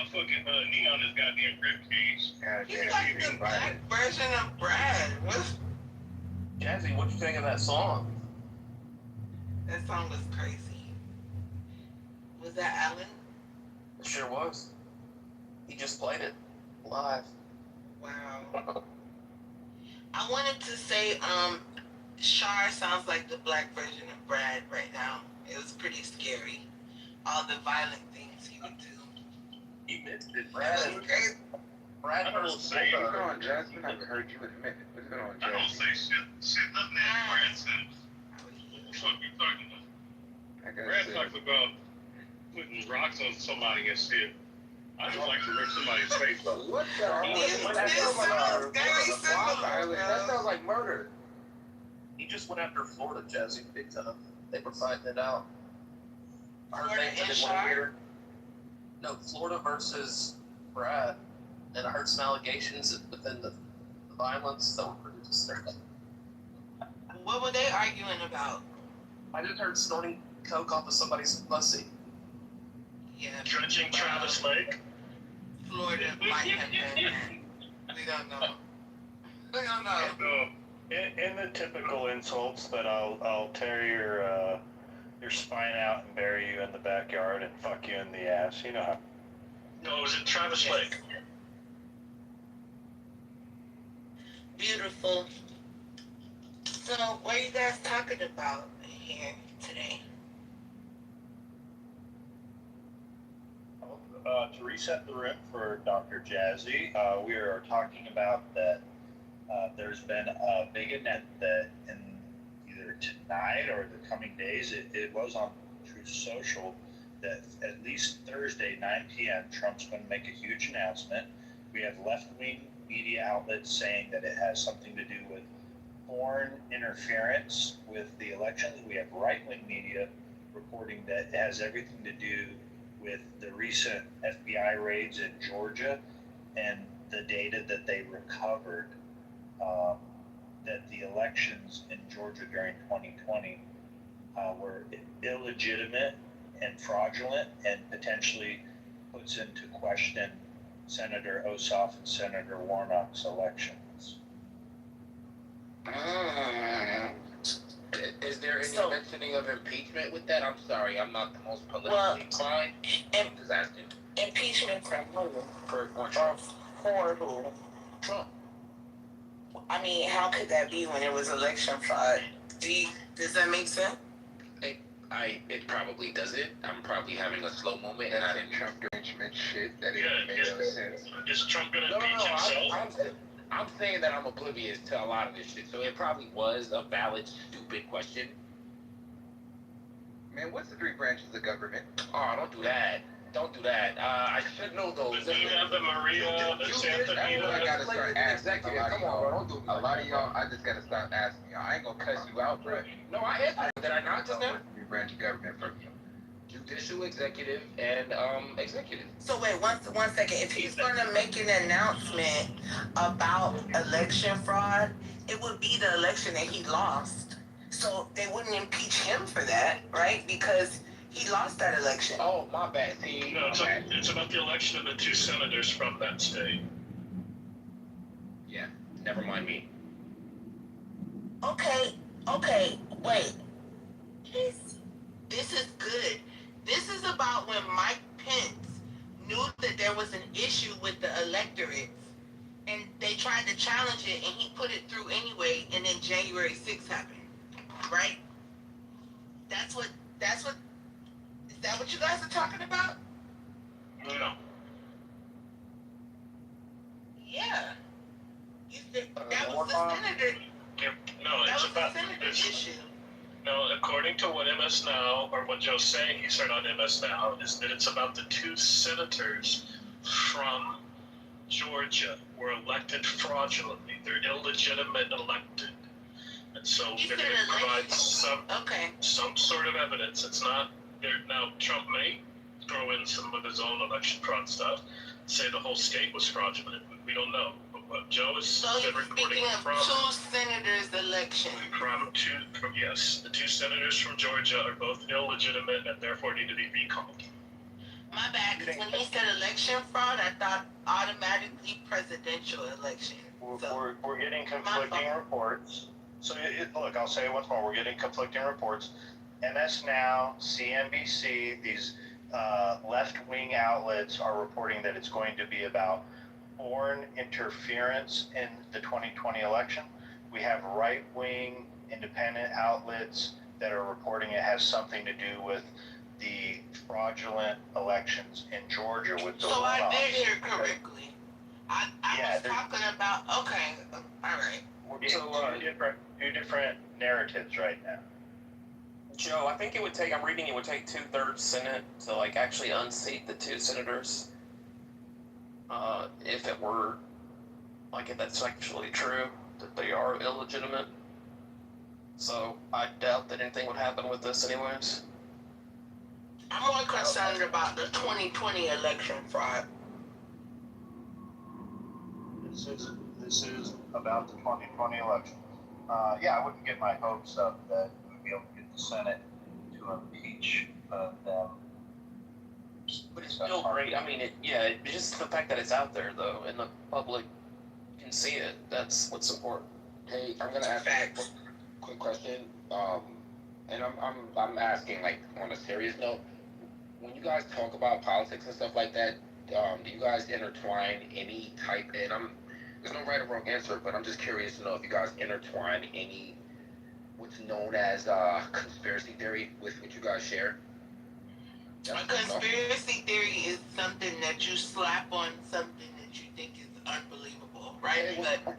fucking knee on his goddamn rib cage. He's like the black version of Brad. What's Jazzy, what you think of that song? that song was crazy. Was that Alan? It sure was. He just played it live. Wow. I wanted to say, Shar sounds like the black version of Brad right now. It was pretty scary. All the violent things he would do. He missed it, Brad. Brad I don't say What's going on, Jazz? I haven't heard you in a minute. What's going on, I don't Jazz? say shit, nothing that Brad said. What the fuck you talking about? Brad talks about putting rocks on somebody and shit. I just like to rip somebody's face off. What the That sounds like murder. He just went after Florida, Jazzy, big time. They were fighting it out. I heard things I didn't want to hear. No, Florida versus Brad. And I heard some allegations within the violence that were pretty disturbing. What were they arguing about? I just heard snorting coke off of somebody's pussy. Yeah. Dredging Travis Lake. Florida might have been. We don't know. We don't know. In the typical insults that I'll tear your spine out and bury you in the backyard and fuck you in the ass. You know how. No, it was at Travis Lake. Beautiful. So, what are you guys talking about here today? To reset the room for Dr. Jazzy, we are talking about that there's been a big event that in either tonight or the coming days, it was on Truth Social, that at least Thursday, 9 p.m., Trump's going to make a huge announcement. We have left-wing media outlets saying that it has something to do with foreign interference with the elections. We have right-wing media reporting that it has everything to do with the recent FBI raids in Georgia and the data that they recovered, that the elections in Georgia during 2020 were illegitimate and fraudulent and potentially puts into question Senator Ossoff and Senator Warnock's elections. Is there any mentioning of impeachment with that? I'm sorry, I'm not the most politically inclined. I'm just asking. Impeachment from who? For who? Trump. I mean, how could that be when it was election fraud? Does that make sense? It probably doesn't. I'm probably having a slow moment, and I didn't Trump impeachment shit. That didn't make no sense. Is Trump gonna impeach himself? I'm saying that I'm oblivious to a lot of this shit, so it probably was a valid, stupid question. Man, what's the three branches of government? Oh, don't do that. Don't do that. I should know those. But you have the Maria, the Santa That's what I gotta start asking. Executive. Come on, bro. Don't do me. A lot of y'all, I just gotta start asking y'all. I ain't gonna cuss you out, bro. No, I answered. Did I not just now? Three branch of government from you. Judicial, executive, and executive. So wait, one second. If he's going to make an announcement about election fraud, it would be the election that he lost. So they wouldn't impeach him for that, right? Because he lost that election. Oh, my bad. See, no, it's about the election of the two senators from that state. Yeah, never mind me. Okay, wait. This is good. This is about when Mike Pence knew that there was an issue with the electorate, and they tried to challenge it, and he put it through anyway, and then January 6th happened, right? Is that what you guys are talking about? No. Yeah. You said that was the senator. No, That it's was about the senator issue. No, according to what MS Now, or what Joe's saying, he's heard on MS Now, is that it's about the two senators from Georgia were elected fraudulently. They're illegitimate elected. And so they're going to provide some sort of evidence. It's not, now Trump may throw in some of his own election fraud stuff, say the whole state was fraudulent. We don't know. But what Joe has been reporting from two senators' election. Yes, the 2 senators from Georgia are both illegitimate and therefore need to be recalled. My bad, because when he said election fraud, I thought automatically presidential election. We're getting conflicting reports. So look, I'll say it once more. We're getting conflicting reports. MS Now, CNBC, these left-wing outlets are reporting that it's going to be about foreign interference in the 2020 election. We have right-wing independent outlets that are reporting it has something to do with the fraudulent elections in Georgia with the So I runoffs. did hear correctly. I was talking about, okay, all right. We're getting two different narratives right now. Joe, I think it would take, I'm reading it would take 2/3 Senate to like actually unseat the 2 senators. If it were, like if that's actually true, that they are illegitimate. So I doubt that anything would happen with this anyways. I'm more concerned about the 2020 election fraud. This is about the 2020 election. I wouldn't get my hopes up that we would be able to get the Senate to impeach them. But it's still great. I mean, it's just the fact that it's out there though, and the public can see it. That's what's important. Hey, I'm gonna ask you a quick question. And I'm asking like on a serious note. When you guys talk about politics and stuff like that, do you guys intertwine any type? And there's no right or wrong answer, but I'm just curious to know if you guys intertwine any what's known as conspiracy theory with what you guys share. A conspiracy theory is something that you slap on something that you think is unbelievable, right? Okay, well,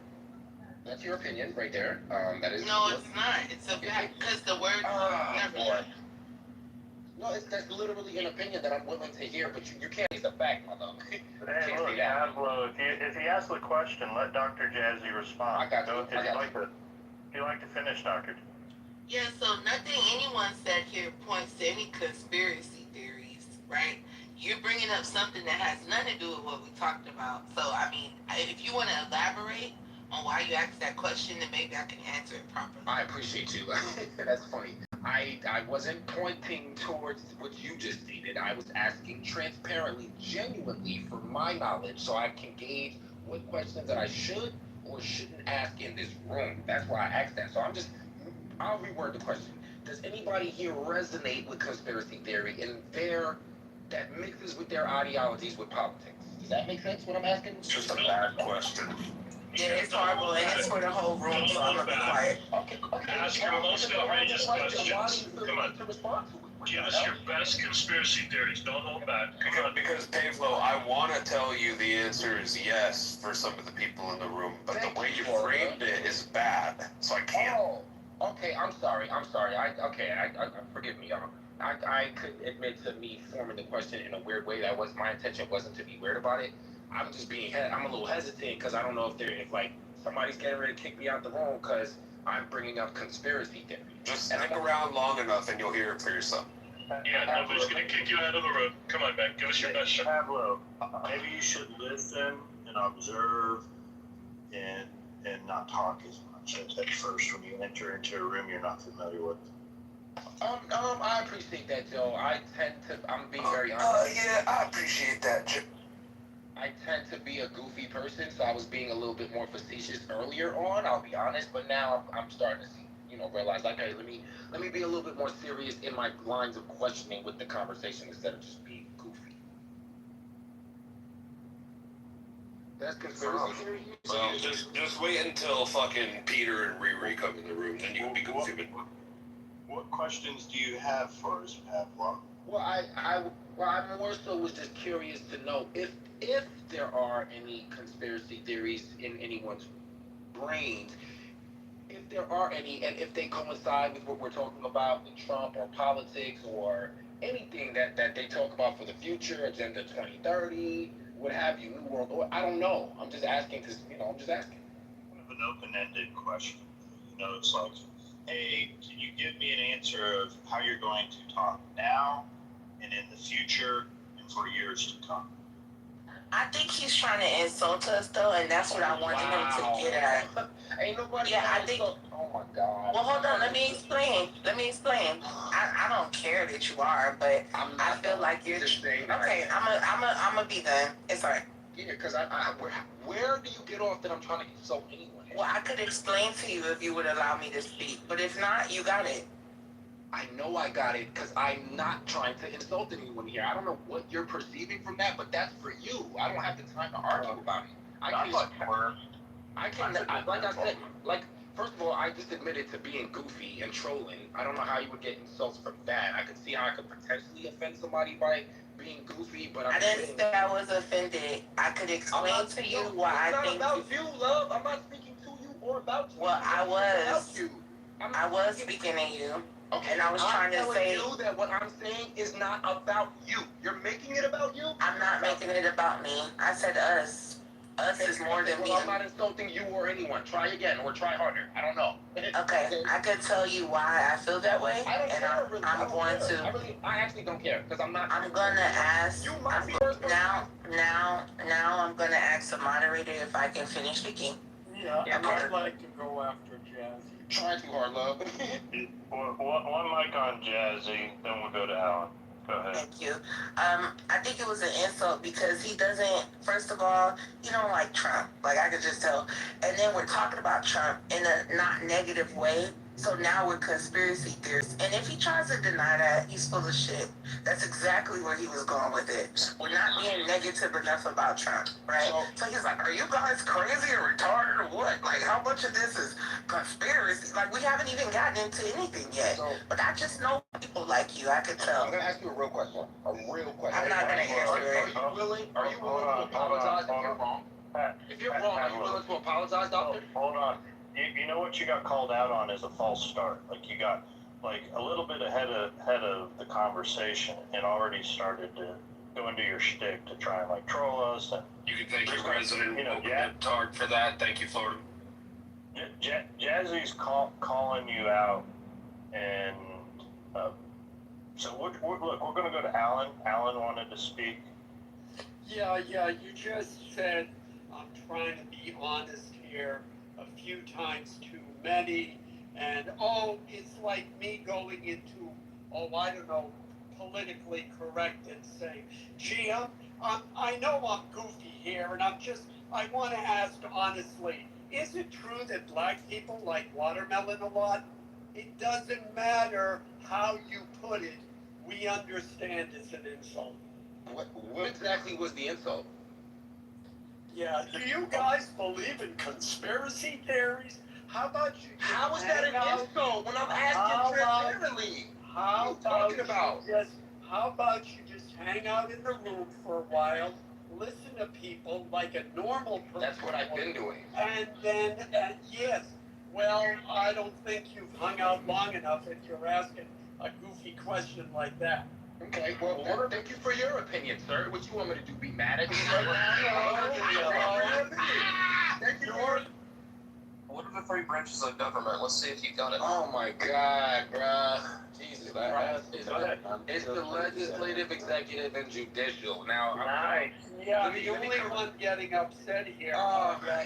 that's your opinion right there. That is. No, it's not. It's a fact because the word. No, that's literally an opinion that I'm willing to hear, but you can't. It's a fact, my love. Hey, look, Pablo, if he asks the question, let Dr. Jazzy respond. I got you. If you'd like to finish, Dr. Yeah, so nothing anyone said here points to any conspiracy theories, right? You're bringing up something that has nothing to do with what we talked about. So, I mean, if you want to elaborate on why you asked that question, then maybe I can answer it properly. I appreciate you. That's funny. I wasn't pointing towards what you just stated. I was asking transparently, genuinely, for my knowledge, so I can gauge what questions that I should or shouldn't ask in this room. That's why I asked that. So I'll reword the question. Does anybody here resonate with conspiracy theory that mixes with their ideologies with politics? Does that make sense, what I'm asking? It's just a bad question. Yeah, it's horrible, and it's for the whole room, so I'm gonna be quiet. Okay. Ask your most outrageous questions. Come on. Give us your best conspiracy theories. Don't hold back. Because Pavlo, I want to tell you the answer is yes for some of the people in the room, but the way you framed it is bad, so I can't. Oh, okay. I'm sorry. Forgive me, y'all. I could admit to me forming the question in a weird way. That was my intention. Wasn't to be weird about it. I'm just I'm a little hesitant because I don't know if like somebody's getting ready to kick me out the room because I'm bringing up conspiracy theory. Just stick around long enough and you'll hear it for yourself. Yeah, nobody's gonna kick you out of the room. Come on, man. Give us your best shot. Pablo, maybe you should listen and observe and not talk as much at first when you enter into a room you're not familiar with. I appreciate that, Joe. I'm being very honest. Yeah, I appreciate that, Joe. I tend to be a goofy person, so I was being a little bit more facetious earlier on, I'll be honest, but now I'm starting to see, realize, like, hey, let me be a little bit more serious in my lines of questioning with the conversation instead of just being goofy. That's conspiracy theory. So just wait until fucking Peter and Riri come in the room, then you can be goofy. What questions do you have for us, Pavlo? Well, I more so was just curious to know if there are any conspiracy theories in anyone's brains, if there are any, and if they coincide with what we're talking about with Trump or politics or anything that they talk about for the future, Agenda 2030, what have you, New World Order. I don't know. I'm just asking because, I'm just asking. Kind of an open-ended question. It's like, hey, can you give me an answer of how you're going to talk now and in the future for years to come. I think he's trying to insult us though, and that's what I wanted him to get at. Ain't nobody. Yeah, I think. Oh my God. Well, hold on. Let me explain. I don't care that you are, but I feel like you're. Okay, I'm a be done. It's alright. Yeah, because where do you get off that I'm trying to insult anyone? Well, I could explain to you if you would allow me to speak, but if not, you got it. I know I got it because I'm not trying to insult anyone here. I don't know what you're perceiving from that, but that's for you. I don't have the time to argue about it. Like I said, first of all, I just admitted to being goofy and trolling. I don't know how you would get insults from that. I could see how I could potentially offend somebody by being goofy, but I didn't say I was offended. I could explain to you why I think. It's not about you, love. I'm not speaking to you or about you. Well, I was speaking to you. Okay, and I was trying to say you that what I'm saying is not about you. You're making it about you? I'm not making it about me. I said us. Us is more than me. I'm not insulting you or anyone. Try again or try harder. I don't know. Okay, I could tell you why I feel that way. I don't care, really. I'm going to. I actually don't care because I'm not. I'm gonna ask. Now I'm gonna ask the moderator if I can finish speaking. Yeah, I'd like to go after Jazzy. Try too hard, love. One mic on Jazzy, then we'll go to Alan. Go ahead. Thank you. I think it was an insult because he doesn't, first of all, he don't like Trump. Like, I could just tell. And then we're talking about Trump in a not negative way. So now we're conspiracy theorists. And if he tries to deny that, he's full of shit. That's exactly where he was going with it. We're not being negative enough about Trump, right? So he's like, are you guys crazy or retarded or what? Like, how much of this is conspiracy? Like, we haven't even gotten into anything yet. But I just know people like you. I could tell. I'm going to ask you a real question. A real question. I'm not going to answer it. Are you willing to apologize if you're wrong? If you're wrong, are you willing to apologize, doctor? Hold on. You know what you got called out on is a false start. Like you got a little bit ahead of the conversation and already started to go into your shtick to try and troll us. And you can thank your president, Tard, for that. Thank you, Florida. Jazzy's calling you out, and so look, we're going to go to Alan. Alan wanted to speak. Yeah. You just said I'm trying to be honest here. A few times too many, and it's like me going into I don't know, politically correct and saying, gee, I know I'm goofy here, and I want to ask honestly, is it true that black people like watermelon a lot? It doesn't matter how you put it, we understand it's an insult. What exactly was the insult? Yeah, do you guys believe in conspiracy theories? How about you? How is that an insult when I'm asking transparently? How about you just hang out in the room for a while, listen to people like a normal person? That's what I've been doing. And then, yes, well, I don't think you've hung out long enough if you're asking a goofy question like that. Okay, well, thank you for your opinion, sir. What you want me to do, be mad at you? Thank you, Lord. What are the three branches of government? Let's see if you got it. Oh my God, bruh. Jesus Christ. It's the legislative, executive, and judicial. Now, nice. Yeah, the only one getting upset here.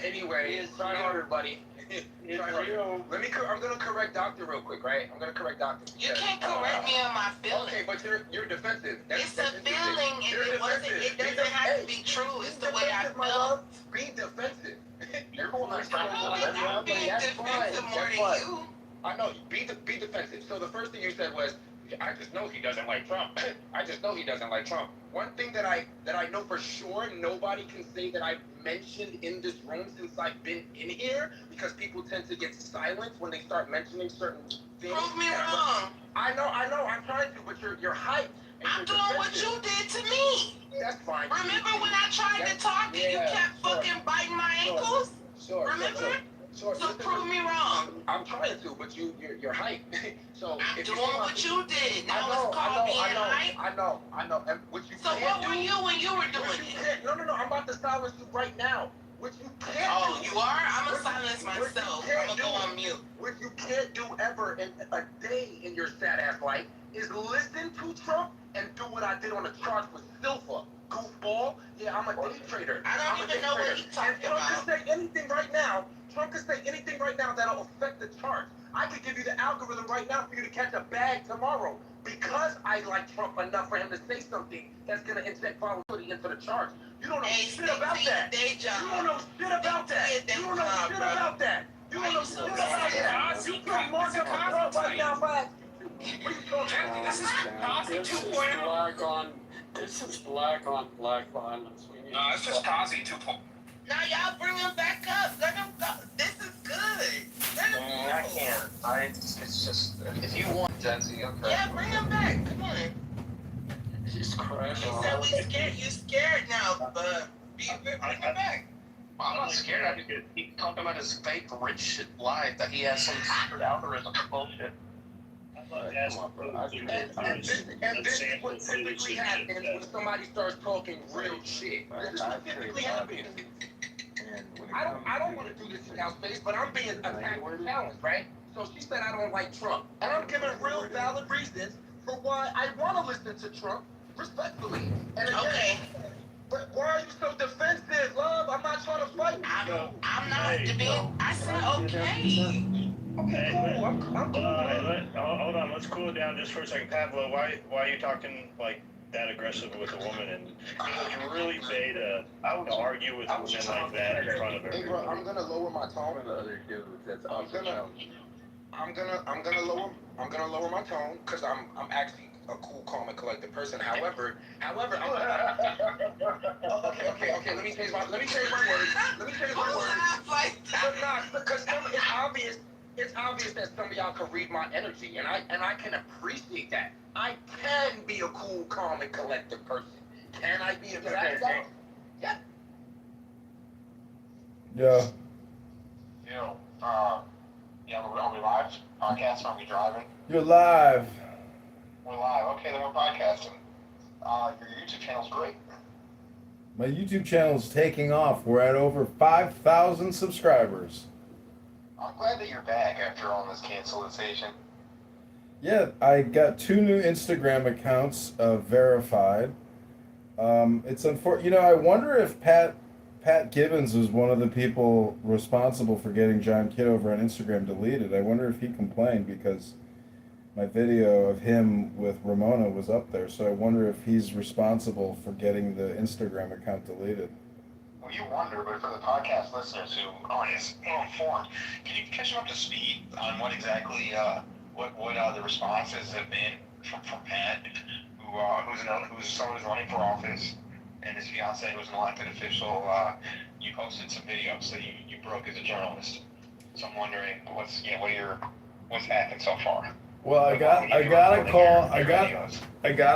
Anyway, try harder, buddy. I'm gonna correct Doctor real quick, right? I'm gonna correct Doctor. You can't correct me on my feelings. Okay, but you're defensive. It's a feeling, and it doesn't have to be true. It's the way I feel. Be defensive. I'm being defensive more than you. I know. Be defensive. So the first thing you said was, I just know he doesn't like Trump. I just know he doesn't like Trump. One thing that I know for sure, nobody can say that I've mentioned in this room since I've been in here, because people tend to get silent when they start mentioning certain things. Prove me wrong. I know. I'm trying to, but you're hyped. I'm doing what you did to me. That's fine. Remember when I tried to talk and you kept fucking biting my ankles? Sure. Remember? So prove me wrong. I'm trying to, but you're hyped. So I'm doing what you did. Now it's called being hyped. I know. And what you so what were you when you were doing it? No. I'm about to silence you right now. What you can't Oh, do, you are? I'm gonna silence myself. I'm gonna go on mute. what you can't do ever in a day in your sad ass life is listen to Trump and do what I did on the charts with Silva. Goofball. Yeah, I'm a day trader. I don't even know what he's talking and Trump about. can say anything right now. Trump can say anything right now that'll affect the charts. I could give you the algorithm right now for you to catch a bag tomorrow. Because I like Trump enough for him to say something that's going to inject volatility into the charts. You don't know shit about that. You don't know shit about that. You don't know shit about that. You don't know shit about that. You put market Trump right now, man. What are you talking about? This is Kazi 2.0. This is black on black violence. We need No, it's just Kazi 2.0. Now y'all bring him back up. Let him go. This is good. Let him go. I can't. It's just, if you want Jesse, okay. Yeah, bring him back. Come on. He's crashing. He said we scared. You scared now, but bring him back. I'm not scared. He talking about his fake rich shit life that he has some secret algorithm bullshit. And this is what typically happens when somebody starts talking real shit. This is what typically happens. I don't want to do this in our space, but I'm being attacked and challenged, right? So she said I don't like Trump. And I'm giving real valid reasons for why I want to listen to Trump respectfully. And again, okay. But why are you so defensive, love? I'm not trying to fight. I'm not debating. I said okay. Okay, cool. I'm cool. Hold on, let's cool it down just for a second. Pablo, why are you talking like that aggressive with a woman? And it was really beta to argue with women like that in front of her. Hey, bro, I'm gonna lower my tone. I'm gonna lower my tone because I'm actually a cool, calm, and collected person. However, okay. Let me change my words. But not because it's obvious that some of y'all can read my energy, and I can appreciate that. I can be a cool, calm, and collected person. Can I be a bad guy? Yeah. Yeah. Yeah, are we live? Podcast? Are we driving? You're live. We're live. Okay, then we're podcasting. Your YouTube channel's great. My YouTube channel's taking off. We're at over 5,000 subscribers. I'm glad that you're back after all this cancellation. Yeah, I got 2 new Instagram accounts verified. It's unfortunate. I wonder if Pat Gibbons was one of the people responsible for getting John Kitover on Instagram deleted. I wonder if he complained because my video of him with Ramona was up there. So I wonder if he's responsible for getting the Instagram account deleted. Well, you wonder, but for the podcast listeners who aren't as informed, can you catch them up to speed on what exactly what the responses have been from Pat, who's someone who's running for office, and his fiance who's an elected official? You posted some videos that you broke as a journalist. So I'm wondering what's happened so far. Well, I got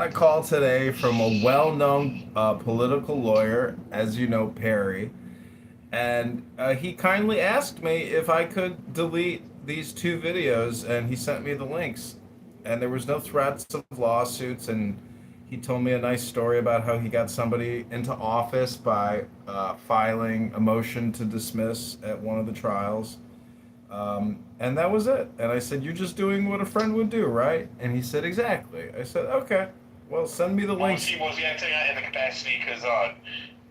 a call today from a well-known political lawyer, as you know, Perry, and he kindly asked me if I could delete these 2 videos, and he sent me the links, and there was no threats of lawsuits, and he told me a nice story about how he got somebody into office by filing a motion to dismiss at one of the trials. And that was it. And I said, "You're just doing what a friend would do, right?" And he said, "Exactly." I said, "Okay, well, send me the links." Was he acting in the capacity because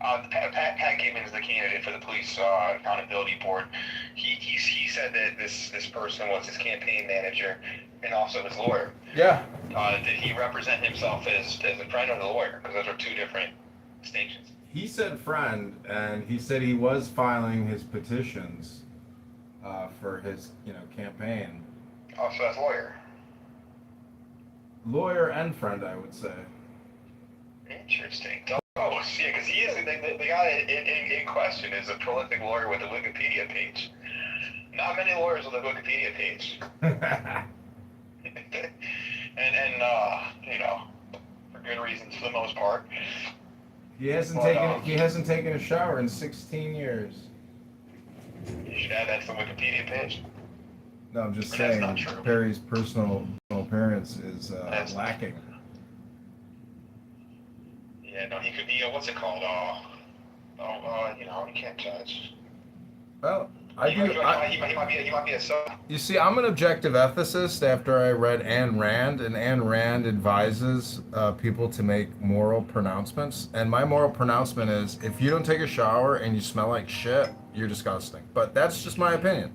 Pat Gibbons is the candidate for the police accountability board. He said that this person was his campaign manager and also his lawyer. Yeah. Did he represent himself as a friend or the lawyer? Because those are 2 different distinctions. He said friend, and he said he was filing his petitions for his, campaign. Oh, so that's lawyer. Lawyer and friend, I would say. Interesting. Oh, yeah, because he is the guy in question is a prolific lawyer with a Wikipedia page. Not many lawyers with a Wikipedia page. and for good reasons for the most part. He hasn't taken a shower in 16 years. You should add that to the Wikipedia page. No, I'm just saying Perry's personal appearance is lacking. Yeah, no, he could be, what's it called? You know, you can't judge. Well, I do. He might be a so. You see, I'm an objective ethicist after I read Ayn Rand, and Ayn Rand advises people to make moral pronouncements. And my moral pronouncement is if you don't take a shower and you smell like shit, you're disgusting. But that's just my opinion.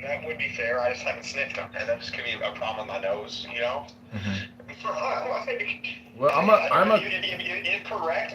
That would be fair. I just haven't sniffed them, and that just could be a problem with my nose, you know? Well, I'm a Incorrect.